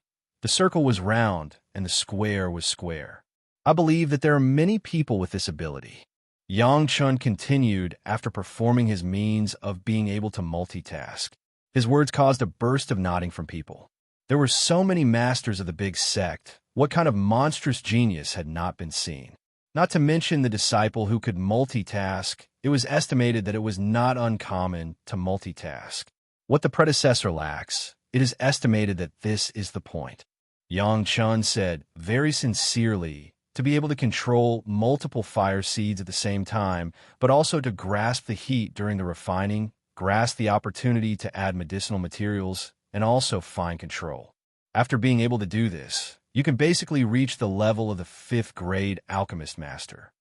The circle was round and the square was square. I believe that there are many people with this ability. Yang Chun continued after performing his means of being able to multitask. His words caused a burst of nodding from people. There were so many masters of the big sect. What kind of monstrous genius had not been seen? Not to mention the disciple who could multitask. It was estimated that it was not uncommon to multitask. What the predecessor lacks, it is estimated that this is the point. Yang Chun said, very sincerely, to be able to control multiple fire seeds at the same time, but also to grasp the heat during the refining, grasp the opportunity to add medicinal materials, and also find control. After being able to do this, you can basically reach the level of the fifth-grade alchemist master.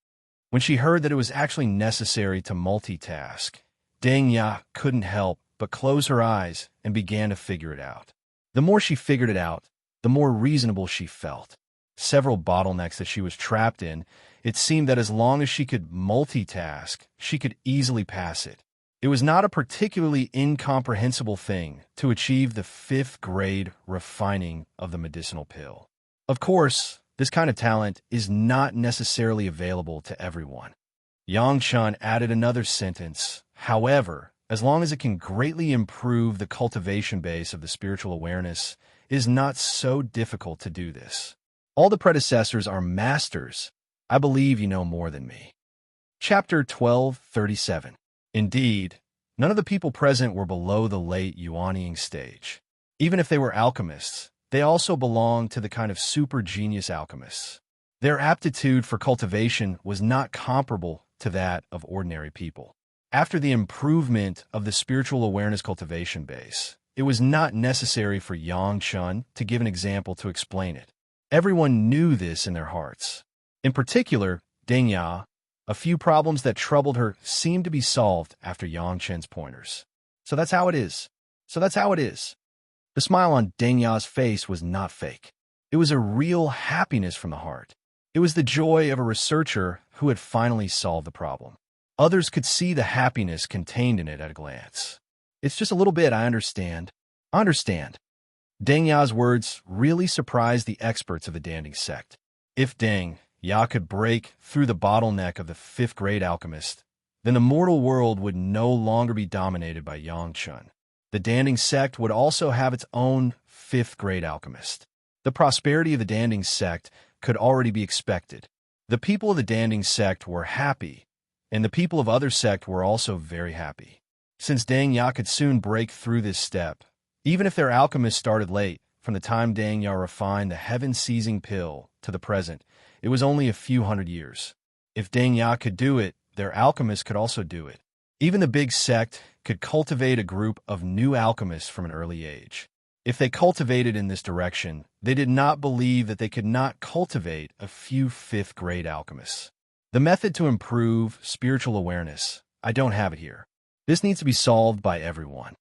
When she heard that it was actually necessary to multitask, Deng Ya couldn't help but close her eyes and began to figure it out. The more she figured it out, the more reasonable she felt. Several bottlenecks that she was trapped in, it seemed that as long as she could multitask, she could easily pass it. It was not a particularly incomprehensible thing to achieve the fifth-grade refining of the medicinal pill. Of course, this kind of talent is not necessarily available to everyone. Yang Chun added another sentence, however, as long as it can greatly improve the cultivation base of the spiritual awareness, it is not so difficult to do this. All the predecessors are masters. I believe you know more than me. Chapter 12:37. Indeed, none of the people present were below the late Yuanying stage. Even if they were alchemists, they also belonged to the kind of super genius alchemists. Their aptitude for cultivation was not comparable to that of ordinary people. After the improvement of the spiritual awareness cultivation base, it was not necessary for Yang Chun to give an example to explain it. Everyone knew this in their hearts. In particular, Deng Ya, a few problems that troubled her seemed to be solved after Yang Chen's pointers. So that's how it is. The smile on Deng Ya's face was not fake. It was a real happiness from the heart. It was the joy of a researcher who had finally solved the problem. Others could see the happiness contained in it at a glance. It's just a little bit, I understand. Deng Ya's words really surprised the experts of the Danding sect. If Deng Ya could break through the bottleneck of the fifth-grade alchemist, then the mortal world would no longer be dominated by Yang Chun. The Danding sect would also have its own fifth-grade alchemist. The prosperity of the Danding sect could already be expected. The people of the Danding sect were happy, and the people of other sect were also very happy. Since Deng Ya could soon break through this step, even if their alchemist started late, from the time Deng Ya refined the heaven-seizing pill to the present, it was only a few hundred years. If Deng Ya could do it, their alchemist could also do it. Even the big sect could cultivate a group of new alchemists from an early age. If they cultivated in this direction, they did not believe that they could not cultivate a few fifth-grade alchemists. The method to improve spiritual awareness, I don't have it here. This needs to be solved by everyone.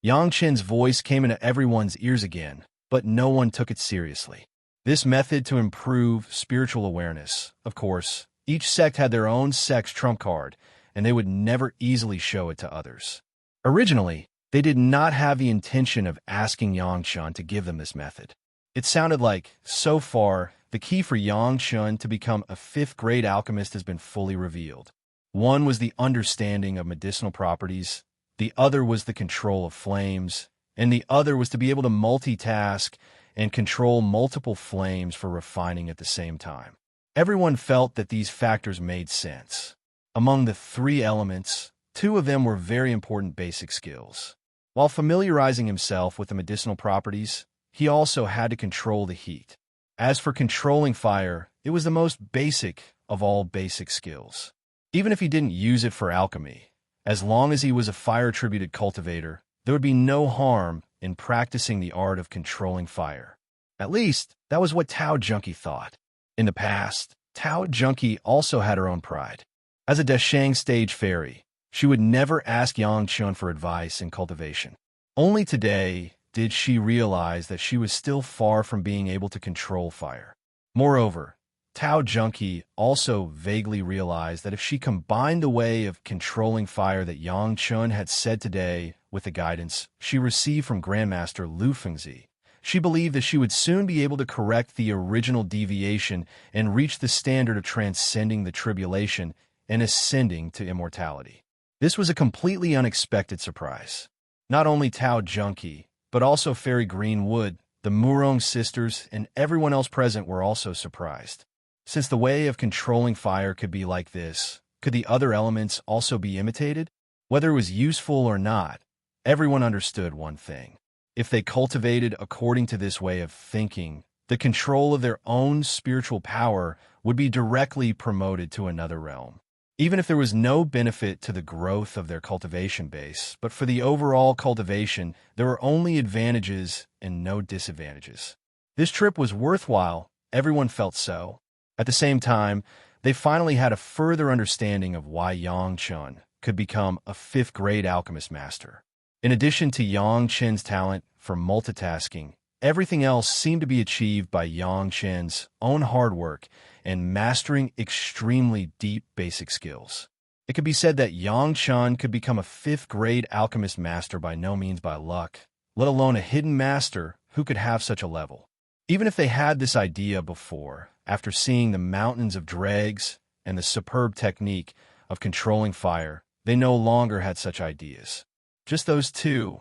Yang Chen's voice came into everyone's ears again, but no one took it seriously. This method to improve spiritual awareness, of course, each sect had their own sect's trump card, and they would never easily show it to others. Originally, they did not have the intention of asking Yang Chun to give them this method. It sounded like, so far, the key for Yang Chun to become a fifth-grade alchemist has been fully revealed. One was the understanding of medicinal properties, the other was the control of flames, and the other was to be able to multitask and control multiple flames for refining at the same time. Everyone felt that these factors made sense. Among the three elements, two of them were very important basic skills. While familiarizing himself with the medicinal properties, he also had to control the heat. As for controlling fire, it was the most basic of all basic skills. Even if he didn't use it for alchemy, as long as he was a fire-attributed cultivator, there would be no harm in practicing the art of controlling fire. At least, that was what Tao Junkie thought. In the past, Tao Junkie also had her own pride. As a Deshang stage fairy, she would never ask Yang Chun for advice in cultivation. Only today did she realize that she was still far from being able to control fire. Moreover, Tao Junkie also vaguely realized that if she combined the way of controlling fire that Yang Chun had said today with the guidance she received from Grandmaster Lu Fengzi, she believed that she would soon be able to correct the original deviation and reach the standard of transcending the tribulation and ascending to immortality. This was a completely unexpected surprise. Not only Tao Junkie, but also Fairy Greenwood, the Murong sisters, and everyone else present were also surprised. Since the way of controlling fire could be like this, could the other elements also be imitated? Whether it was useful or not, everyone understood one thing. If they cultivated according to this way of thinking, the control of their own spiritual power would be directly promoted to another realm. Even if there was no benefit to the growth of their cultivation base, but for the overall cultivation, there were only advantages and no disadvantages. This trip was worthwhile, everyone felt so. At the same time, they finally had a further understanding of why Yang Chun could become a 5th-grade alchemist master. In addition to Yang Chen's talent for multitasking, everything else seemed to be achieved by Yang Chen's own hard work and mastering extremely deep basic skills. It could be said that Yang Chun could become a 5th-grade alchemist master by no means by luck, let alone a hidden master who could have such a level. Even if they had this idea before, after seeing the mountains of dregs and the superb technique of controlling fire, they no longer had such ideas. Just those two.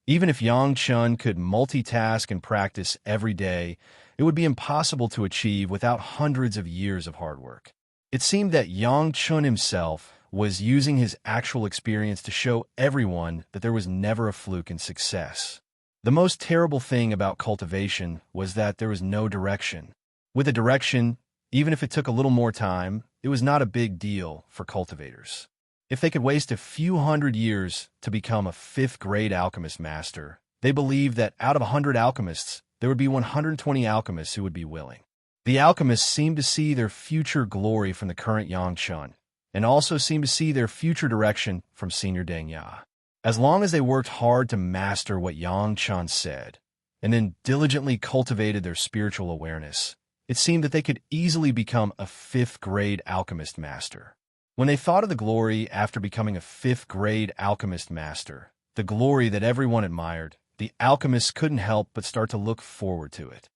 Even if Yang Chun could multitask and practice every day, it would be impossible to achieve without hundreds of years of hard work. It seemed that Yang Chun himself was using his actual experience to show everyone that there was never a fluke in success. The most terrible thing about cultivation was that there was no direction. With a direction, even if it took a little more time, it was not a big deal for cultivators. If they could waste a few hundred years to become a 5th-grade alchemist master, they believed that out of 100 alchemists, there would be 120 alchemists who would be willing. The alchemists seemed to see their future glory from the current Yang Chun, and also seemed to see their future direction from Senior Deng Ya. As long as they worked hard to master what Yang Chun said, and then diligently cultivated their spiritual awareness, it seemed that they could easily become a 5th-grade alchemist master. When they thought of the glory after becoming a 5th-grade alchemist master, the glory that everyone admired, the alchemists couldn't help but start to look forward to it.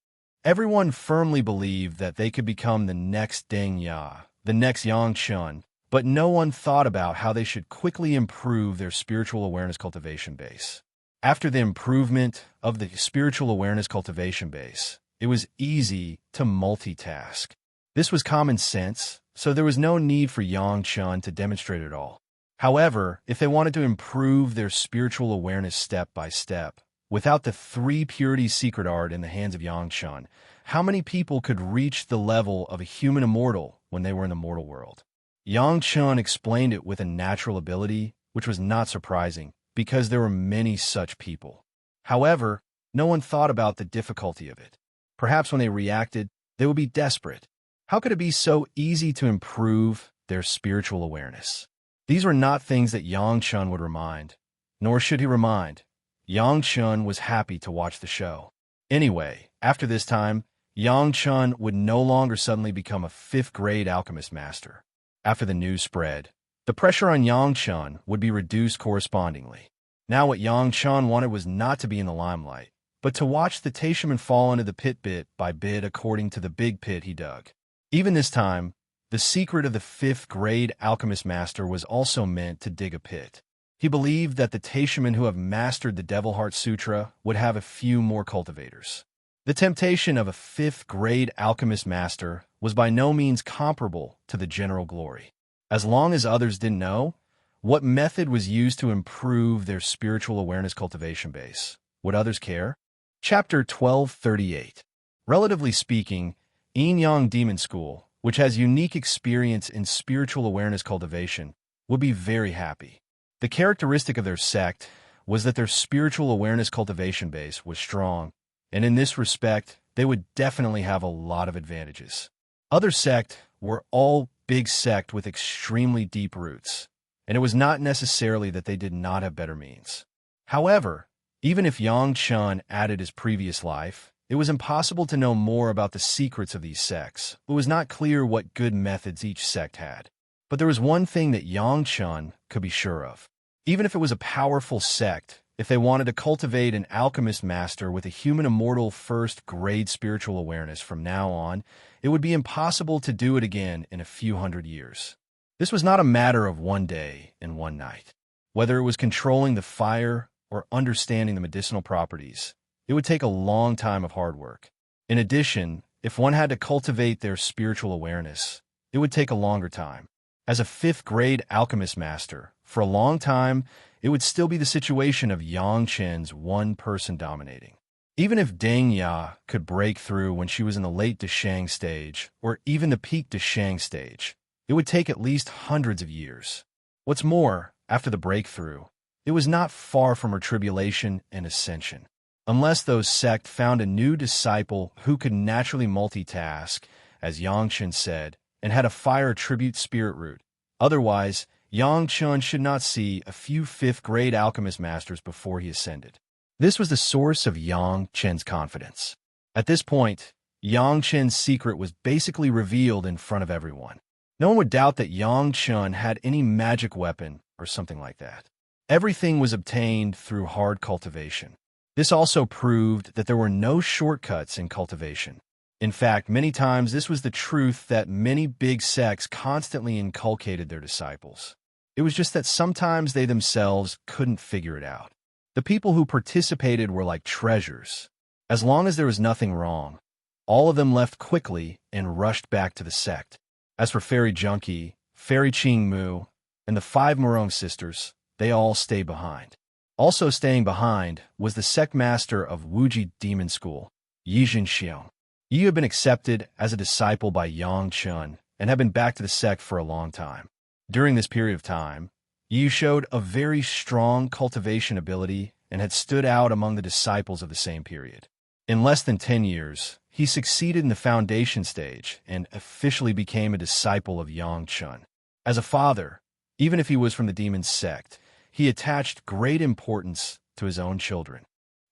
Everyone firmly believed that they could become the next Deng Ya, the next Yang Chun, but no one thought about how they should quickly improve their spiritual awareness cultivation base. After the improvement of the spiritual awareness cultivation base, it was easy to multitask. This was common sense, so there was no need for Yang Chun to demonstrate it all. However, if they wanted to improve their spiritual awareness step by step, without the 3 purities secret art in the hands of Yang Chun, how many people could reach the level of a human immortal when they were in the mortal world? Yang Chun explained it with a natural ability, which was not surprising, because there were many such people. However, no one thought about the difficulty of it. Perhaps when they reacted, they would be desperate. How could it be so easy to improve their spiritual awareness? These were not things that Yang Chun would remind, nor should he remind. Yang Chun was happy to watch the show. Anyway, after this time, Yang Chun would no longer suddenly become a 5th-grade alchemist master. After the news spread, the pressure on Yang Chun would be reduced correspondingly. Now what Yang Chun wanted was not to be in the limelight, but to watch the Taishaman fall into the pit bit by bit according to the big pit he dug. Even this time, the secret of the 5th-grade alchemist master was also meant to dig a pit. He believed that the Taishaman who have mastered the Devil Heart Sutra would have a few more cultivators. The temptation of a 5th-grade alchemist master was by no means comparable to the general glory. As long as others didn't know what method was used to improve their spiritual awareness cultivation base, would others care? Chapter 1238. Relatively speaking, Yin-Yang Demon School, which has unique experience in spiritual awareness cultivation, would be very happy. The characteristic of their sect was that their spiritual awareness cultivation base was strong, and in this respect, they would definitely have a lot of advantages. Other sect were all big sect with extremely deep roots, and it was not necessarily that they did not have better means. However, even if Yang Chun added his previous life, it was impossible to know more about the secrets of these sects. It was not clear what good methods each sect had. But there was one thing that Yang Chun could be sure of. Even if it was a powerful sect, if they wanted to cultivate an alchemist master with a human immortal first-grade spiritual awareness from now on, it would be impossible to do it again in a few hundred years. This was not a matter of one day and one night. Whether it was controlling the fire or understanding the medicinal properties, it would take a long time of hard work. In addition, if one had to cultivate their spiritual awareness, it would take a longer time. As a fifth-grade alchemist master, for a long time, it would still be the situation of Yang Chen's one person dominating. Even if Deng Ya could break through when she was in the late Deshang stage, or even the peak Deshang stage, it would take at least hundreds of years. What's more, after the breakthrough, it was not far from her tribulation and ascension. Unless those sect found a new disciple who could naturally multitask, as Yang Chen said, and had a fire attribute spirit root. Otherwise, Yang Chun should not see a few fifth-grade alchemist masters before he ascended. This was the source of Yang Chen's confidence. At this point, Yang Chen's secret was basically revealed in front of everyone. No one would doubt that Yang Chun had any magic weapon or something like that. Everything was obtained through hard cultivation. This also proved that there were no shortcuts in cultivation. In fact, many times this was the truth that many big sects constantly inculcated their disciples. It was just that sometimes they themselves couldn't figure it out. The people who participated were like treasures. As long as there was nothing wrong, all of them left quickly and rushed back to the sect. As for Fairy Junkie, Fairy Ching Mu, and the 5 Morong sisters, they all stayed behind. Also staying behind was the sect master of Wuji Demon School, Yi Jinxiong. Yi had been accepted as a disciple by Yang Chun and had been back to the sect for a long time. During this period of time, Yi showed a very strong cultivation ability and had stood out among the disciples of the same period. In less than 10 years, he succeeded in the foundation stage and officially became a disciple of Yang Chun. As a father, even if he was from the demon sect, he attached great importance to his own children.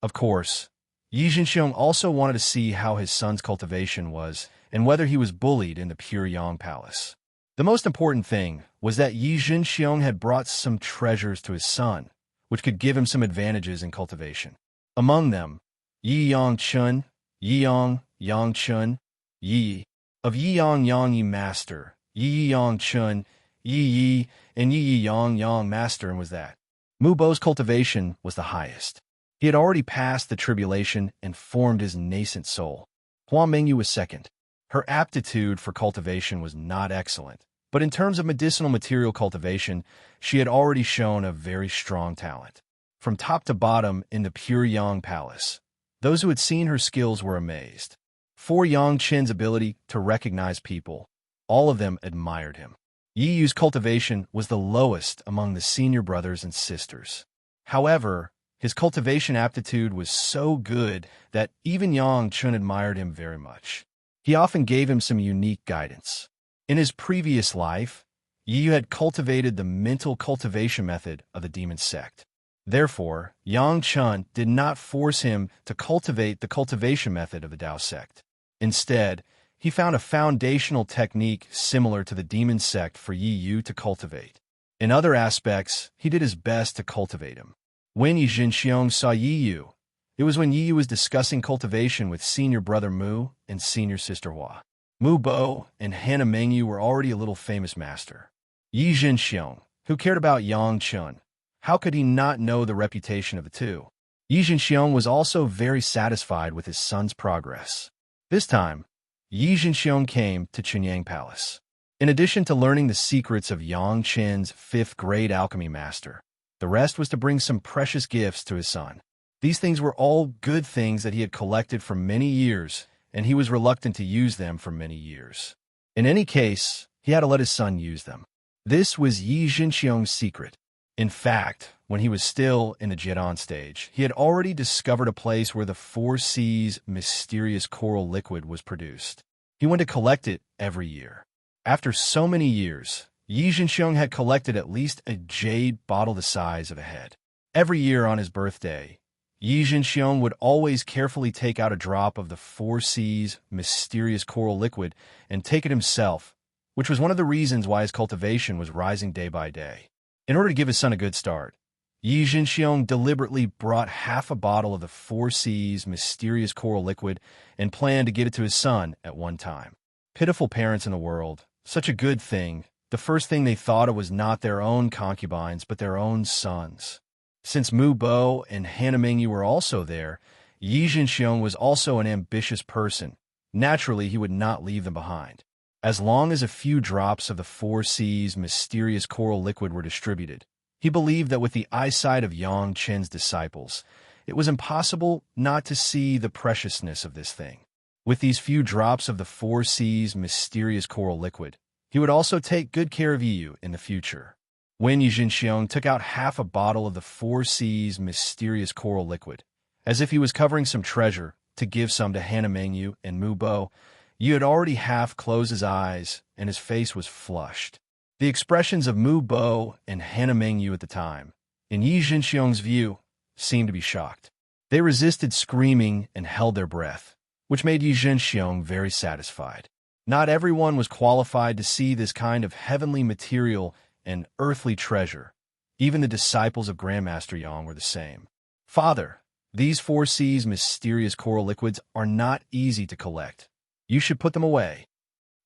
Of course, Yi Jinxiong also wanted to see how his son's cultivation was and whether he was bullied in the Pure Yang Palace. The most important thing was that Yi Jinxiong had brought some treasures to his son, which could give him some advantages in cultivation. Among them, Yi Yang Chun, Yi Yang, Yang Chun, Yi, of Yi Yang Yang Yi Master, Yi Yang Chun, Yi Yi, and Yi Yang Yang Master, and was that. Mu Bo's cultivation was the highest. He had already passed the tribulation and formed his nascent soul. Huang Mengyu was second. Her aptitude for cultivation was not excellent, but in terms of medicinal material cultivation, she had already shown a very strong talent. From top to bottom in the Pure Yang Palace, those who had seen her skills were amazed. For Yang Chen's ability to recognize people, all of them admired him. Yi Yu's cultivation was the lowest among the senior brothers and sisters. However, his cultivation aptitude was so good that even Yang Chun admired him very much. He often gave him some unique guidance. In his previous life, Yi Yu had cultivated the mental cultivation method of the demon sect. Therefore, Yang Chun did not force him to cultivate the cultivation method of the Tao sect. Instead, he found a foundational technique similar to the demon sect for Yi Yu to cultivate. In other aspects, he did his best to cultivate him. When Yi Jinxiong saw Yi Yu, it was when Yi Yu was discussing cultivation with senior brother Mu and senior sister Hua. Mu Bo and Hannah Mengyu were already a little famous master. Yi Jinxiong, who cared about Yang Chun, how could he not know the reputation of the two? Yi Jinxiong was also very satisfied with his son's progress. This time, Yi Jinxiong came to Chunyang Palace. In addition to learning the secrets of Yang Chen's fifth-grade alchemy master, the rest was to bring some precious gifts to his son. These things were all good things that he had collected for many years, and he was reluctant to use them for many years. In any case, he had to let his son use them. This was Yi Jinxiong's secret. In fact, when he was still in the Jidan stage, he had already discovered a place where the Four Seas mysterious coral liquid was produced. He went to collect it every year. After so many years, Yi Jinxiong had collected at least a jade bottle the size of a head. Every year on his birthday, Yi Jinxiong would always carefully take out a drop of the Four Seas mysterious coral liquid and take it himself, which was one of the reasons why his cultivation was rising day by day. In order to give his son a good start, Yi Jinxiong deliberately brought half a bottle of the Four Seas mysterious coral liquid and planned to give it to his son at one time. Pitiful parents in the world, such a good thing, the first thing they thought of was not their own concubines but their own sons. Since Mu Bo and Hannah Mingyu were also there, Yi Jinxiong was also an ambitious person. Naturally, he would not leave them behind. As long as a few drops of the Four Seas mysterious coral liquid were distributed, he believed that with the eyesight of Yang Chen's disciples, it was impossible not to see the preciousness of this thing. With these few drops of the Four Seas mysterious coral liquid, he would also take good care of Yu in the future. When Yi Jinxiong took out half a bottle of the Four Seas mysterious coral liquid, as if he was covering some treasure, to give some to Hannah Mingyu and Mu Bo, Yu had already half closed his eyes, and his face was flushed. The expressions of Mu Bo and Hannah Mingyu at the time, in Yi Jinxiong's view, seemed to be shocked. They resisted screaming and held their breath, which made Yi Jinxiong very satisfied. Not everyone was qualified to see this kind of heavenly material and earthly treasure. Even the disciples of Grandmaster Yang were the same. Father, these Four Seas mysterious coral liquids are not easy to collect. You should put them away.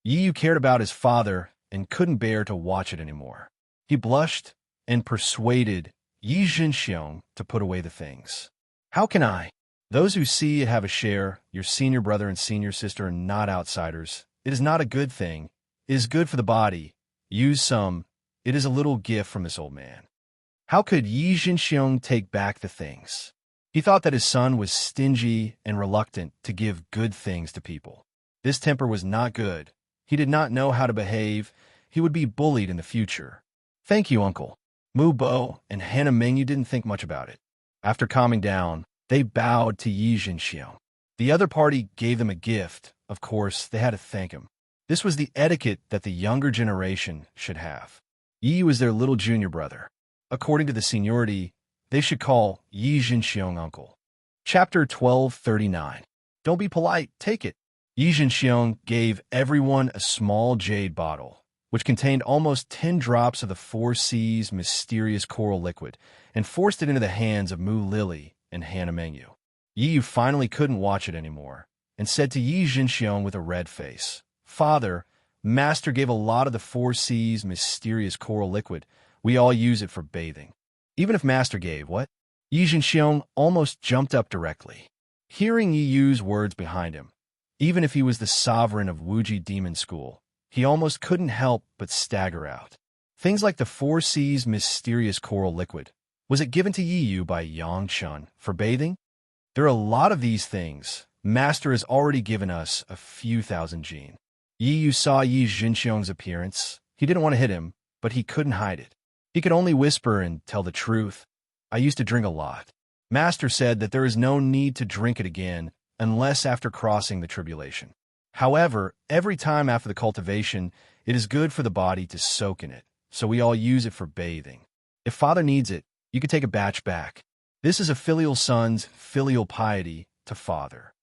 Yi Yu cared about his father and couldn't bear to watch it anymore. He blushed and persuaded Yi Jinxiong to put away the things. How can I? Those who see you have a share, your senior brother and senior sister, are not outsiders. It is not a good thing. It is good for the body. Use some. It is a little gift from this old man. How could Yi Jinxiong take back the things? He thought that his son was stingy and reluctant to give good things to people. This temper was not good. He did not know how to behave. He would be bullied in the future. Thank you, uncle. Mu Bo and Hannah Mingyu didn't think much about it. After calming down, they bowed to Yi Jinxiong. The other party gave them a gift. Of course, they had to thank him. This was the etiquette that the younger generation should have. Yi was their little junior brother. According to the seniority, they should call Yi Jinxiong uncle. Chapter 1239. Don't be polite, take it. Yi Jinxiong gave everyone a small jade bottle, which contained almost 10 drops of the Four Seas mysterious coral liquid, and forced it into the hands of Mu Lily and Hannah Mingyu. Yi Yu finally couldn't watch it anymore, and said to Yi Jinxiong with a red face, Father, Master gave a lot of the Four Seas mysterious coral liquid. We all use it for bathing. Even if Master gave what? Yi Jinxiong almost jumped up directly. Hearing Yi Yu's words behind him, even if he was the sovereign of Wuji Demon School, he almost couldn't help but stagger out. Things like the Four Seas mysterious coral liquid. Was it given to Yi Yu by Yang Chen for bathing? There are a lot of these things. Master has already given us a few thousand jin. Yi Yu saw Yi Jinxiong's appearance. He didn't want to hit him, but he couldn't hide it. He could only whisper and tell the truth. I used to drink a lot. Master said that there is no need to drink it again unless after crossing the tribulation. However, every time after the cultivation, it is good for the body to soak in it, so we all use it for bathing. If Father needs it, you could take a batch back. This is a filial son's filial piety to Father.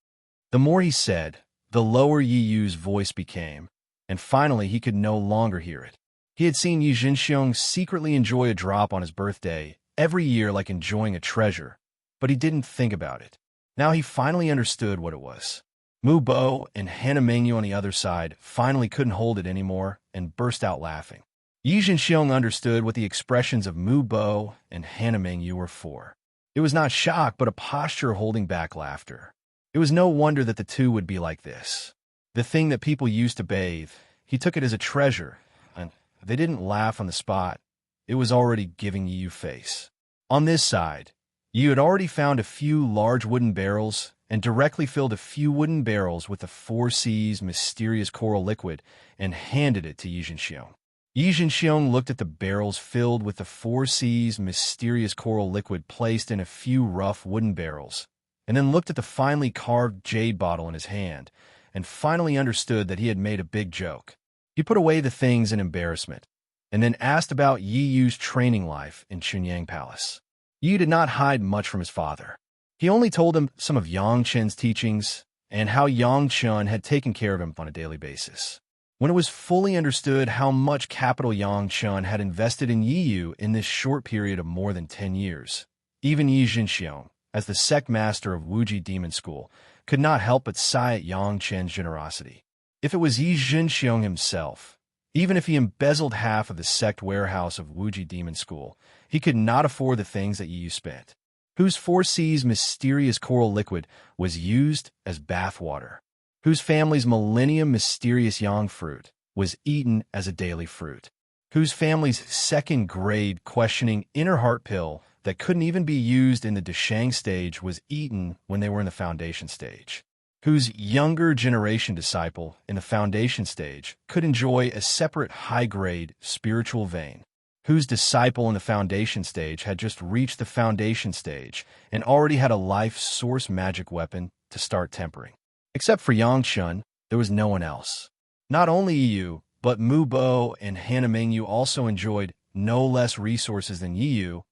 The more he said, the lower Yi Yu's voice became, and finally he could no longer hear it. He had seen Yi Jinxiong secretly enjoy a drop on his birthday every year like enjoying a treasure, but he didn't think about it. Now he finally understood what it was. Mu Bo and Hannah Mingyu on the other side finally couldn't hold it anymore and burst out laughing. Yi Jinxiong understood what the expressions of Mu Bo and Hannah Mingyu were for. It was not shock, but a posture holding back laughter. It was no wonder that the two would be like this. The thing that people used to bathe, he took it as a treasure, and they didn't laugh on the spot. It was already giving Yi Yu face. On this side, You had already found a few large wooden barrels and directly filled a few wooden barrels with the Four Seas mysterious coral liquid and handed it to Yi Zhenxiong. Yi Zhenxiong looked at the barrels filled with the Four Seas mysterious coral liquid placed in a few rough wooden barrels, and then looked at the finely carved jade bottle in his hand, and finally understood that he had made a big joke. He put away the things in embarrassment, and then asked about Yi Yu's training life in Chunyang Palace. Yi did not hide much from his father. He only told him some of Yang Chen's teachings and how Yang Chen had taken care of him on a daily basis. When it was fully understood how much capital Yang Chen had invested in Yi Yu in this short period of more than 10 years, even Yi Zhenxiong, as the sect master of Wuji Demon School, could not help but sigh at Yang Chen's generosity. If it was Yi Zhenxiong himself, even if he embezzled half of the sect warehouse of Wuji Demon School, he could not afford the things that Yi Yu spent, whose Four Seas mysterious coral liquid was used as bathwater, whose family's millennium mysterious yang fruit was eaten as a daily fruit, whose family's second-grade questioning inner heart pill that couldn't even be used in the Deshang stage was eaten when they were in the foundation stage, whose younger generation disciple in the foundation stage could enjoy a separate high-grade spiritual vein, whose disciple in the foundation stage had just reached the foundation stage and already had a life source magic weapon to start tempering. Except for Yang Chen, there was no one else. Not only Yi Yu, but Mu Bo and Hannah Mingyu also enjoyed no less resources than Yi Yu,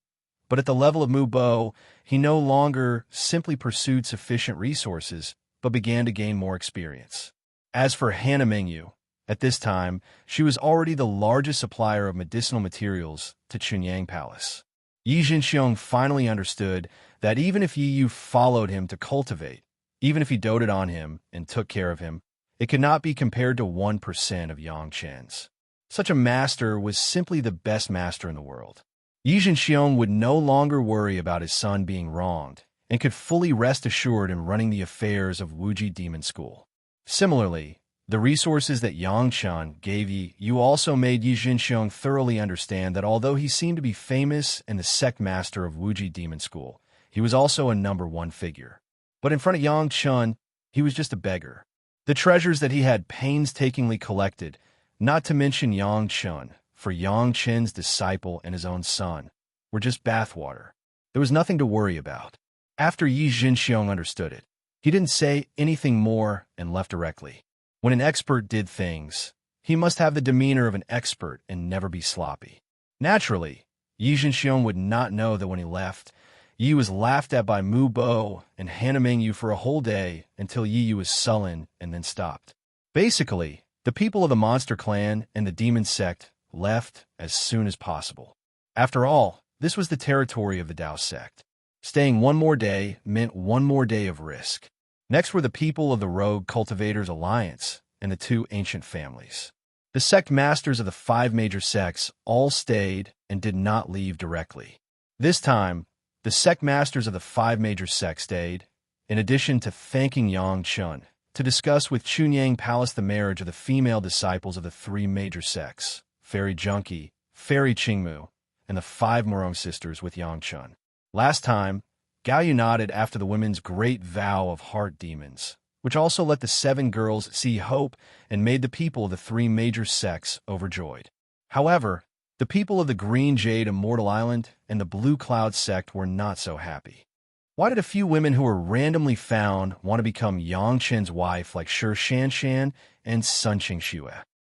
but at the level of Mu Bo, he no longer simply pursued sufficient resources, but began to gain more experience. As for Hannah Mingyu, at this time, she was already the largest supplier of medicinal materials to Chunyang Palace. Yi Zhenxiong finally understood that even if Yi Yu followed him to cultivate, even if he doted on him and took care of him, it could not be compared to 1% of Yang Chen's. Such a master was simply the best master in the world. Yi Zhenxiong would no longer worry about his son being wronged and could fully rest assured in running the affairs of Wuji Demon School. Similarly, the resources that Yang Chen gave Yi Yu also made Yi Zhenxiong thoroughly understand that although he seemed to be famous and the sect master of Wuji Demon School, he was also a number one figure. But in front of Yang Chen, he was just a beggar. The treasures that he had painstakingly collected, not to mention Yang Chen, for Yang Chen's disciple and his own son, were just bathwater. There was nothing to worry about. After Yi Zhenxiong understood it, he didn't say anything more and left directly. When an expert did things, he must have the demeanor of an expert and never be sloppy. Naturally, Yi Zhenxiong would not know that when he left, Yi was laughed at by Mu Bo and Hannah Mingyu for a whole day until Yi Yu was sullen and then stopped. Basically, the people of the Monster Clan and the Demon Sect left as soon as possible. After all, this was the territory of the Dao Sect. Staying one more day meant one more day of risk. Next were the people of the Rogue Cultivators Alliance and the two ancient families. The sect masters of the 5 major sects all stayed and did not leave directly. This time, the sect masters of the 5 major sects stayed, in addition to thanking Yang Chen, to discuss with Chunyang Palace the marriage of the female disciples of the 3 major sects, Fairy Junkie, Fairy Qingmu, and the 5 Morong sisters with Yang Chen. Last time, Gao Yu nodded after the women's great vow of heart demons, which also let the 7 girls see hope and made the people of the 3 major sects overjoyed. However, the people of the Green Jade Immortal Island and the Blue Cloud sect were not so happy. Why did a few women who were randomly found want to become Yang Chen's wife like Shi Shanshan and Sun Qingxue?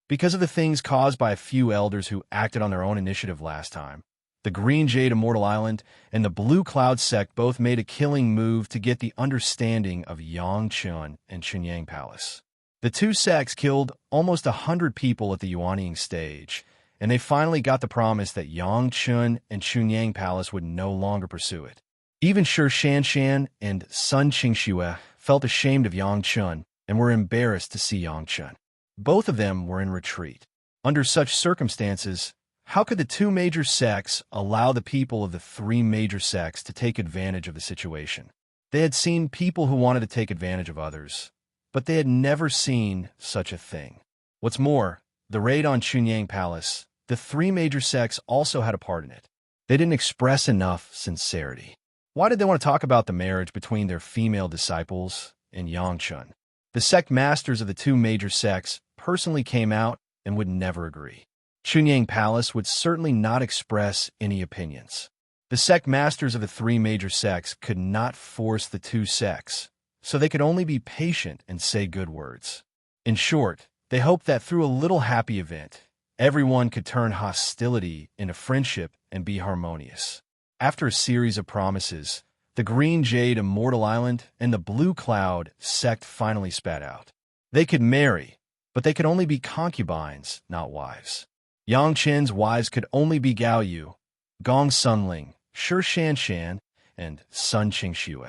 Because of the things caused by a few elders who acted on their own initiative last time, the Green Jade Immortal Island and the Blue Cloud sect both made a killing move to get the understanding of Yang Chen and Chunyang Palace. The 2 sects killed almost 100 people at the Yuanying stage, and they finally got the promise that Yang Chen and Chunyang Palace would no longer pursue it. Even Shi Shanshan and Sun Qingxue felt ashamed of Yang Chen and were embarrassed to see Yang Chen. Both of them were in retreat. Under such circumstances, how could the 2 major sects allow the people of the 3 major sects to take advantage of the situation? They had seen people who wanted to take advantage of others, but they had never seen such a thing. What's more, the raid on Chunyang Palace, the 3 major sects also had a part in it. They didn't express enough sincerity. Why did they want to talk about the marriage between their female disciples and Yangchun? The sect masters of the two major sects personally came out and would never agree. Chunyang Palace would certainly not express any opinions. The sect masters of the three major sects could not force the two sects, so they could only be patient and say good words. In short, they hoped that through a little happy event, everyone could turn hostility into friendship and be harmonious. After a series of promises, the Green Jade Immortal Island and the Blue Cloud sect finally spat out. They could marry, but they could only be concubines, not wives. Yang Chen's wives could only be Gao Yu, Gong Sunling, Shi Shanshan, and Sun Qingxue.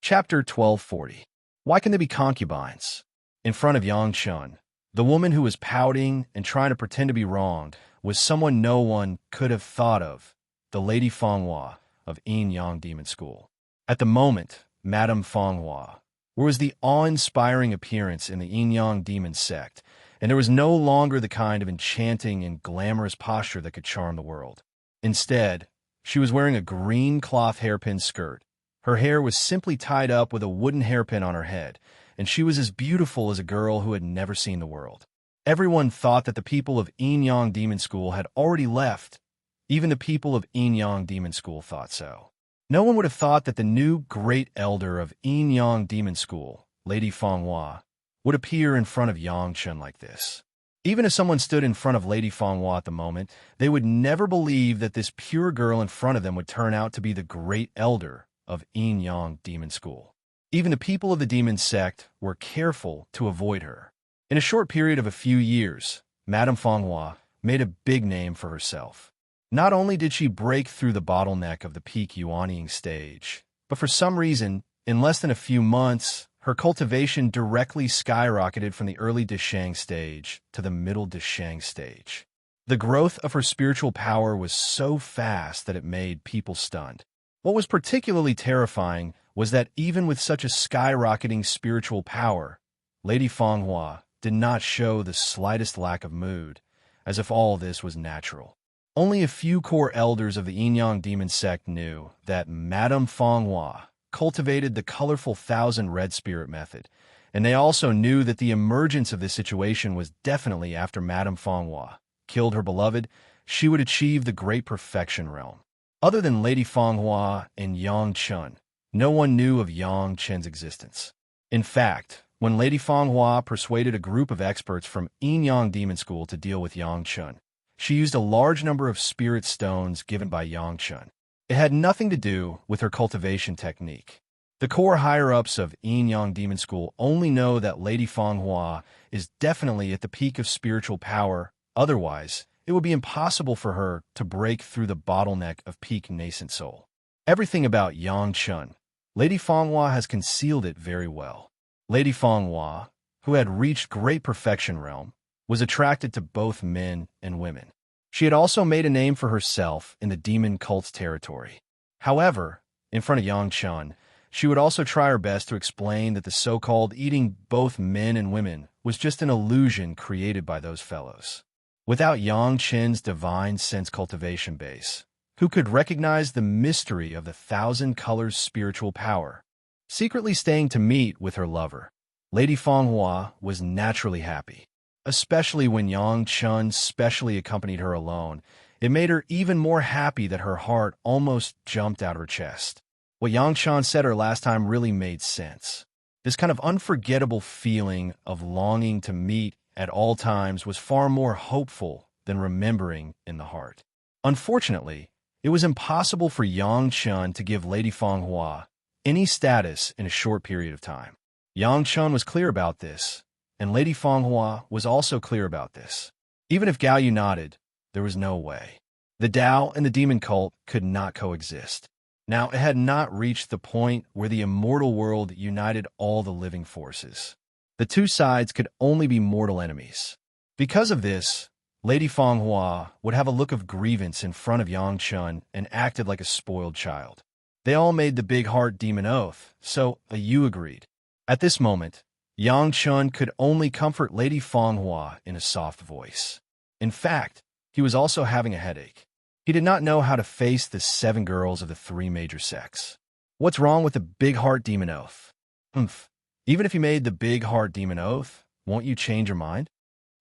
Chapter 1240. Why can they be concubines? In front of Yang Chen, the woman who was pouting and trying to pretend to be wronged was someone no one could have thought of, the Lady Fanghua of Yin Yang Demon School. At the moment, Madame Fanghua was the awe-inspiring appearance in the Yin Yang Demon sect, and there was no longer the kind of enchanting and glamorous posture that could charm the world. Instead, she was wearing a green cloth hairpin skirt. Her hair was simply tied up with a wooden hairpin on her head, and she was as beautiful as a girl who had never seen the world. Everyone thought that the people of Yin Yang Demon School had already left. Even the people of Yin Yang Demon School thought so. No one would have thought that the new great elder of Yin Yang Demon School, Lady Fanghua, would appear in front of Yang Chen like this. Even if someone stood in front of Lady Fanghua at the moment, they would never believe that this pure girl in front of them would turn out to be the great elder of Yin Yang Demon School. Even the people of the demon sect were careful to avoid her. In a short period of a few years, Madame Fanghua made a big name for herself. Not only did she break through the bottleneck of the peak Yuanying stage, but for some reason, in less than a few months, her cultivation directly skyrocketed from the early Deshang stage to the middle Deshang stage. The growth of her spiritual power was so fast that it made people stunned. What was particularly terrifying was that even with such a skyrocketing spiritual power, Lady Fanghua did not show the slightest lack of mood, as if all this was natural. Only a few core elders of the Yin Yang Demon sect knew that Madame Fanghua cultivated the colorful Thousand Red Spirit method, and they also knew that the emergence of this situation was definitely after Madame Fanghua killed her beloved, she would achieve the Great Perfection Realm. Other than Lady Fanghua and Yang Chen, no one knew of Yang Chen's existence. In fact, when Lady Fanghua persuaded a group of experts from Yin Yang Demon School to deal with Yang Chen, she used a large number of spirit stones given by Yang Chen. It had nothing to do with her cultivation technique. The core higher-ups of Yin Yang Demon School only know that Lady Fanghua is definitely at the peak of spiritual power, otherwise, it would be impossible for her to break through the bottleneck of peak nascent soul. Everything about Yang Chen, Lady Fanghua has concealed it very well. Lady Fanghua, who had reached Great Perfection Realm, was attracted to both men and women. She had also made a name for herself in the demon cult's territory. However, in front of Yang Chen, she would also try her best to explain that the so-called eating both men and women was just an illusion created by those fellows. Without Yang Chen's divine sense cultivation base, who could recognize the mystery of the thousand colors spiritual power, secretly staying to meet with her lover, Lady Fanghua was naturally happy. Especially when Yang Chen specially accompanied her alone, it made her even more happy that her heart almost jumped out of her chest. What Yang Chen said her last time really made sense. This kind of unforgettable feeling of longing to meet at all times was far more hopeful than remembering in the heart. Unfortunately, it was impossible for Yang Chen to give Lady Fanghua any status in a short period of time. Yang Chen was clear about this, and Lady Fanghua was also clear about this. Even if Gao Yu nodded, there was no way. The Tao and the demon cult could not coexist. Now, it had not reached the point where the immortal world united all the living forces. The two sides could only be mortal enemies. Because of this, Lady Fanghua would have a look of grievance in front of Yang Chen and acted like a spoiled child. They all made the big heart demon oath, so Yu agreed. At this moment, Yang Chen could only comfort Lady Fanghua in a soft voice. In fact, he was also having a headache. He did not know how to face the 7 girls of the 3 major sects. What's wrong with the big heart demon oath? Humph. Even if you made the big heart demon oath, won't you change your mind?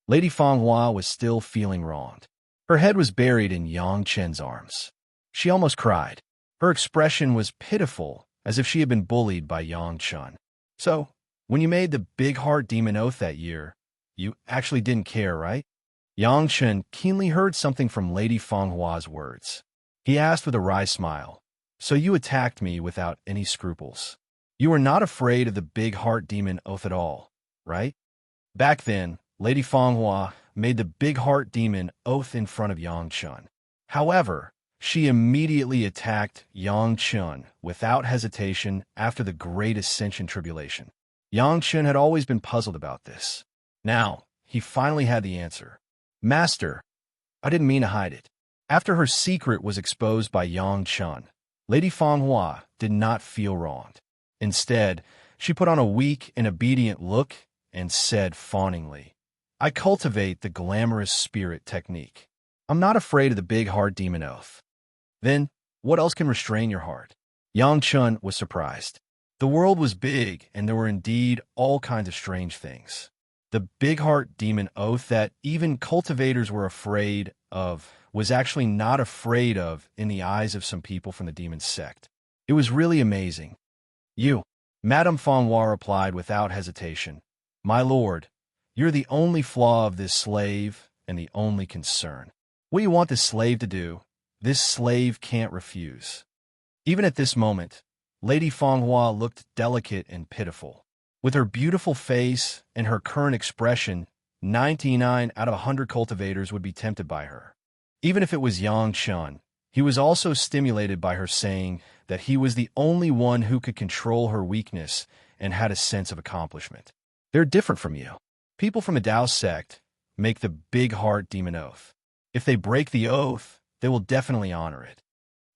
Lady Fanghua was still feeling wronged. Her head was buried in Yang Chen's arms. She almost cried. Her expression was pitiful, as if she had been bullied by Yang Chen. So, when you made the big heart demon oath that year, you actually didn't care, right? Yang Chen keenly heard something from Lady Fenghua's words. He asked with a wry smile, "So you attacked me without any scruples. You were not afraid of the big heart demon oath at all, right?" Back then, Lady Fenghua made the big heart demon oath in front of Yang Chen. However, she immediately attacked Yang Chen without hesitation after the Great Ascension Tribulation. Yang Chen had always been puzzled about this. Now, he finally had the answer. "Master, I didn't mean to hide it." After her secret was exposed by Yang Chen, Lady Fenghua did not feel wronged. Instead, she put on a weak and obedient look and said fawningly, "I cultivate the glamorous spirit technique. I'm not afraid of the big heart demon oath." "Then, what else can restrain your heart?" Yang Chen was surprised. The world was big, and there were indeed all kinds of strange things. The big heart demon oath that even cultivators were afraid of was actually not afraid of in the eyes of some people from the demon sect. It was really amazing. "You," Madame Fenghua replied without hesitation, "My lord, you're the only flaw of this slave and the only concern. What you want this slave to do, this slave can't refuse." Even at this moment, Lady Fenghua looked delicate and pitiful. With her beautiful face and her current expression, 99 out of 100 cultivators would be tempted by her. Even if it was Yang Chen, he was also stimulated by her saying that he was the only one who could control her weakness and had a sense of accomplishment. They're different from you. People from the Tao sect make the big heart demon oath. If they break the oath, they will definitely honor it.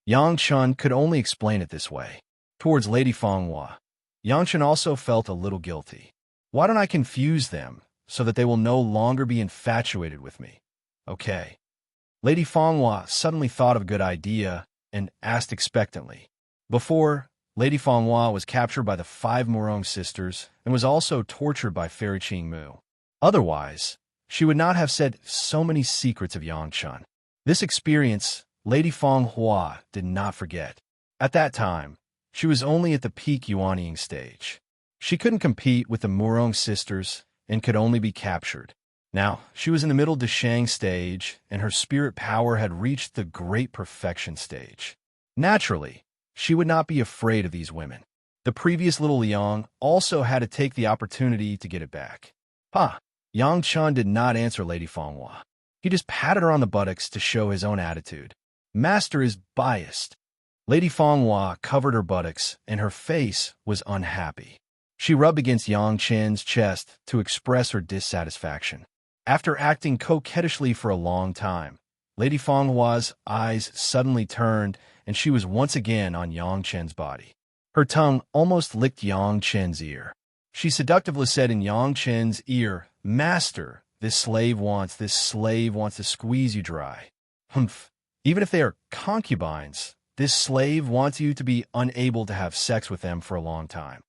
Yang Chen could only explain it this way. Towards Lady Fenghua, Yang Chen also felt a little guilty. "Why don't I confuse them so that they will no longer be infatuated with me?" "Okay." Lady Fenghua suddenly thought of a good idea and asked expectantly. Before, Lady Fenghua was captured by the 5 Morong sisters and was also tortured by Fairy Qingmu. Otherwise, she would not have said so many secrets of Yang Chen. This experience, Lady Fenghua did not forget. At that time, she was only at the peak Yuanying stage. She couldn't compete with the Morong sisters and could only be captured. Now, she was in the middle Deshang stage, and her spirit power had reached the great perfection stage. Naturally, she would not be afraid of these women. The previous little Liang also had to take the opportunity to get it back. Yang Chen did not answer Lady Fenghua. He just patted her on the buttocks to show his own attitude. "Master is biased." Lady Fenghua covered her buttocks, and her face was unhappy. She rubbed against Yang Chen's chest to express her dissatisfaction. After acting coquettishly for a long time, Lady Fenghua's eyes suddenly turned, and she was once again on Yang Chen's body. Her tongue almost licked Yang Chen's ear. She seductively said in Yang Chen's ear, "Master, this slave wants to squeeze you dry. Humph. Even if they are concubines, this slave wants you to be unable to have sex with them for a long time."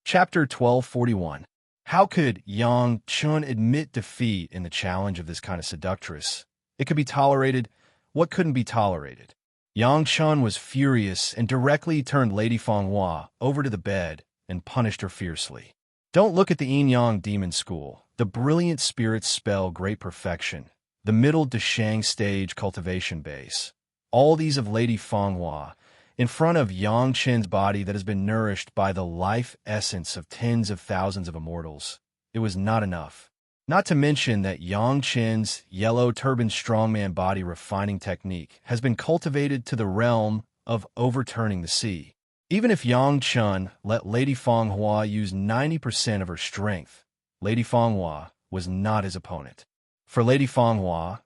Chapter 1241. How could Yang Chen admit defeat in the challenge of this kind of seductress? It could be tolerated. What couldn't be tolerated? Yang Chen was furious and directly turned Lady Fenghua over to the bed and punished her fiercely. Don't look at the Yin Yang Demon School, the brilliant spirit spell Great Perfection, the middle Deshang stage cultivation base. All these of Lady Fenghua, in front of Yang Chen's body that has been nourished by the life essence of tens of thousands of immortals. It was not enough. Not to mention that Yang Chen's yellow turban strongman body refining technique has been cultivated to the realm of overturning the sea. Even if Yang Chen let Lady Fenghua use 90% of her strength, Lady Fenghua was not his opponent. For Lady Fenghua,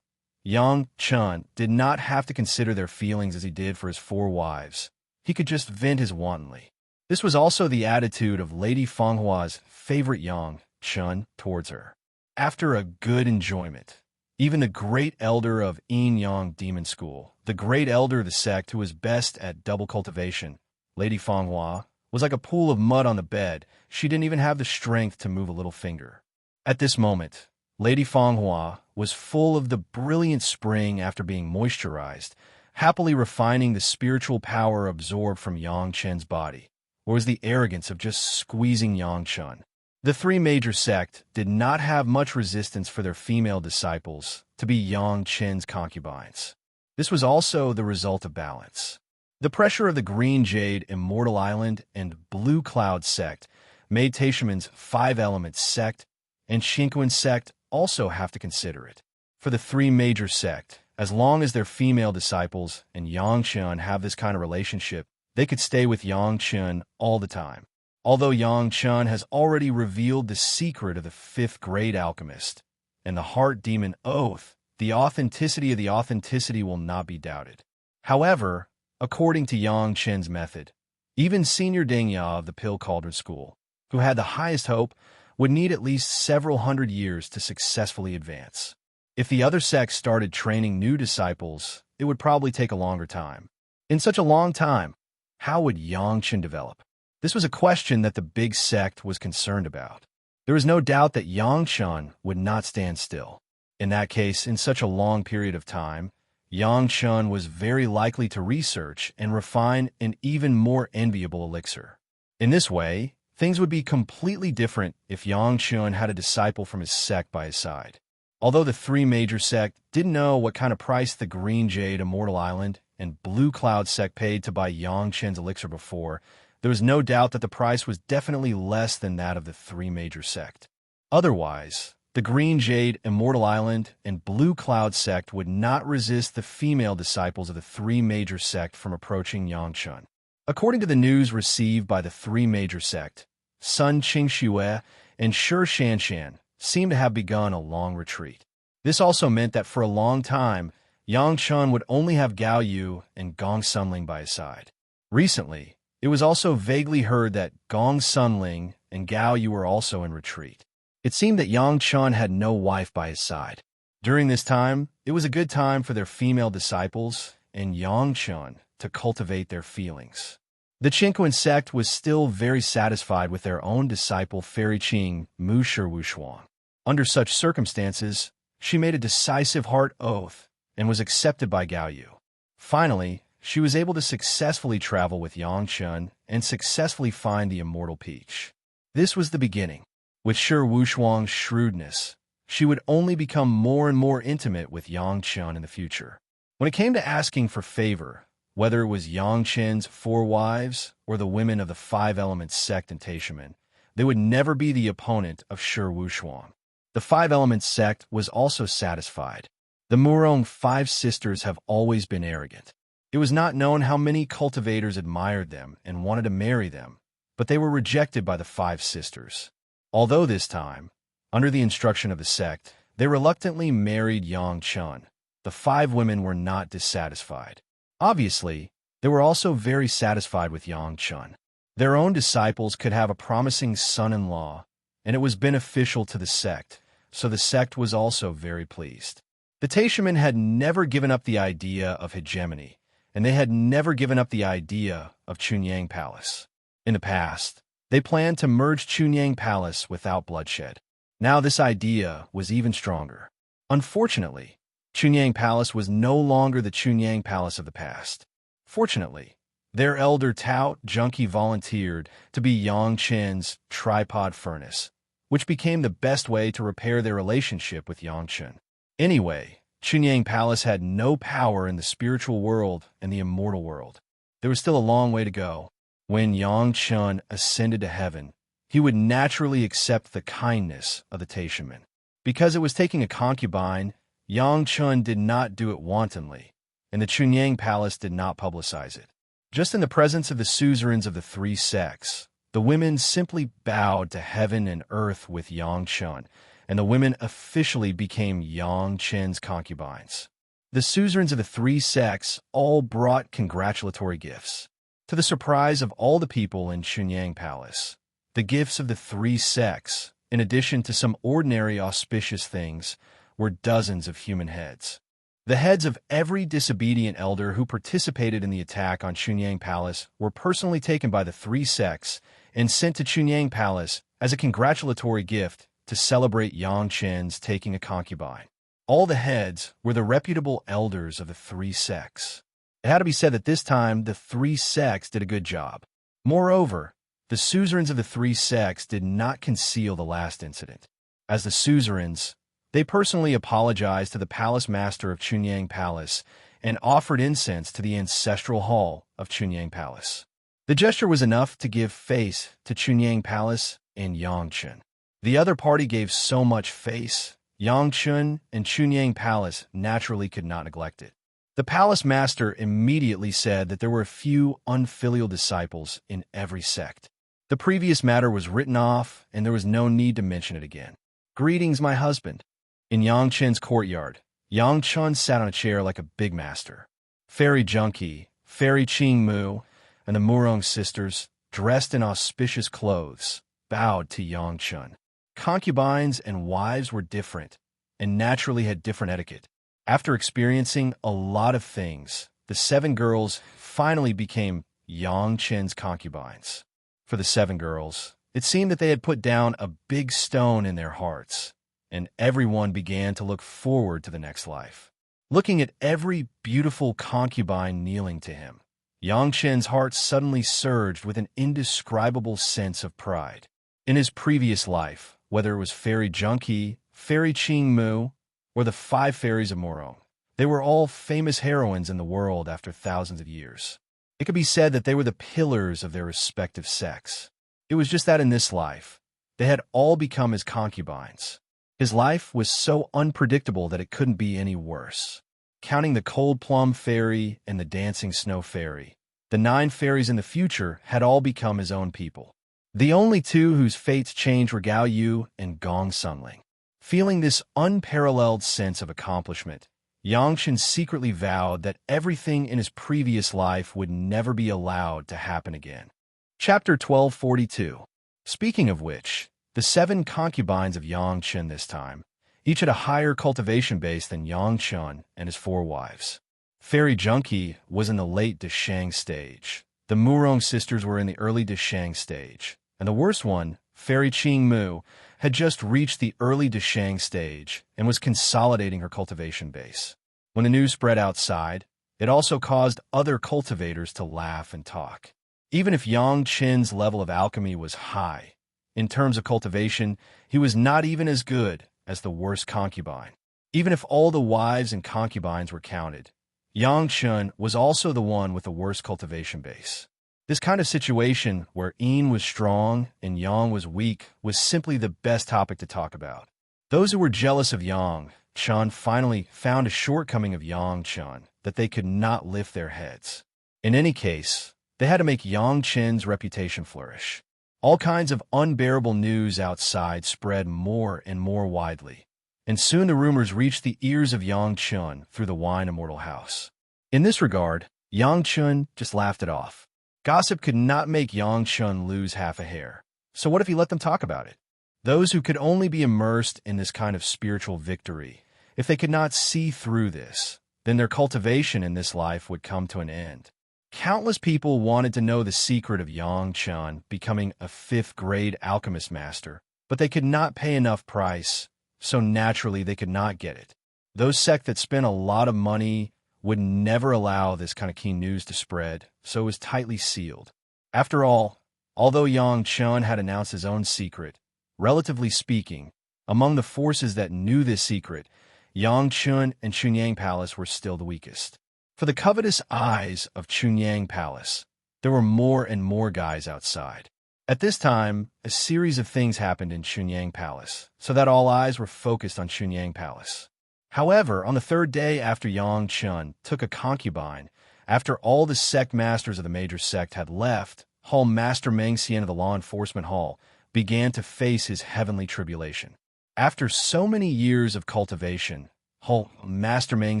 Yang Chen did not have to consider their feelings as he did for his 4 wives. He could just vent his wantonly. This was also the attitude of Lady Fenghua's favorite Yang Chen towards her. After a good enjoyment, even the great elder of Yin Yang Demon School, the great elder of the sect who was best at double cultivation, Lady Fanghua, was like a pool of mud on the bed. She didn't even have the strength to move a little finger. At this moment, Lady Fanghua was full of the brilliant spring after being moisturized, happily refining the spiritual power absorbed from Yang Chen's body, or was the arrogance of just squeezing Yang Chen. The three major sect did not have much resistance for their female disciples to be Yang Chen's concubines. This was also the result of balance. The pressure of the Green Jade Immortal Island and Blue Cloud sect made Taishiman's five-element sect and Xinquan sect also have to consider it. For the three major sect, as long as their female disciples and Yang Chen have this kind of relationship, they could stay with Yang Chen all the time. Although Yang Chen has already revealed the secret of the fifth grade alchemist and the heart demon oath, the authenticity of the authenticity will not be doubted. However, according to Yang Chen's method, even Senior Dengya of the Pill Cauldron School, who had the highest hope, would need at least several hundred years to successfully advance. If the other sects started training new disciples, it would probably take a longer time. In such a long time, how would Yang Chen develop? This was a question that the big sect was concerned about. There was no doubt that Yang Chen would not stand still. In that case, in such a long period of time, Yang Chen was very likely to research and refine an even more enviable elixir. In this way, things would be completely different if Yang Chen had a disciple from his sect by his side. Although the three major sect didn't know what kind of price the Green Jade Immortal Island and Blue Cloud sect paid to buy Yang Chen's elixir before, there was no doubt that the price was definitely less than that of the three major sect. Otherwise, the Green Jade Immortal Island and Blue Cloud sect would not resist the female disciples of the three major sect from approaching Yang Chen. According to the news received by the three major sect, Sun Qingxue and Shi Shanshan seemed to have begun a long retreat. This also meant that for a long time, Yang Chen would only have Gao Yu and Gong Sunling by his side. Recently, it was also vaguely heard that Gong Sunling and Gao Yu were also in retreat. It seemed that Yang Chen had no wife by his side. During this time, it was a good time for their female disciples and Yang Chen to cultivate their feelings. The Qinquan sect was still very satisfied with their own disciple Fairy Qing Mu Shi Wushuang. Under such circumstances, she made a decisive heart oath and was accepted by Gao Yu. Finally, she was able to successfully travel with Yang Chen and successfully find the Immortal Peach. This was the beginning. With Shi Wushuang's shrewdness, she would only become more and more intimate with Yang Chen in the future. When it came to asking for favor, whether it was Yang Chen's four wives or the women of the five-element sect in Taishiman, they would never be the opponent of Shi Wushuang. The five-element sect was also satisfied. The Murong five sisters have always been arrogant. It was not known how many cultivators admired them and wanted to marry them, but they were rejected by the five sisters. Although this time, under the instruction of the sect, they reluctantly married Yang Chen, the five women were not dissatisfied. Obviously, they were also very satisfied with Yang Chen. Their own disciples could have a promising son-in-law, and it was beneficial to the sect, so the sect was also very pleased. The Taishimen had never given up the idea of hegemony, and they had never given up the idea of Chunyang Palace. In the past, they planned to merge Chunyang Palace without bloodshed. Now this idea was even stronger. Unfortunately, Chunyang Palace was no longer the Chunyang Palace of the past. Fortunately, their elder Tao Junkie volunteered to be Yang Chen's tripod furnace, which became the best way to repair their relationship with Yang Chen. Anyway, Chunyang Palace had no power in the spiritual world and the immortal world. There was still a long way to go. When Yang Chen ascended to heaven, he would naturally accept the kindness of the Taishimen. Because it was taking a concubine, Yang Chen did not do it wantonly, and the Chunyang Palace did not publicize it. Just in the presence of the suzerains of the three sects, the women simply bowed to heaven and earth with Yang Chen, and the women officially became Yang Chen's concubines. The suzerains of the three sects all brought congratulatory gifts. To the surprise of all the people in Chunyang Palace, the gifts of the three sects, in addition to some ordinary auspicious things, were dozens of human heads. The heads of every disobedient elder who participated in the attack on Chunyang Palace were personally taken by the three sects and sent to Chunyang Palace as a congratulatory gift to celebrate Yang Chen's taking a concubine. All the heads were the reputable elders of the three sects. It had to be said that this time the three sects did a good job. Moreover, the suzerains of the three sects did not conceal the last incident. As the suzerains, they personally apologized to the palace master of Chunyang Palace and offered incense to the ancestral hall of Chunyang Palace. The gesture was enough to give face to Chunyang Palace and Yangchun. The other party gave so much face, Yangchun and Chunyang Palace naturally could not neglect it. The palace master immediately said that there were a few unfilial disciples in every sect. The previous matter was written off, and there was no need to mention it again. "Greetings, my husband." In Yangchen's courtyard, Yangchun sat on a chair like a big master. Fairy Junkie, Fairy Qingmu, and the Murong sisters, dressed in auspicious clothes, bowed to Yangchun. Concubines and wives were different, and naturally had different etiquette. After experiencing a lot of things, the 7 girls finally became Yangchen's concubines. For the 7 girls, it seemed that they had put down a big stone in their hearts, and everyone began to look forward to the next life. Looking at every beautiful concubine kneeling to him, Yangchen's heart suddenly surged with an indescribable sense of pride. In his previous life, whether it was Fairy Junkie, Fairy Qingmu, or the 5 fairies of Murong, they were all famous heroines in the world after thousands of years. It could be said that they were the pillars of their respective sects. It was just that in this life, they had all become his concubines. His life was so unpredictable that it couldn't be any worse. Counting the Cold Plum Fairy and the Dancing Snow Fairy, the 9 fairies in the future had all become his own people. The only 2 whose fates changed were Gao Yu and Gong Sunling. Feeling this unparalleled sense of accomplishment, Yangchen secretly vowed that everything in his previous life would never be allowed to happen again. Chapter 1242. Speaking of which, the 7 concubines of Yangchen this time, each had a higher cultivation base than Yangchun and his 4 wives. Fairy Junkie was in the late Deshang stage. The Murong sisters were in the early Deshang stage. And the worst one, Fairy Qingmu, had just reached the early Deshang stage and was consolidating her cultivation base. When the news spread outside, it also caused other cultivators to laugh and talk. Even if Yang Qin's level of alchemy was high, in terms of cultivation, he was not even as good as the worst concubine. Even if all the wives and concubines were counted, Yang Qin was also the one with the worst cultivation base. This kind of situation where Yin was strong and Yang was weak was simply the best topic to talk about. Those who were jealous of Yang Chun finally found a shortcoming of Yang Chun that they could not lift their heads. In any case, they had to make Yang Chen's reputation flourish. All kinds of unbearable news outside spread more and more widely, and soon the rumors reached the ears of Yang Chun through the wine Immortal house. In this regard, Yang Chun just laughed it off. Gossip could not make Yang Chun lose half a hair. So what if he let them talk about it? Those who could only be immersed in this kind of spiritual victory, if they could not see through this, then their cultivation in this life would come to an end. Countless people wanted to know the secret of Yang Chun becoming a 5th-grade alchemist master, but they could not pay enough price, so naturally they could not get it. Those sects that spent a lot of money would never allow this kind of key news to spread, so it was tightly sealed. After all, although Yang Chun had announced his own secret, relatively speaking, among the forces that knew this secret, Yang Chun and Chunyang Palace were still the weakest. For the covetous eyes of Chunyang Palace, there were more and more guys outside. At this time, a series of things happened in Chunyang Palace, so that all eyes were focused on Chunyang Palace. However, on the 3rd day after Yang Chun took a concubine, after all the sect masters of the major sect had left, Hall Master Meng Xian of the Law Enforcement Hall began to face his heavenly tribulation. After so many years of cultivation, Hall Master Meng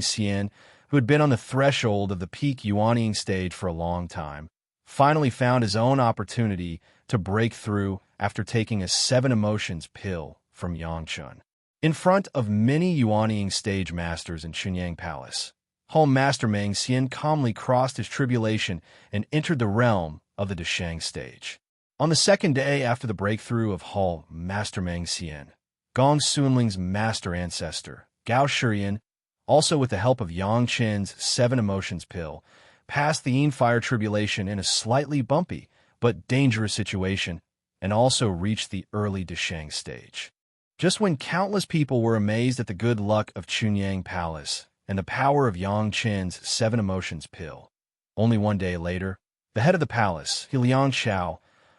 Xian, who had been on the threshold of the peak Yuanying stage for a long time, finally found his own opportunity to break through after taking a 7 emotions pill from Yang Chun. In front of many Yuanying stage masters in Chunyang Palace, Hall Master Meng Xian calmly crossed his tribulation and entered the realm of the Deshang stage. On the second day after the breakthrough of Hall Master Meng Xian, Gong Sunling's master ancestor, Gao Shiyan, also with the help of Yang Qin's 7 Emotions pill, passed the Yin Fire tribulation in a slightly bumpy but dangerous situation and also reached the early Deshang stage. Just when countless people were amazed at the good luck of Chunyang Palace and the power of Yang Qin's 7 Emotions pill, only one day later, the head of the palace, Liang Xiao,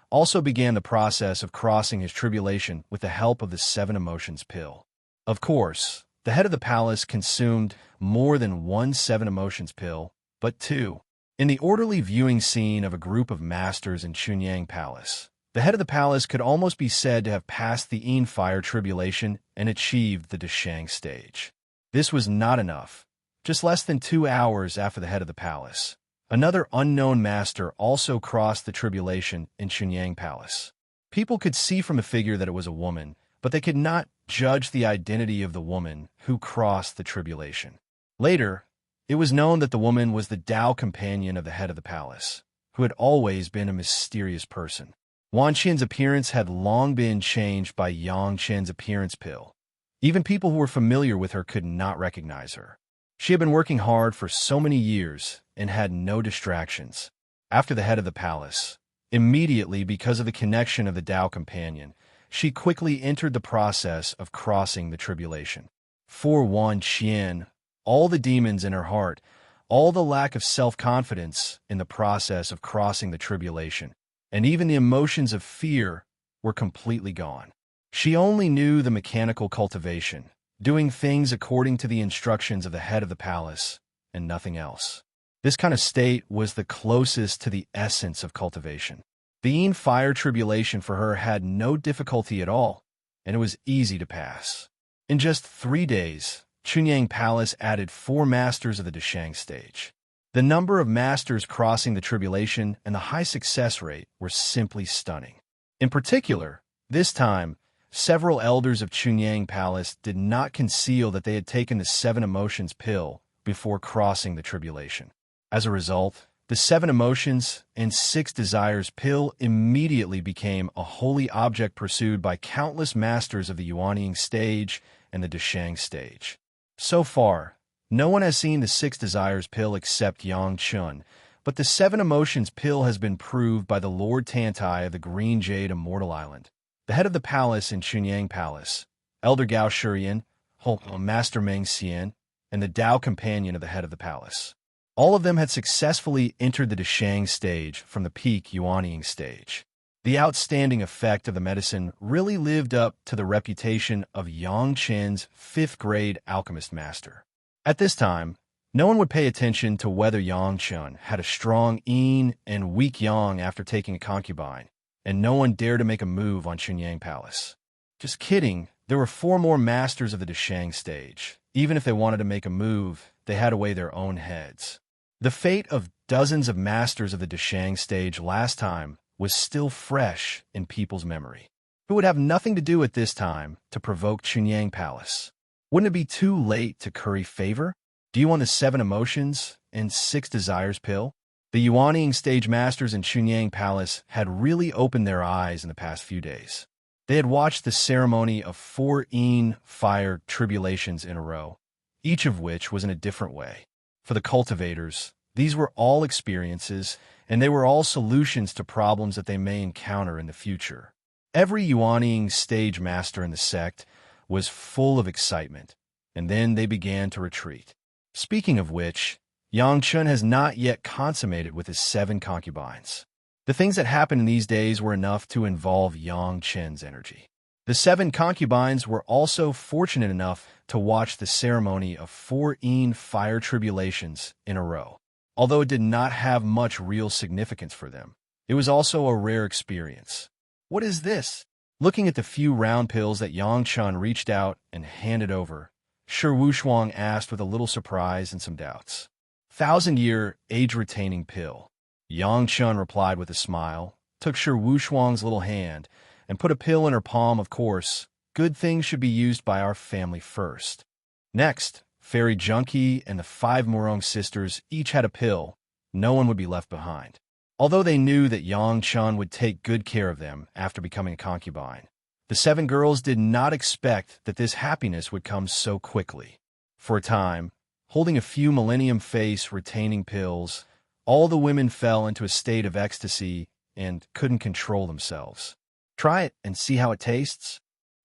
also began the process of crossing his tribulation with the help of the 7 Emotions pill. Of course, the head of the palace consumed more than one 7 Emotions pill, but 2. In the orderly viewing scene of a group of masters in Chunyang Palace, the head of the palace could almost be said to have passed the Yin Fire tribulation and achieved the Deshang stage. This was not enough. Just less than 2 hours after the head of the palace, another unknown master also crossed the tribulation in Chunyang Palace. People could see from the figure that it was a woman, but they could not judge the identity of the woman who crossed the tribulation. Later, it was known that the woman was the Tao companion of the head of the palace, who had always been a mysterious person. Wan Qin's appearance had long been changed by Yang Qin's appearance pill. Even people who were familiar with her could not recognize her. She had been working hard for so many years and had no distractions. After the head of the palace, immediately because of the connection of the Tao companion, she quickly entered the process of crossing the tribulation. For Wan Qin, all the demons in her heart, all the lack of self-confidence in the process of crossing the tribulation, and even the emotions of fear were completely gone. She only knew the mechanical cultivation, doing things according to the instructions of the head of the palace, and nothing else. This kind of state was the closest to the essence of cultivation. The Yin Fire tribulation for her had no difficulty at all, and it was easy to pass. In just 3 days, Chunyang Palace added 4 masters of the Deshang stage. The number of masters crossing the tribulation and the high success rate were simply stunning. In particular, this time, several elders of Chunyang Palace did not conceal that they had taken the 7 Emotions pill before crossing the tribulation. As a result, the 7 Emotions and 6 Desires pill immediately became a holy object pursued by countless masters of the Yuanying stage and the Deshang stage. So far, no one has seen the 6 Desires pill except Yang Qin, but the 7 Emotions pill has been proved by the Lord Tantai of the Green Jade Immortal Island, the head of the palace in Chunyang Palace, Elder Gao Shiyan, Master Meng Xian, and the Tao companion of the head of the palace. All of them had successfully entered the Deshang stage from the peak Yuanying stage. The outstanding effect of the medicine really lived up to the reputation of Yang Qin's 5th grade alchemist master. At this time, no one would pay attention to whether Yang Qin had a strong yin and weak yang after taking a concubine, and no one dared to make a move on Chunyang Palace. Just kidding, there were 4 more masters of the Deshang stage. Even if they wanted to make a move, they had to weigh their own heads. The fate of dozens of masters of the Deshang stage last time was still fresh in people's memory. It would have nothing to do at this time to provoke Chunyang Palace. Wouldn't it be too late to curry favor? Do you want the 7 Emotions and 6 Desires pill? The Yuanying stage masters in Chunyang Palace had really opened their eyes in the past few days. They had watched the ceremony of 4 Yin Fire tribulations in a row, each of which was in a different way. For the cultivators, these were all experiences, and they were all solutions to problems that they may encounter in the future. Every Yuanying stage master in the sect was full of excitement, and then they began to retreat. Speaking of which, Yang Qin has not yet consummated with his 7 concubines. The things that happened in these days were enough to involve Yang Qin's energy. The 7 concubines were also fortunate enough to watch the ceremony of 4 Yin Fire tribulations in a row. Although it did not have much real significance for them, it was also a rare experience. What is this? Looking at the few round pills that Yang Qin reached out and handed over, Shi Wushuang asked with a little surprise and some doubts. 1,000-year age-retaining pill. Yang Qin replied with a smile, took Shi Wushuang's little hand, and put a pill in her palm. Of course, good things should be used by our family first. Next, Fairy Junkie and the 5 Morong sisters each had a pill. No one would be left behind. Although they knew that Yang Chun would take good care of them after becoming a concubine, the 7 girls did not expect that this happiness would come so quickly. For a time, holding a few Millennium Face retaining pills, all the women fell into a state of ecstasy and couldn't control themselves. Try it and see how it tastes.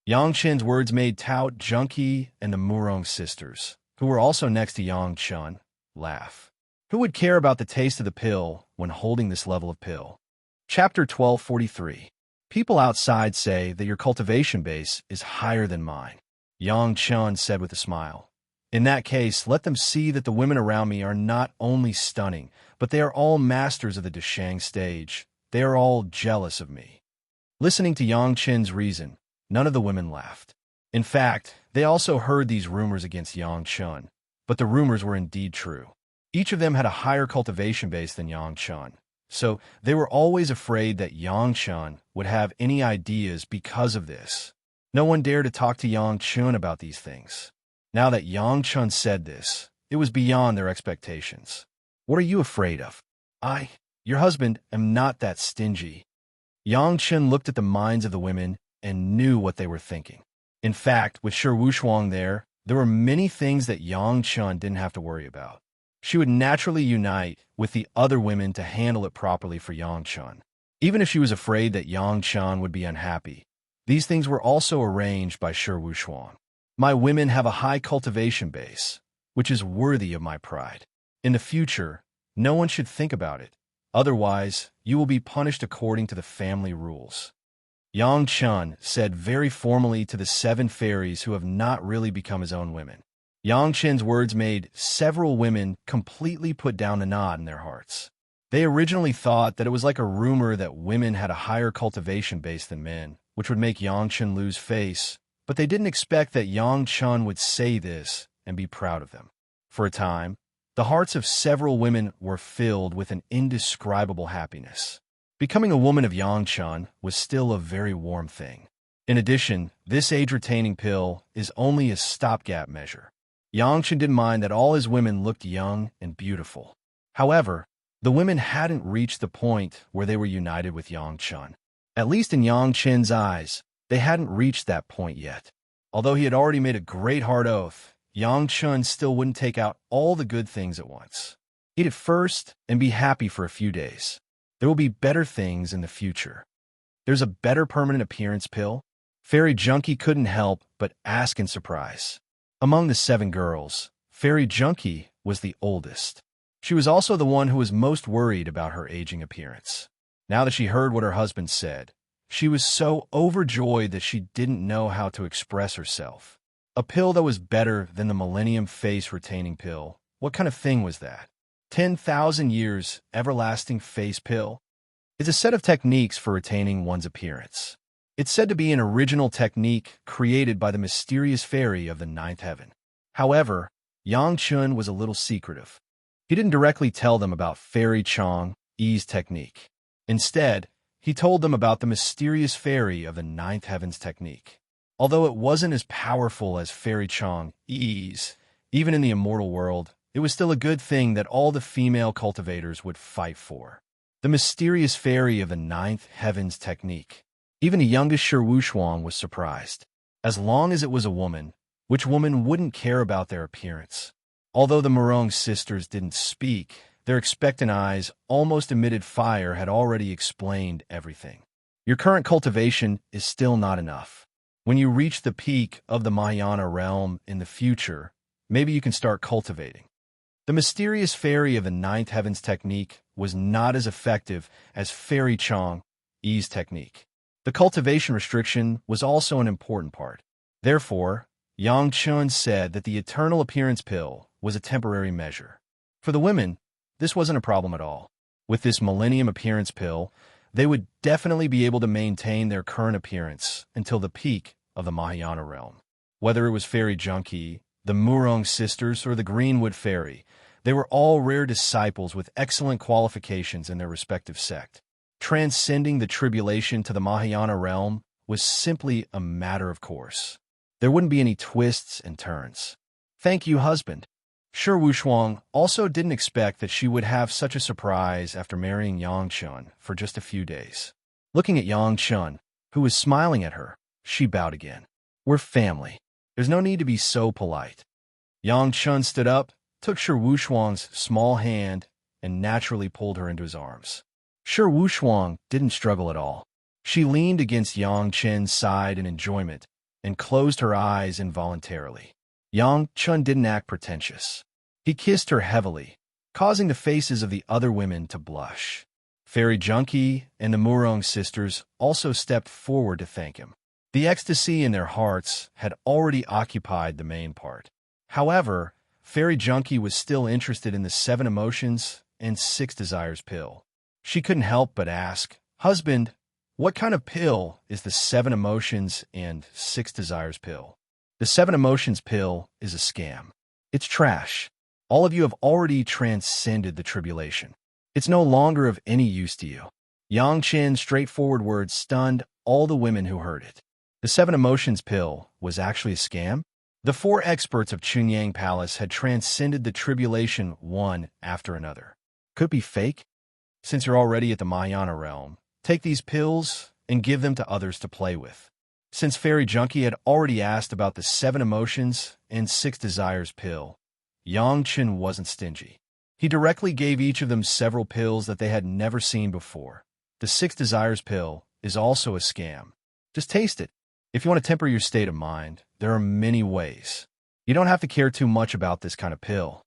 Yang Chen's words made Tout Junkie and the Murong sisters, who were also next to Yang Chun, laugh. Who would care about the taste of the pill when holding this level of pill? Chapter 1243. People outside say that your cultivation base is higher than mine, Yang Chun said with a smile. In that case, let them see that the women around me are not only stunning, but they are all masters of the Deshang stage. They are all jealous of me. Listening to Yang Chen's reason, none of the women laughed. In fact, they also heard these rumors against Yang Chun, but the rumors were indeed true. Each of them had a higher cultivation base than Yang Chun, so they were always afraid that Yang Chun would have any ideas because of this. No one dared to talk to Yang Chun about these things. Now that Yang Chun said this, it was beyond their expectations. What are you afraid of? I, your husband, am not that stingy. Yang Chun looked at the minds of the women and knew what they were thinking. In fact, with Shi Wushuang there were many things that Yang Chun didn't have to worry about. She would naturally unite with the other women to handle it properly for Yang Chun. Even if she was afraid that Yang Chun would be unhappy, these things were also arranged by Shi Wushuang. My women have a high cultivation base, which is worthy of my pride. In the future, no one should think about it. Otherwise, you will be punished according to the family rules. Yang Chun said very formally to the 7 fairies who have not really become his own women. Yang Chen's words made several women completely put down a knot in their hearts. They originally thought that it was like a rumor that women had a higher cultivation base than men, which would make Yang Chun lose face, but they didn't expect that Yang Chun would say this and be proud of them. For a time, the hearts of several women were filled with an indescribable happiness. Becoming a woman of Yang Chun was still a very warm thing. In addition, this age-retaining pill is only a stopgap measure. Yang Chun didn't mind that all his women looked young and beautiful. However, the women hadn't reached the point where they were united with Yang Chun. At least in Yang Chen's eyes, they hadn't reached that point yet. Although he had already made a great hard oath, Yang Chun still wouldn't take out all the good things at once. Eat it first and be happy for a few days. There will be better things in the future. There's a better permanent appearance pill? Fairy Junkie couldn't help but ask in surprise. Among the 7 girls, Fairy Junkie was the oldest. She was also the one who was most worried about her aging appearance. Now that she heard what her husband said, she was so overjoyed that she didn't know how to express herself. A pill that was better than the Millennium Face retaining pill. What kind of thing was that? 10,000 years everlasting face pill? It's a set of techniques for retaining one's appearance. It's said to be an original technique created by the mysterious fairy of the 9th heaven. However, Yang Chun was a little secretive. He didn't directly tell them about Fairy Chong Yi's technique. Instead, he told them about the mysterious fairy of the 9th heaven's technique. Although it wasn't as powerful as Fairy Chong Yi's, even in the immortal world, it was still a good thing that all the female cultivators would fight for. The mysterious fairy of the 9th heaven's technique. Even the youngest Shi Wushuang was surprised. As long as it was a woman, which woman wouldn't care about their appearance? Although the Morong sisters didn't speak, their expectant eyes almost emitted fire had already explained everything. Your current cultivation is still not enough. When you reach the peak of the Mahayana realm in the future, maybe you can start cultivating. The mysterious fairy of the 9th heaven's technique was not as effective as Fairy Chong Yi's technique. The cultivation restriction was also an important part. Therefore, Yang Chun said that the eternal appearance pill was a temporary measure. For the women, this wasn't a problem at all. With this millennium appearance pill, they would definitely be able to maintain their current appearance until the peak of the Mahayana realm. Whether it was Fairy Junkie, the Murong sisters, or the Greenwood Fairy, they were all rare disciples with excellent qualifications in their respective sect. Transcending the tribulation to the Mahayana realm was simply a matter of course. There wouldn't be any twists and turns. Thank you, husband. Shi Wuxuang also didn't expect that she would have such a surprise after marrying Yang Chun for just a few days. Looking at Yang Chun, who was smiling at her, she bowed again. We're family. There's no need to be so polite. Yang Chun stood up, took Shi Wuxuang's small hand, and naturally pulled her into his arms. Shi Wuxuang didn't struggle at all. She leaned against Yang Chun's side in enjoyment and closed her eyes involuntarily. Yang Chun didn't act pretentious. He kissed her heavily, causing the faces of the other women to blush. Fairy Junkie and the Murong sisters also stepped forward to thank him. The ecstasy in their hearts had already occupied the main part. However, Fairy Junkie was still interested in the 7 emotions and 6 desires pill. She couldn't help but ask, "Husband, what kind of pill is the 7 emotions and 6 desires pill?" The 7 emotions pill is a scam. It's trash. All of you have already transcended the tribulation. It's no longer of any use to you. Yang Chen's straightforward words stunned all the women who heard it. The 7 emotions pill was actually a scam? The 4 experts of Chunyang Palace had transcended the tribulation one after another. Could it be fake? Since you're already at the Mahayana realm, take these pills and give them to others to play with. Since Fairy Junkie had already asked about the 7 emotions and 6 desires pill, Yang Chen wasn't stingy. He directly gave each of them several pills that they had never seen before. The 6 desires pill is also a scam. Just taste it. If you want to temper your state of mind, there are many ways. You don't have to care too much about this kind of pill.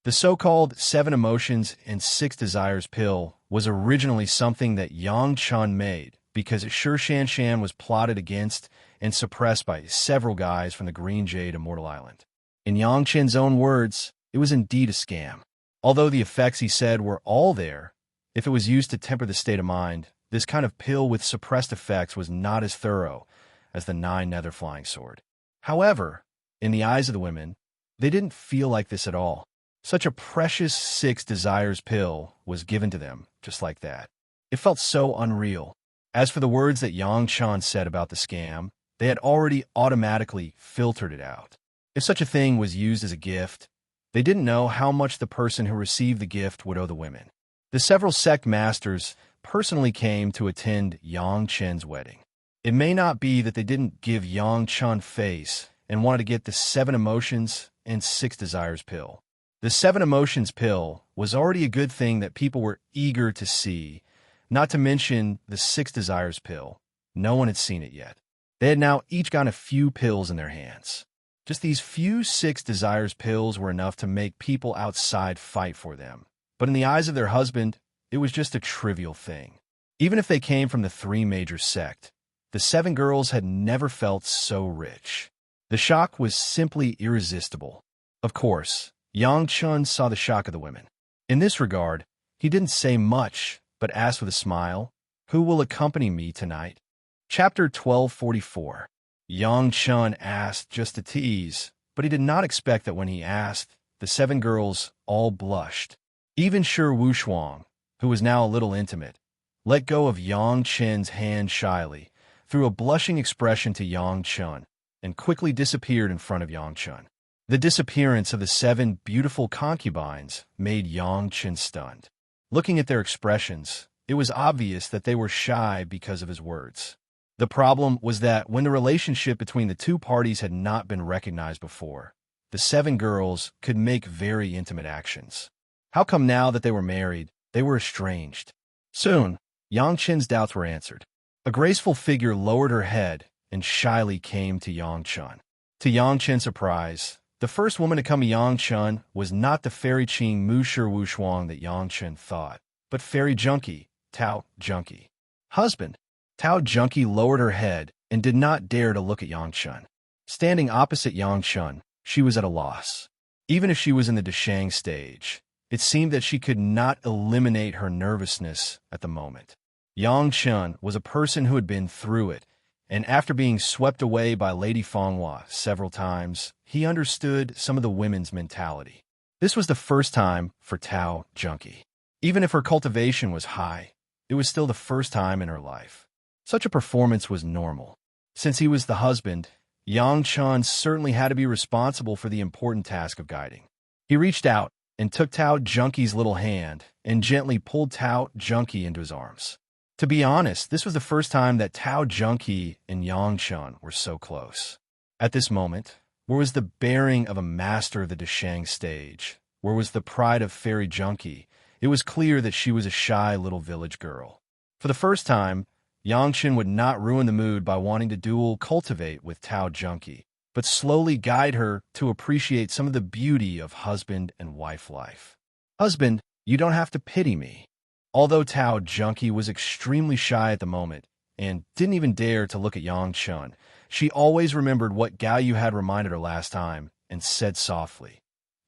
The so-called 7 emotions and 6 desires pill was originally something that Yang Chun made because Shi Shanshan was plotted against and suppressed by several guys from the Green Jade Immortal Island. In Yang Chen's own words, it was indeed a scam. Although the effects he said were all there, if it was used to temper the state of mind, this kind of pill with suppressed effects was not as thorough as the 9 nether flying sword. However, in the eyes of the women, they didn't feel like this at all. Such a precious 6 desires pill was given to them just like that. It felt so unreal. As for the words that Yang Chan said about the scam, they had already automatically filtered it out. If such a thing was used as a gift, they didn't know how much the person who received the gift would owe the women. The several sect masters personally came to attend Yang Chen's wedding. It may not be that they didn't give Yang Chen face and wanted to get the 7 emotions and 6 desires pill. The 7 emotions pill was already a good thing that people were eager to see, not to mention the 6 desires pill. No one had seen it yet. They had now each gotten a few pills in their hands. Just these few 6 desires pills were enough to make people outside fight for them. But in the eyes of their husband, it was just a trivial thing. Even if they came from the 3 major sect, the 7 girls had never felt so rich. The shock was simply irresistible. Of course, Yang Chun saw the shock of the women. In this regard, he didn't say much, but asked with a smile, "Who will accompany me tonight?" Chapter 1244. Yang Chun asked just to tease, but he did not expect that when he asked, the 7 girls all blushed. Even Shi Wuxuang, who was now a little intimate, let go of Yang Chen's hand shyly, threw a blushing expression to Yang Chun, and quickly disappeared in front of Yang Chun. The disappearance of the 7 beautiful concubines made Yang Chun stunned. Looking at their expressions, it was obvious that they were shy because of his words. The problem was that when the relationship between the 2 parties had not been recognized before, the 7 girls could make very intimate actions. How come now that they were married, they were estranged? Soon, Yang Chen's doubts were answered. A graceful figure lowered her head and shyly came to Yang Chun. To Yang Chen's surprise, the first woman to come to Yang Chun was not the Fairy Qing Mu Shi Wuxuang that Yang Chun thought, but Fairy Junkie, Tao Junkie. Husband. Tao Junkie lowered her head and did not dare to look at Yang Chun. Standing opposite Yang Chun, she was at a loss. Even if she was in the Deshang stage, it seemed that she could not eliminate her nervousness at the moment. Yang Chun was a person who had been through it, and after being swept away by Lady Fanghua several times, he understood some of the women's mentality. This was the first time for Tao Junkie. Even if her cultivation was high, it was still the first time in her life. Such a performance was normal. Since he was the husband, Yang Chun certainly had to be responsible for the important task of guiding. He reached out and took Tao Junkie's little hand and gently pulled Tao Junkie into his arms. To be honest, this was the first time that Tao Junkie and Yang Chun were so close. At this moment, where was the bearing of a master of the Deshang stage? Where was the pride of Fairy Junkie? It was clear that she was a shy little village girl. For the first time, Yang Chun would not ruin the mood by wanting to dual cultivate with Tao Junkie, but slowly guide her to appreciate some of the beauty of husband and wife life. Husband, you don't have to pity me. Although Tao Junkie was extremely shy at the moment and didn't even dare to look at Yang Chun, she always remembered what Gao Yu had reminded her last time and said softly,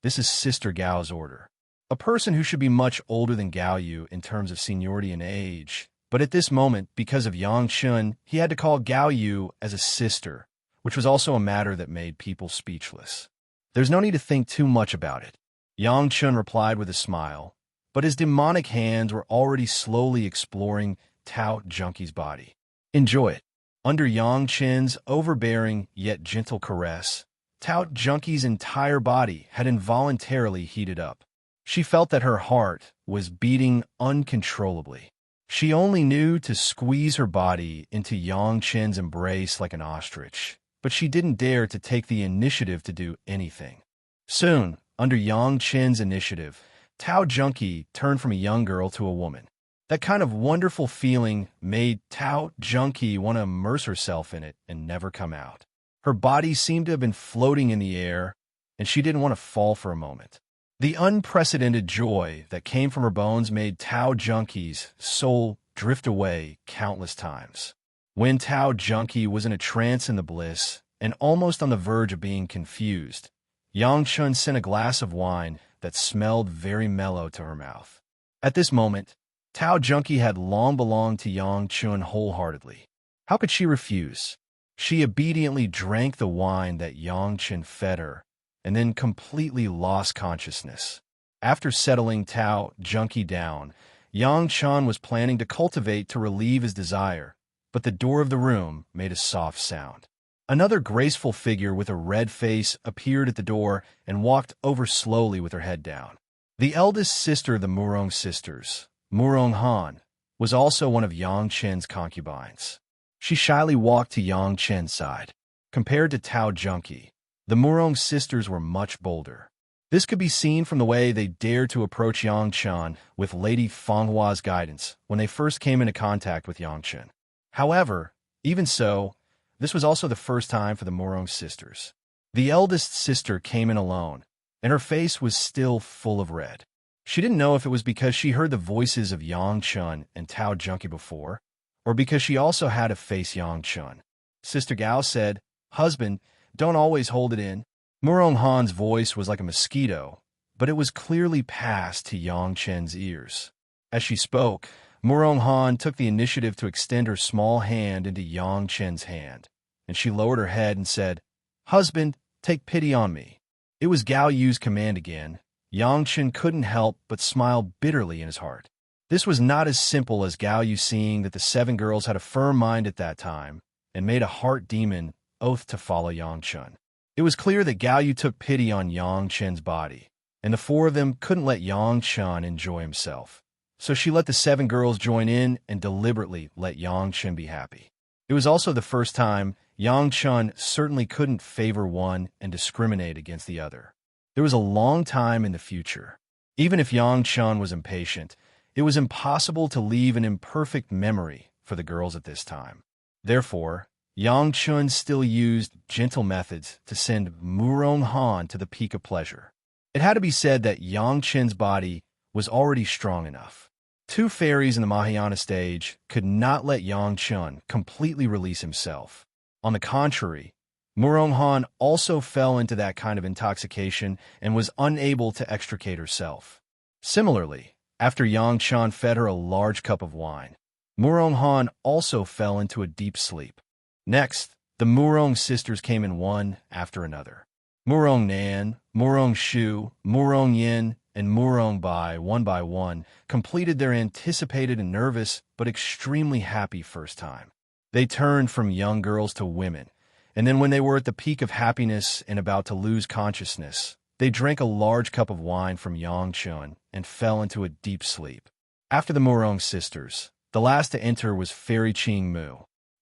"This is Sister Gao's order." A person who should be much older than Gao Yu in terms of seniority and age, but at this moment, because of Yang Chun, he had to call Gao Yu as a sister, which was also a matter that made people speechless. "There's no need to think too much about it," Yang Chun replied with a smile, but his demonic hands were already slowly exploring Tao Junkie's body. "Enjoy it." Under Yang Chun's overbearing yet gentle caress, Tao Junkie's entire body had involuntarily heated up. She felt that her heart was beating uncontrollably. She only knew to squeeze her body into Yang Chun's embrace like an ostrich, but she didn't dare to take the initiative to do anything. Soon, under Yang Chun's initiative, Tao Junkie turned from a young girl to a woman. That kind of wonderful feeling made Tao Junkie want to immerse herself in it and never come out. Her body seemed to have been floating in the air, and she didn't want to fall for a moment. The unprecedented joy that came from her bones made Tao Junkie's soul drift away countless times. When Tao Junkie was in a trance in the bliss and almost on the verge of being confused, Yang Chun sent a glass of wine that smelled very mellow to her mouth. At this moment, Tao Junkie had long belonged to Yang Chun wholeheartedly. How could she refuse? She obediently drank the wine that Yang Chun fed her, and then completely lost consciousness. After settling Tao Junkie down, Yang Chun was planning to cultivate to relieve his desire, but the door of the room made a soft sound. Another graceful figure with a red face appeared at the door and walked over slowly with her head down. The eldest sister of the Murong sisters, Murong Han, was also one of Yang Chun's concubines. She shyly walked to Yang Chun's side. Compared to Tao Junkie, the Murong sisters were much bolder. This could be seen from the way they dared to approach Yang Chun with Lady Fenghua's guidance when they first came into contact with Yang Chun. However, even so, this was also the first time for the Murong sisters. The eldest sister came in alone, and her face was still full of red. She didn't know if it was because she heard the voices of Yang Chun and Tao Junkie before, or because she also had to face Yang Chun. Sister Gao said, "Husband, don't always hold it in." Murong Han's voice was like a mosquito, but it was clearly passed to Yang Chun's ears. As she spoke, Murong Han took the initiative to extend her small hand into Yang Chun's hand, and she lowered her head and said, "Husband, take pity on me." It was Gao Yu's command again. Yang Chun couldn't help but smile bitterly in his heart. This was not as simple as Gao Yu seeing that the 7 girls had a firm mind at that time and made a heart demon oath to follow Yang Chun. It was clear that Gao Yu took pity on Yang Chun's body, and the 4 of them couldn't let Yang Chun enjoy himself. So she let the 7 girls join in and deliberately let Yang Chun be happy. It was also the first time Yang Chun certainly couldn't favor one and discriminate against the other. There was a long time in the future. Even if Yang Chun was impatient, it was impossible to leave an imperfect memory for the girls at this time. Therefore, Yang Chun still used gentle methods to send Murong Han to the peak of pleasure. It had to be said that Yang Chun's body was already strong enough. 2 fairies in the Mahayana stage could not let Yang Chun completely release himself. On the contrary, Murong Han also fell into that kind of intoxication and was unable to extricate herself. Similarly, after Yang Chun fed her a large cup of wine, Murong Han also fell into a deep sleep. Next, the Murong sisters came in one after another. Murong Nan, Murong Shu, Murong Yin, and Murong Bai, one by one, completed their anticipated and nervous but extremely happy first time. They turned from young girls to women, and then when they were at the peak of happiness and about to lose consciousness, they drank a large cup of wine from Yangchun and fell into a deep sleep. After the Morong sisters, the last to enter was Fairy Ching Mu.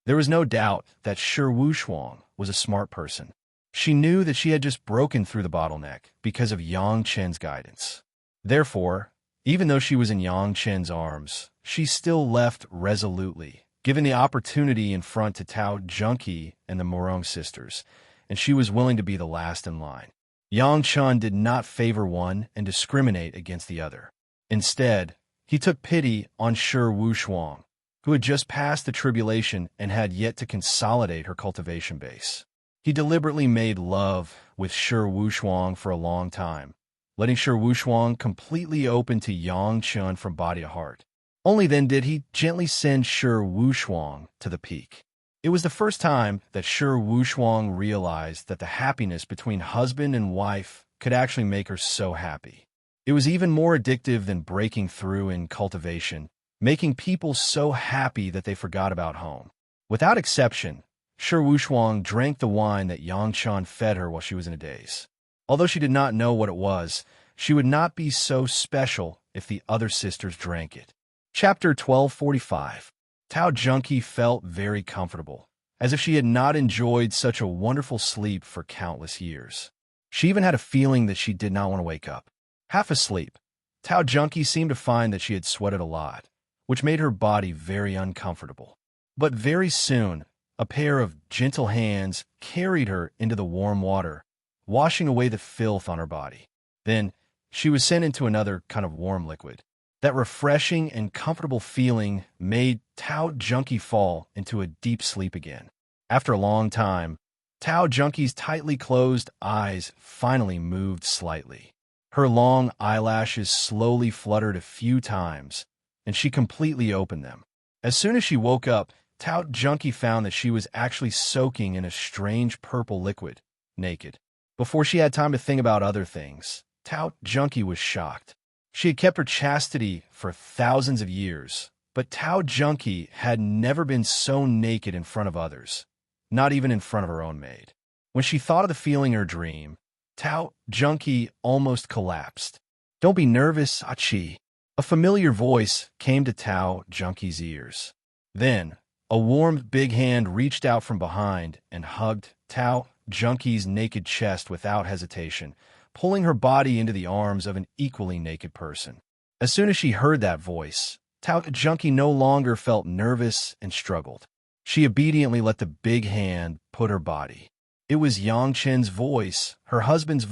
There was no doubt that Shi Wushuang was a smart person. She knew that she had just broken through the bottleneck because of Yang Chen's guidance. Therefore, even though she was in Yang Chen's arms, she still left resolutely, given the opportunity in front to Tao Junqi and the Morong sisters, and she was willing to be the last in line. Yang Chen did not favor one and discriminate against the other. Instead, he took pity on Shi Wushuang, who had just passed the tribulation and had yet to consolidate her cultivation base. He deliberately made love with Shi Wushuang for a long time, letting Shi Wushuang completely open to Yang Chen from body to heart. Only then did he gently send Shi Wushuang to the peak. It was the first time that Shi Wushuang realized that the happiness between husband and wife could actually make her so happy. It was even more addictive than breaking through in cultivation, making people so happy that they forgot about home. Without exception, Shi Wushuang drank the wine that Yang Chen fed her while she was in a daze. Although she did not know what it was, she would not be so special if the other sisters drank it. Chapter 1245. Tao Junqi felt very comfortable, as if she had not enjoyed such a wonderful sleep for countless years. She even had a feeling that she did not want to wake up. Half asleep, Tao Junqi seemed to find that she had sweated a lot, which made her body very uncomfortable. But very soon, a pair of gentle hands carried her into the warm water, washing away the filth on her body. Then, she was sent into another kind of warm liquid. That refreshing and comfortable feeling made Tao Junqi fall into a deep sleep again. After a long time, Tao Junqi's tightly closed eyes finally moved slightly. Her long eyelashes slowly fluttered a few times, and she completely opened them. As soon as she woke up, Tao Junqi found that she was actually soaking in a strange purple liquid, naked. Before she had time to think about other things, Tao Junqi was shocked. She had kept her chastity for thousands of years, but Tao Junqi had never been so naked in front of others, not even in front of her own maid. When she thought of the feeling in her dream, Tao Junqi almost collapsed. "Don't be nervous, Achi." A familiar voice came to Tao Junqi's ears. Then, a warm big hand reached out from behind and hugged Tao Junqi's naked chest without hesitation, pulling her body into the arms of an equally naked person. As soon as she heard that voice, Tao Junqi no longer felt nervous and struggled. She obediently let the big hand put her body. It was Yang Chen's voice, her husband's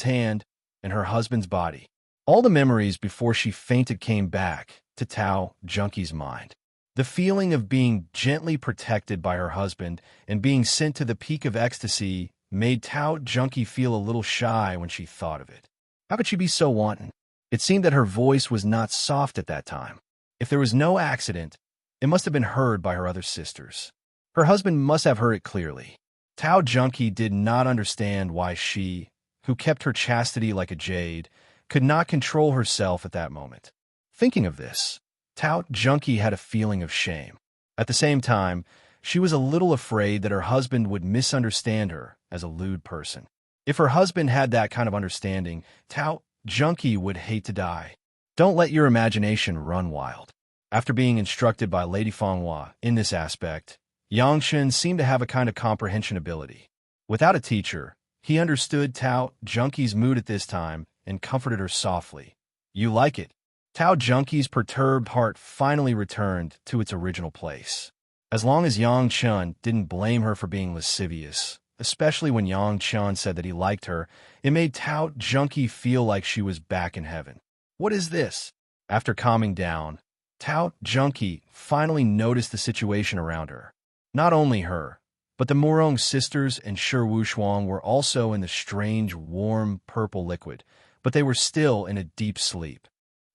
hand, and her husband's body. All the memories before she fainted came back to Tao Junqi's mind. The feeling of being gently protected by her husband and being sent to the peak of ecstasy made Tao Junqi feel a little shy when she thought of it. How could she be so wanton? It seemed that her voice was not soft at that time. If there was no accident, it must have been heard by her other sisters. Her husband must have heard it clearly. Tao Junqi did not understand why she, who kept her chastity like a jade, could not control herself at that moment. Thinking of this, Tao Junqi had a feeling of shame. At the same time, she was a little afraid that her husband would misunderstand her as a lewd person. If her husband had that kind of understanding, Tao Junqi would hate to die. Don't let your imagination run wild. After being instructed by Lady Fanghua in this aspect, Yang Chen seemed to have a kind of comprehension ability. Without a teacher, he understood Tao Junqi's mood at this time and comforted her softly. "You like it." Tao Junqi's perturbed heart finally returned to its original place. As long as Yang Chen didn't blame her for being lascivious, especially when Yang Chen said that he liked her, it made Tao Junqi feel like she was back in heaven. What is this? After calming down, Tao Junqi finally noticed the situation around her. Not only her, but the Morong sisters and Shi Wushuang were also in the strange, warm, purple liquid, but they were still in a deep sleep.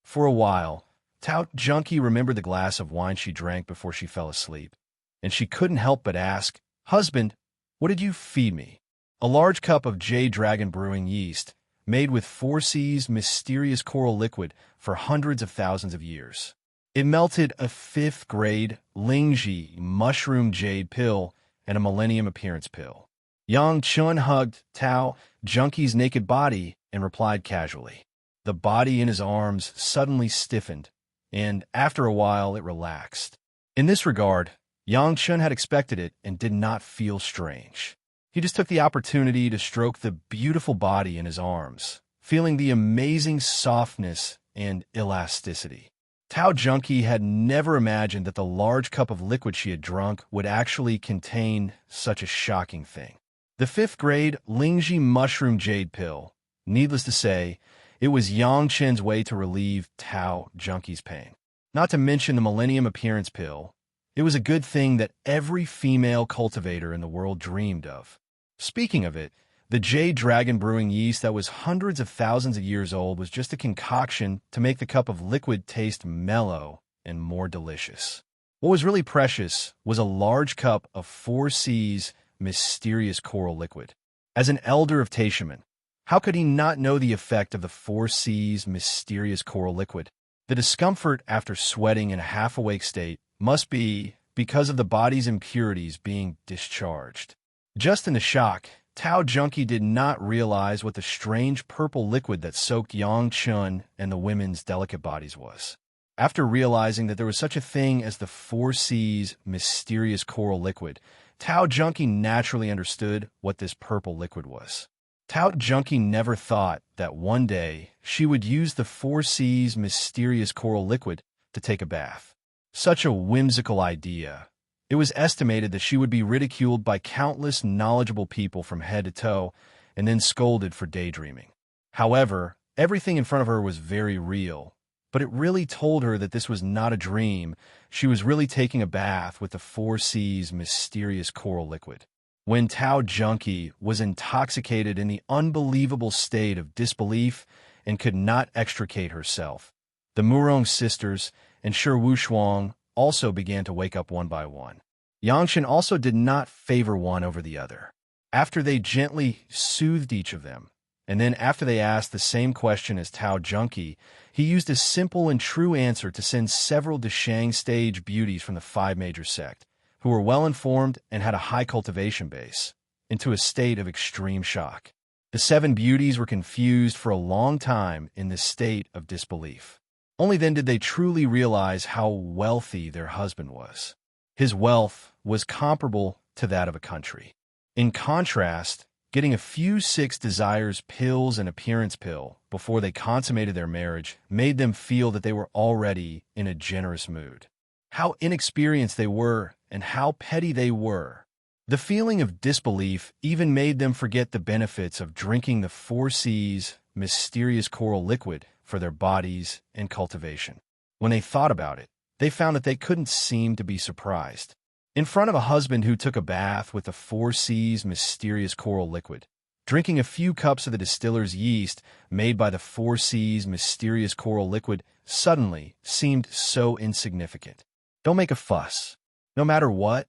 For a while, Tao Junqi remembered the glass of wine she drank before she fell asleep, and she couldn't help but ask, "Husband, what did you feed me?" "A large cup of Jade Dragon brewing yeast, made with 4 C's mysterious coral liquid for hundreds of thousands of years." It melted a 5th grade Lingji mushroom jade pill and a millennium appearance pill. Yang Chun hugged Tao Junkie's naked body and replied casually. The body in his arms suddenly stiffened, and after a while it relaxed. In this regard, Yang Chun had expected it and did not feel strange. He just took the opportunity to stroke the beautiful body in his arms, feeling the amazing softness and elasticity. Tao Junkie had never imagined that the large cup of liquid she had drunk would actually contain such a shocking thing. The 5th grade Lingji mushroom jade pill. Needless to say, it was Yang Chen's way to relieve Tao Junkie's pain. Not to mention the millennium appearance pill. It was a good thing that every female cultivator in the world dreamed of. Speaking of it, the Jade Dragon brewing yeast that was hundreds of thousands of years old was just a concoction to make the cup of liquid taste mellow and more delicious. What was really precious was a large cup of 4C's mysterious coral liquid. As an elder of Taishaman, how could he not know the effect of the 4C's mysterious coral liquid? The discomfort after sweating in a half-awake state must be because of the body's impurities being discharged. Just in the shock, Tao Junkie did not realize what the strange purple liquid that soaked Yang Chun and the women's delicate bodies was. After realizing that there was such a thing as the 4C's mysterious coral liquid, Tao Junkie naturally understood what this purple liquid was. Tao Junkie never thought that one day she would use the 4C's mysterious coral liquid to take a bath. Such a whimsical idea. It was estimated that she would be ridiculed by countless knowledgeable people from head to toe and then scolded for daydreaming. However, everything in front of her was very real, but it really told her that this was not a dream. She was really taking a bath with the 4C's mysterious coral liquid. When Tao Junkie was intoxicated in the unbelievable state of disbelief and could not extricate herself, the Murong sisters and Shi Wushuang also began to wake up one by one. Yangshan also did not favor one over the other. After they gently soothed each of them, and then after they asked the same question as Tao Junkie, he used a simple and true answer to send several Deshang stage beauties from the 5 major sect, who were well-informed and had a high cultivation base, into a state of extreme shock. The 7 beauties were confused for a long time in this state of disbelief. Only then did they truly realize how wealthy their husband was. His wealth was comparable to that of a country. In contrast, getting a few 6 desires pills and appearance pill before they consummated their marriage made them feel that they were already in a generous mood. How inexperienced they were and how petty they were. The feeling of disbelief even made them forget the benefits of drinking the 4C's mysterious coral liquid for their bodies and cultivation. When they thought about it, they found that they couldn't seem to be surprised. In front of a husband who took a bath with the 4C's mysterious coral liquid, drinking a few cups of the distiller's yeast made by the 4C's mysterious coral liquid suddenly seemed so insignificant. Don't make a fuss. No matter what,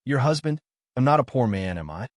your husband, am not a poor man, am I?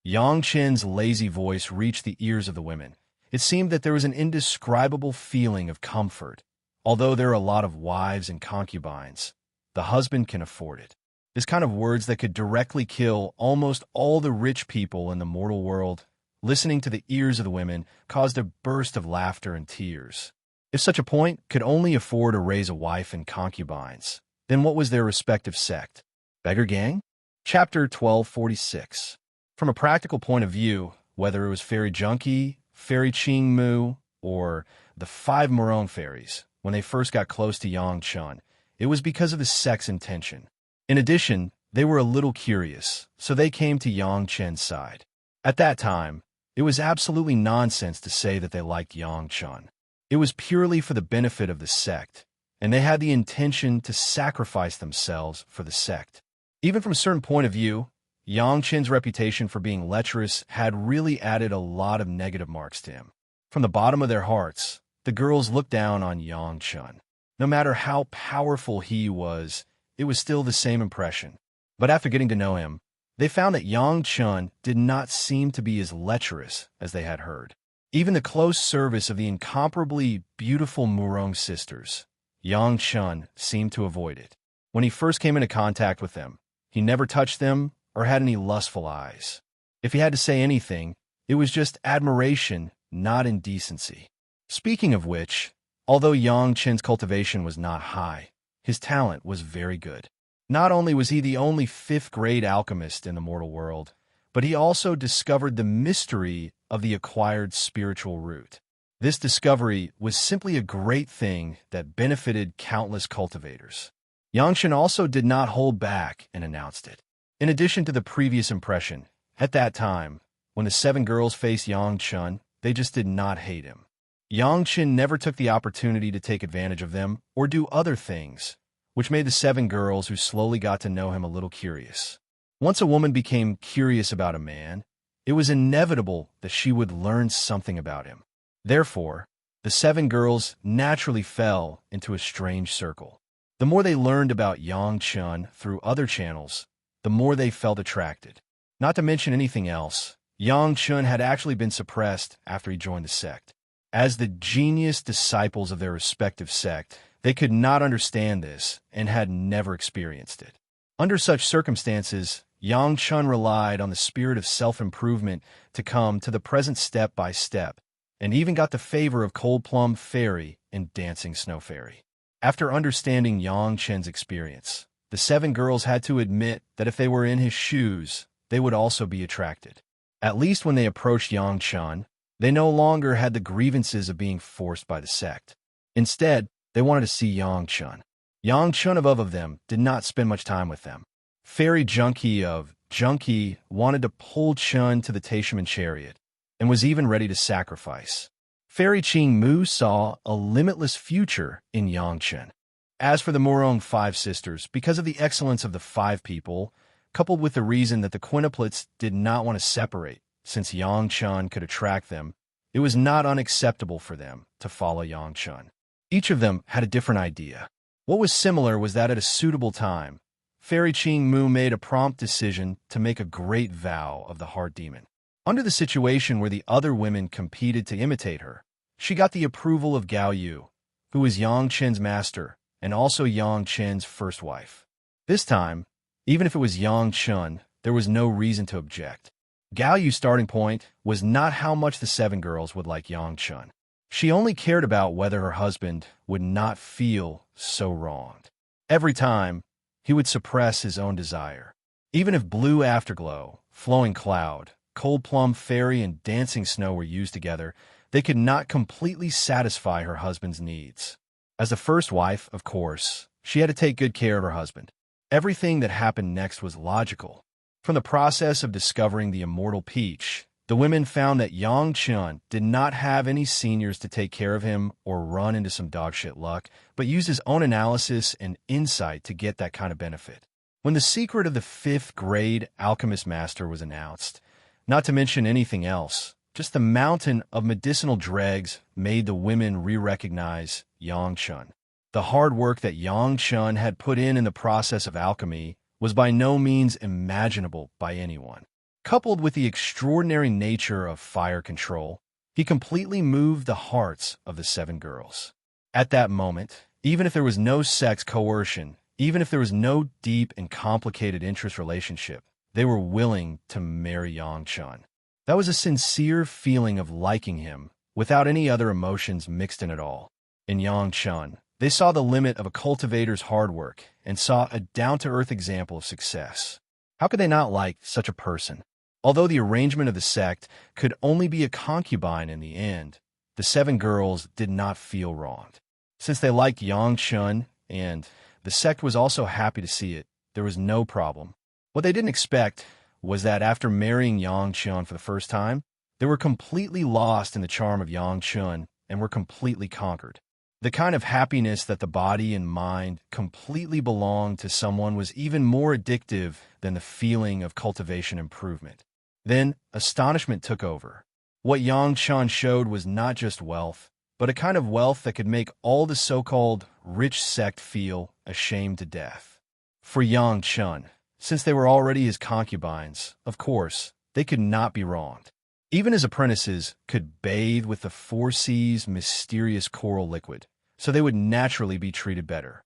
Yang Chen's lazy voice reached the ears of the women. It seemed that there was an indescribable feeling of comfort. Although there are a lot of wives and concubines, the husband can afford it. This kind of words that could directly kill almost all the rich people in the mortal world, listening to the ears of the women, caused a burst of laughter and tears. If such a point could only afford to raise a wife and concubines, then what was their respective sect? Beggar gang? Chapter 1246. From a practical point of view, whether it was Fairy Junkie, Fairy Ching Mu, or the 5 Morone fairies, when they first got close to Yang Chun, it was because of his sex intention. In addition, they were a little curious, so they came to Yang Chen's side. At that time, it was absolutely nonsense to say that they liked Yang Chun. It was purely for the benefit of the sect, and they had the intention to sacrifice themselves for the sect. Even from a certain point of view, Yang Chen's reputation for being lecherous had really added a lot of negative marks to him. From the bottom of their hearts, the girls looked down on Yang Chun. No matter how powerful he was, it was still the same impression. But after getting to know him, they found that Yang Chun did not seem to be as lecherous as they had heard. Even the close service of the incomparably beautiful Murong sisters, Yang Chun seemed to avoid it. When he first came into contact with them, he never touched them or had any lustful eyes. If he had to say anything, it was just admiration, not indecency. Speaking of which, although Yang Chen's cultivation was not high, his talent was very good. Not only was he the only fifth-grade alchemist in the mortal world, but he also discovered the mystery of the acquired spiritual root. This discovery was simply a great thing that benefited countless cultivators. Yang Chen also did not hold back and announced it. In addition to the previous impression, at that time, when the 7 girls faced Yang Chen, they just did not hate him. Yang Chen never took the opportunity to take advantage of them or do other things, which made the 7 girls who slowly got to know him a little curious. Once a woman became curious about a man, it was inevitable that she would learn something about him. Therefore, the 7 girls naturally fell into a strange circle. The more they learned about Yang Chen through other channels, the more they felt attracted. Not to mention anything else, Yang Chen had actually been suppressed after he joined the sect. As the genius disciples of their respective sect, they could not understand this and had never experienced it. Under such circumstances, Yang Chen relied on the spirit of self-improvement to come to the present step by step, and even got the favor of Cold Plum Fairy and Dancing Snow Fairy. After understanding Yang Chen's experience, the 7 girls had to admit that if they were in his shoes, they would also be attracted. At least when they approached Yang Chen, they no longer had the grievances of being forced by the sect. Instead, they wanted to see Yang Chen. Yang Chen above them did not spend much time with them. Fairy Junkie of Junkie wanted to pull Chen to the Taishaman chariot, and was even ready to sacrifice. Fairy Qing Mu saw a limitless future in Yang Chen. As for the Morong 5 sisters, because of the excellence of the 5 people, coupled with the reason that the quintuplets did not want to separate, since Yang Chen could attract them, it was not unacceptable for them to follow Yang Chen. Each of them had a different idea. What was similar was that at a suitable time, Fairy Qing Mu made a prompt decision to make a great vow of the Heart Demon. Under the situation where the other women competed to imitate her, she got the approval of Gao Yu, who was Yang Chen's master and also Yang Chen's first wife. This time, even if it was Yang Chen, there was no reason to object. Gao Yu's starting point was not how much the 7 girls would like Yang Chen. She only cared about whether her husband would not feel so wronged. Every time, he would suppress his own desire. Even if Blue Afterglow, Flowing Cloud, Cold Plum Fairy, and Dancing Snow were used together, they could not completely satisfy her husband's needs. As the first wife, of course, she had to take good care of her husband. Everything that happened next was logical. From the process of discovering the Immortal Peach, the women found that Yang Chen did not have any seniors to take care of him or run into some dogshit luck, but used his own analysis and insight to get that kind of benefit. When the secret of the 5th grade Alchemist Master was announced, not to mention anything else, just the mountain of medicinal dregs made the women re-recognize Yang Chen. The hard work that Yang Chen had put in the process of alchemy was by no means imaginable by anyone. Coupled with the extraordinary nature of fire control, he completely moved the hearts of the 7 girls. At that moment, even if there was no sex coercion, even if there was no deep and complicated interest relationship, they were willing to marry Yang Chen. That was a sincere feeling of liking him, without any other emotions mixed in at all. In Yang Chen, they saw the limit of a cultivator's hard work and saw a down-to-earth example of success. How could they not like such a person? Although the arrangement of the sect could only be a concubine in the end, the 7 girls did not feel wronged. Since they liked Yang Chen and the sect was also happy to see it, there was no problem. What they didn't expect was that after marrying Yang Chen for the first time, they were completely lost in the charm of Yang Chen and were completely conquered. The kind of happiness that the body and mind completely belonged to someone was even more addictive than the feeling of cultivation improvement. Then, astonishment took over. What Yang Chen showed was not just wealth, but a kind of wealth that could make all the so-called rich sect feel ashamed to death. For Yang Chen, since they were already his concubines, of course, they could not be wronged. Even his apprentices could bathe with the 4 seas mysterious coral liquid, so they would naturally be treated better.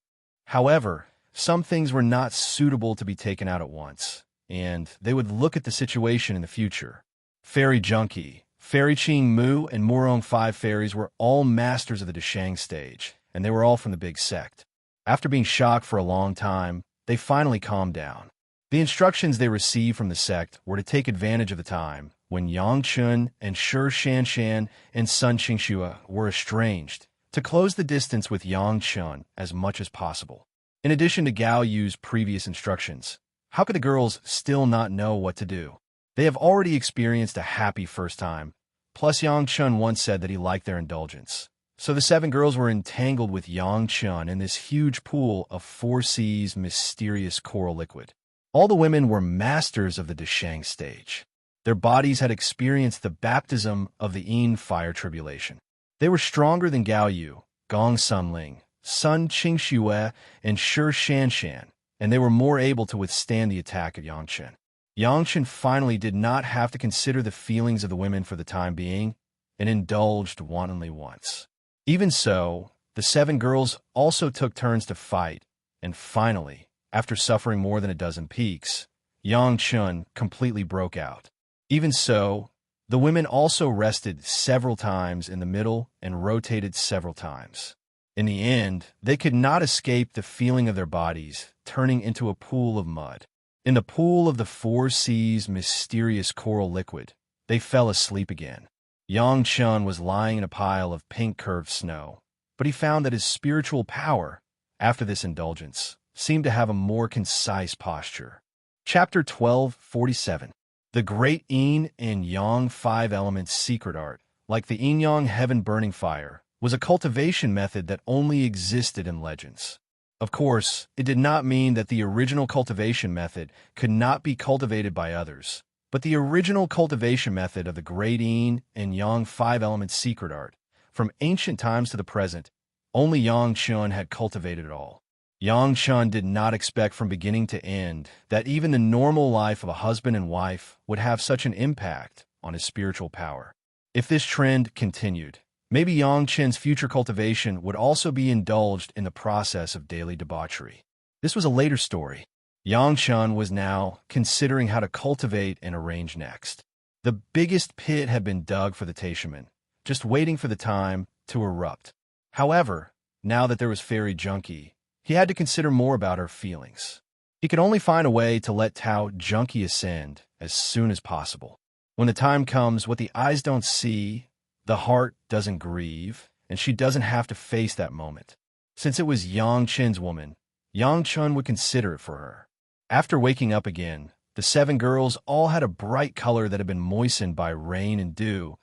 However, some things were not suitable to be taken out at once, and they would look at the situation in the future. Fairy Junkie, Fairy Ching Mu, and Morong 5 fairies were all masters of the Deshang stage, and they were all from the big sect. After being shocked for a long time, they finally calmed down. The instructions they received from the sect were to take advantage of the time when Yang Chun and Shi Shanshan and Sun Qingxue were estranged, to close the distance with Yang Chun as much as possible. In addition to Gao Yu's previous instructions, how could the girls still not know what to do? They have already experienced a happy first time, plus Yang Chun once said that he liked their indulgence. So the 7 girls were entangled with Yang Chun in this huge pool of 4 seas mysterious coral liquid. All the women were masters of the Deshang stage. Their bodies had experienced the baptism of the Yin fire tribulation. They were stronger than Gao Yu, Gong Sunling, Sun Qingxue, and Shi Shanshan, and they were more able to withstand the attack of Yang Chen. Yang Chen finally did not have to consider the feelings of the women for the time being, and indulged wantonly once. Even so, the 7 girls also took turns to fight, and finally, after suffering more than a dozen peaks, Yang Chun completely broke out. Even so, the women also rested several times in the middle and rotated several times. In the end, they could not escape the feeling of their bodies turning into a pool of mud. In the pool of the 4 seas mysterious coral liquid, they fell asleep again. Yang Chun was lying in a pile of pink curved snow, but he found that his spiritual power, after this indulgence, seemed to have a more concise posture. Chapter 12:47. The Great Yin and Yang 5 Elements Secret Art, like the Yin-Yang Heaven Burning Fire, was a cultivation method that only existed in legends. Of course, it did not mean that the original cultivation method could not be cultivated by others, but the original cultivation method of the Great Yin and Yang 5 Elements Secret Art, from ancient times to the present, only Yang Chun had cultivated it all. Yang Chun did not expect from beginning to end that even the normal life of a husband and wife would have such an impact on his spiritual power. If this trend continued, maybe Yang Chen's future cultivation would also be indulged in the process of daily debauchery. This was a later story. Yang Chun was now considering how to cultivate and arrange next. The biggest pit had been dug for the Taishaman, just waiting for the time to erupt. However, now that there was Fairy Junkie, he had to consider more about her feelings. He could only find a way to let Tao Junkie ascend as soon as possible. When the time comes, what the eyes don't see, the heart doesn't grieve, and she doesn't have to face that moment. Since it was Yang Chen's woman, Yang Chun would consider it for her. After waking up again, the 7 girls all had a bright color that had been moistened by rain and dew,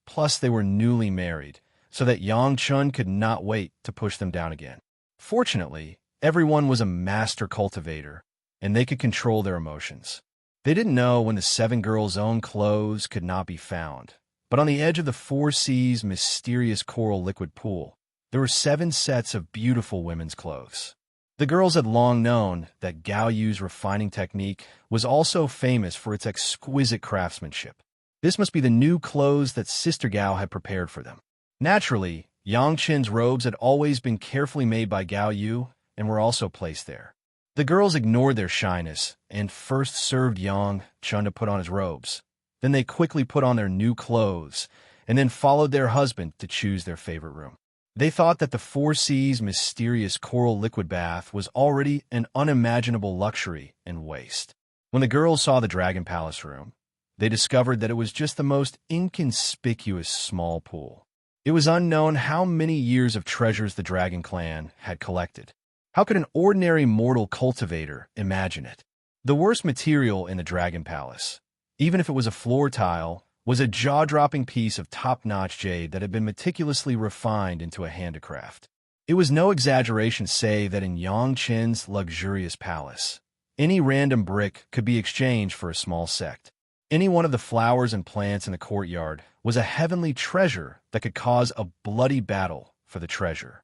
plus they were newly married, so that Yang Chun could not wait to push them down again. Fortunately, everyone was a master cultivator, and they could control their emotions. They didn't know when the 7 girls' own clothes could not be found, but on the edge of the 4 seas mysterious coral liquid pool, there were 7 sets of beautiful women's clothes. The girls had long known that Gao Yu's refining technique was also famous for its exquisite craftsmanship. This must be the new clothes that Sister Gao had prepared for them. Naturally, Yang Chen's robes had always been carefully made by Gao Yu and were also placed there. The girls ignored their shyness and first served Yang Chun to put on his robes. Then they quickly put on their new clothes and then followed their husband to choose their favorite room. They thought that the 4 seas mysterious coral liquid bath was already an unimaginable luxury and waste. When the girls saw the Dragon Palace room, they discovered that it was just the most inconspicuous small pool. It was unknown how many years of treasures the Dragon Clan had collected. How could an ordinary mortal cultivator imagine it? The worst material in the Dragon Palace, even if it was a floor tile, was a jaw-dropping piece of top-notch jade that had been meticulously refined into a handicraft. It was no exaggeration to say that in Yang Chen's luxurious palace, any random brick could be exchanged for a small sect. Any one of the flowers and plants in the courtyard was a heavenly treasure that could cause a bloody battle for the treasure.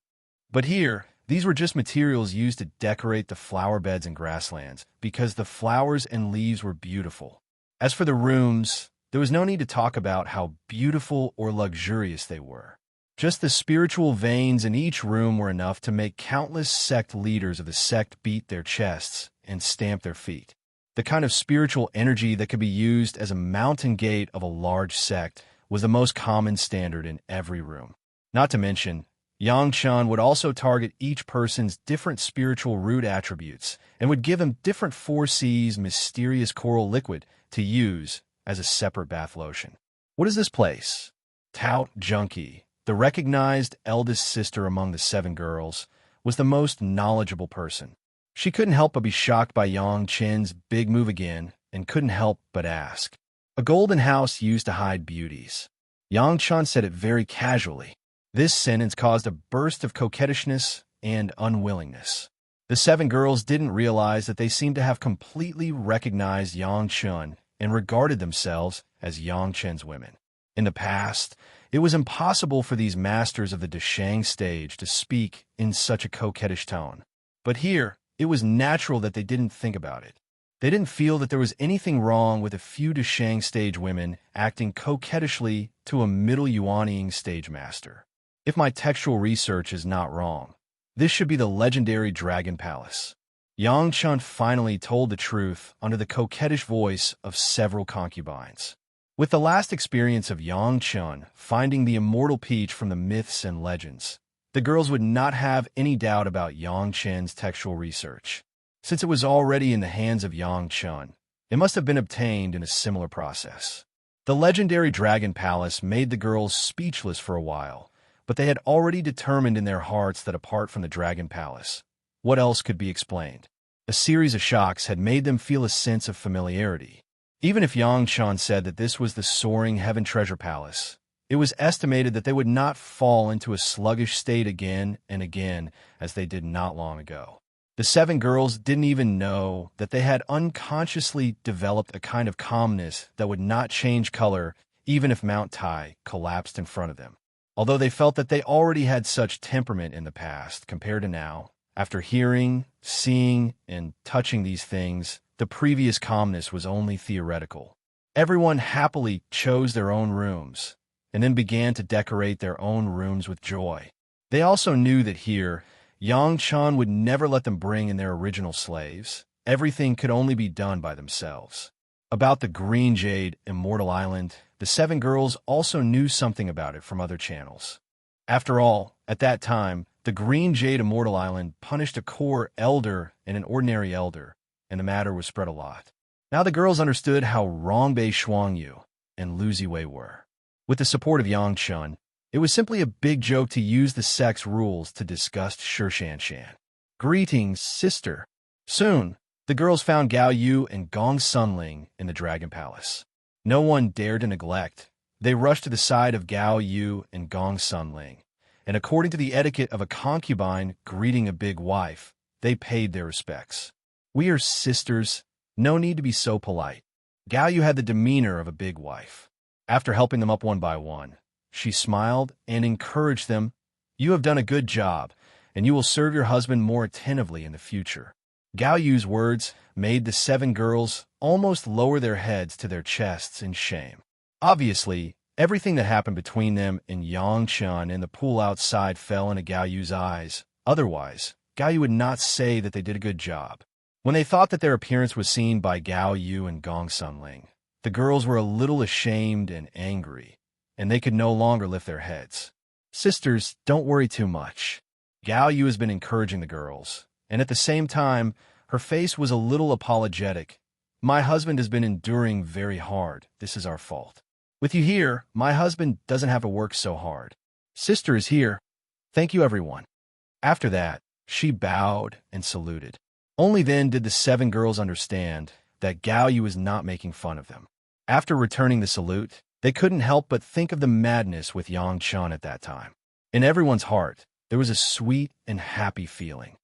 But here, these were just materials used to decorate the flower beds and grasslands, because the flowers and leaves were beautiful. As for the rooms, there was no need to talk about how beautiful or luxurious they were. Just the spiritual veins in each room were enough to make countless sect leaders of the sect beat their chests and stamp their feet. The kind of spiritual energy that could be used as a mountain gate of a large sect was the most common standard in every room. Not to mention, Yang Chun would also target each person's different spiritual root attributes and would give him different 4C's mysterious coral liquid to use as a separate bath lotion. What is this place? Tout Junkie, the recognized eldest sister among the 7 girls, was the most knowledgeable person. She couldn't help but be shocked by Yang Chen's big move again and couldn't help but ask. A golden house used to hide beauties. Yang Chun said it very casually. This sentence caused a burst of coquettishness and unwillingness. The 7 girls didn't realize that they seemed to have completely recognized Yang Chun and regarded themselves as Yang Chen's women. In the past, it was impossible for these masters of the Deshang stage to speak in such a coquettish tone. But here, it was natural that they didn't think about it. They didn't feel that there was anything wrong with a few Deshang stage women acting coquettishly to a middle Yuanying stage master. If my textual research is not wrong, this should be the legendary Dragon Palace. Yang Chun finally told the truth under the coquettish voice of several concubines. With the last experience of Yang Chun finding the immortal peach from the myths and legends, the girls would not have any doubt about Yang Chen's textual research. Since it was already in the hands of Yang Chun, it must have been obtained in a similar process. The legendary Dragon Palace made the girls speechless for a while, but they had already determined in their hearts that apart from the Dragon Palace, what else could be explained? A series of shocks had made them feel a sense of familiarity. Even if Yang Chun said that this was the soaring Heaven Treasure Palace, it was estimated that they would not fall into a sluggish state again and again as they did not long ago. The 7 girls didn't even know that they had unconsciously developed a kind of calmness that would not change color even if Mount Tai collapsed in front of them. Although they felt that they already had such temperament in the past compared to now, after hearing, seeing, and touching these things, the previous calmness was only theoretical. Everyone happily chose their own rooms, and then began to decorate their own rooms with joy. They also knew that here, Yang Chun would never let them bring in their original slaves. Everything could only be done by themselves. About the Green Jade Immortal Island, the 7 girls also knew something about it from other channels. After all, at that time, the Green Jade Immortal Island punished a core elder and an ordinary elder, and the matter was spread a lot. Now the girls understood how wrong Bei Shuangyu and Lu Ziwei were. With the support of Yang Chun, it was simply a big joke to use the sex rules to disgust Shan. Greetings, sister. Soon, the girls found Gao Yu and Gong Sunling in the Dragon Palace. No one dared to neglect. They rushed to the side of Gao Yu and Gong Sunling, and according to the etiquette of a concubine greeting a big wife, they paid their respects. We are sisters. No need to be so polite. Gao Yu had the demeanor of a big wife. After helping them up one by one, she smiled and encouraged them. You have done a good job, and you will serve your husband more attentively in the future. Gao Yu's words made the 7 girls almost lower their heads to their chests in shame. Obviously, everything that happened between them and Yang Chun in the pool outside fell into Gao Yu's eyes. Otherwise, Gao Yu would not say that they did a good job. When they thought that their appearance was seen by Gao Yu and Gong Sunling, the girls were a little ashamed and angry, and they could no longer lift their heads. Sisters, don't worry too much. Gao Yu has been encouraging the girls, and at the same time, her face was a little apologetic. My husband has been enduring very hard. This is our fault. With you here, my husband doesn't have to work so hard. Sister is here. Thank you, everyone. After that, she bowed and saluted. Only then did the 7 girls understand that Gao Yu was not making fun of them. After returning the salute, they couldn't help but think of the madness with Yang Chun at that time. In everyone's heart, there was a sweet and happy feeling.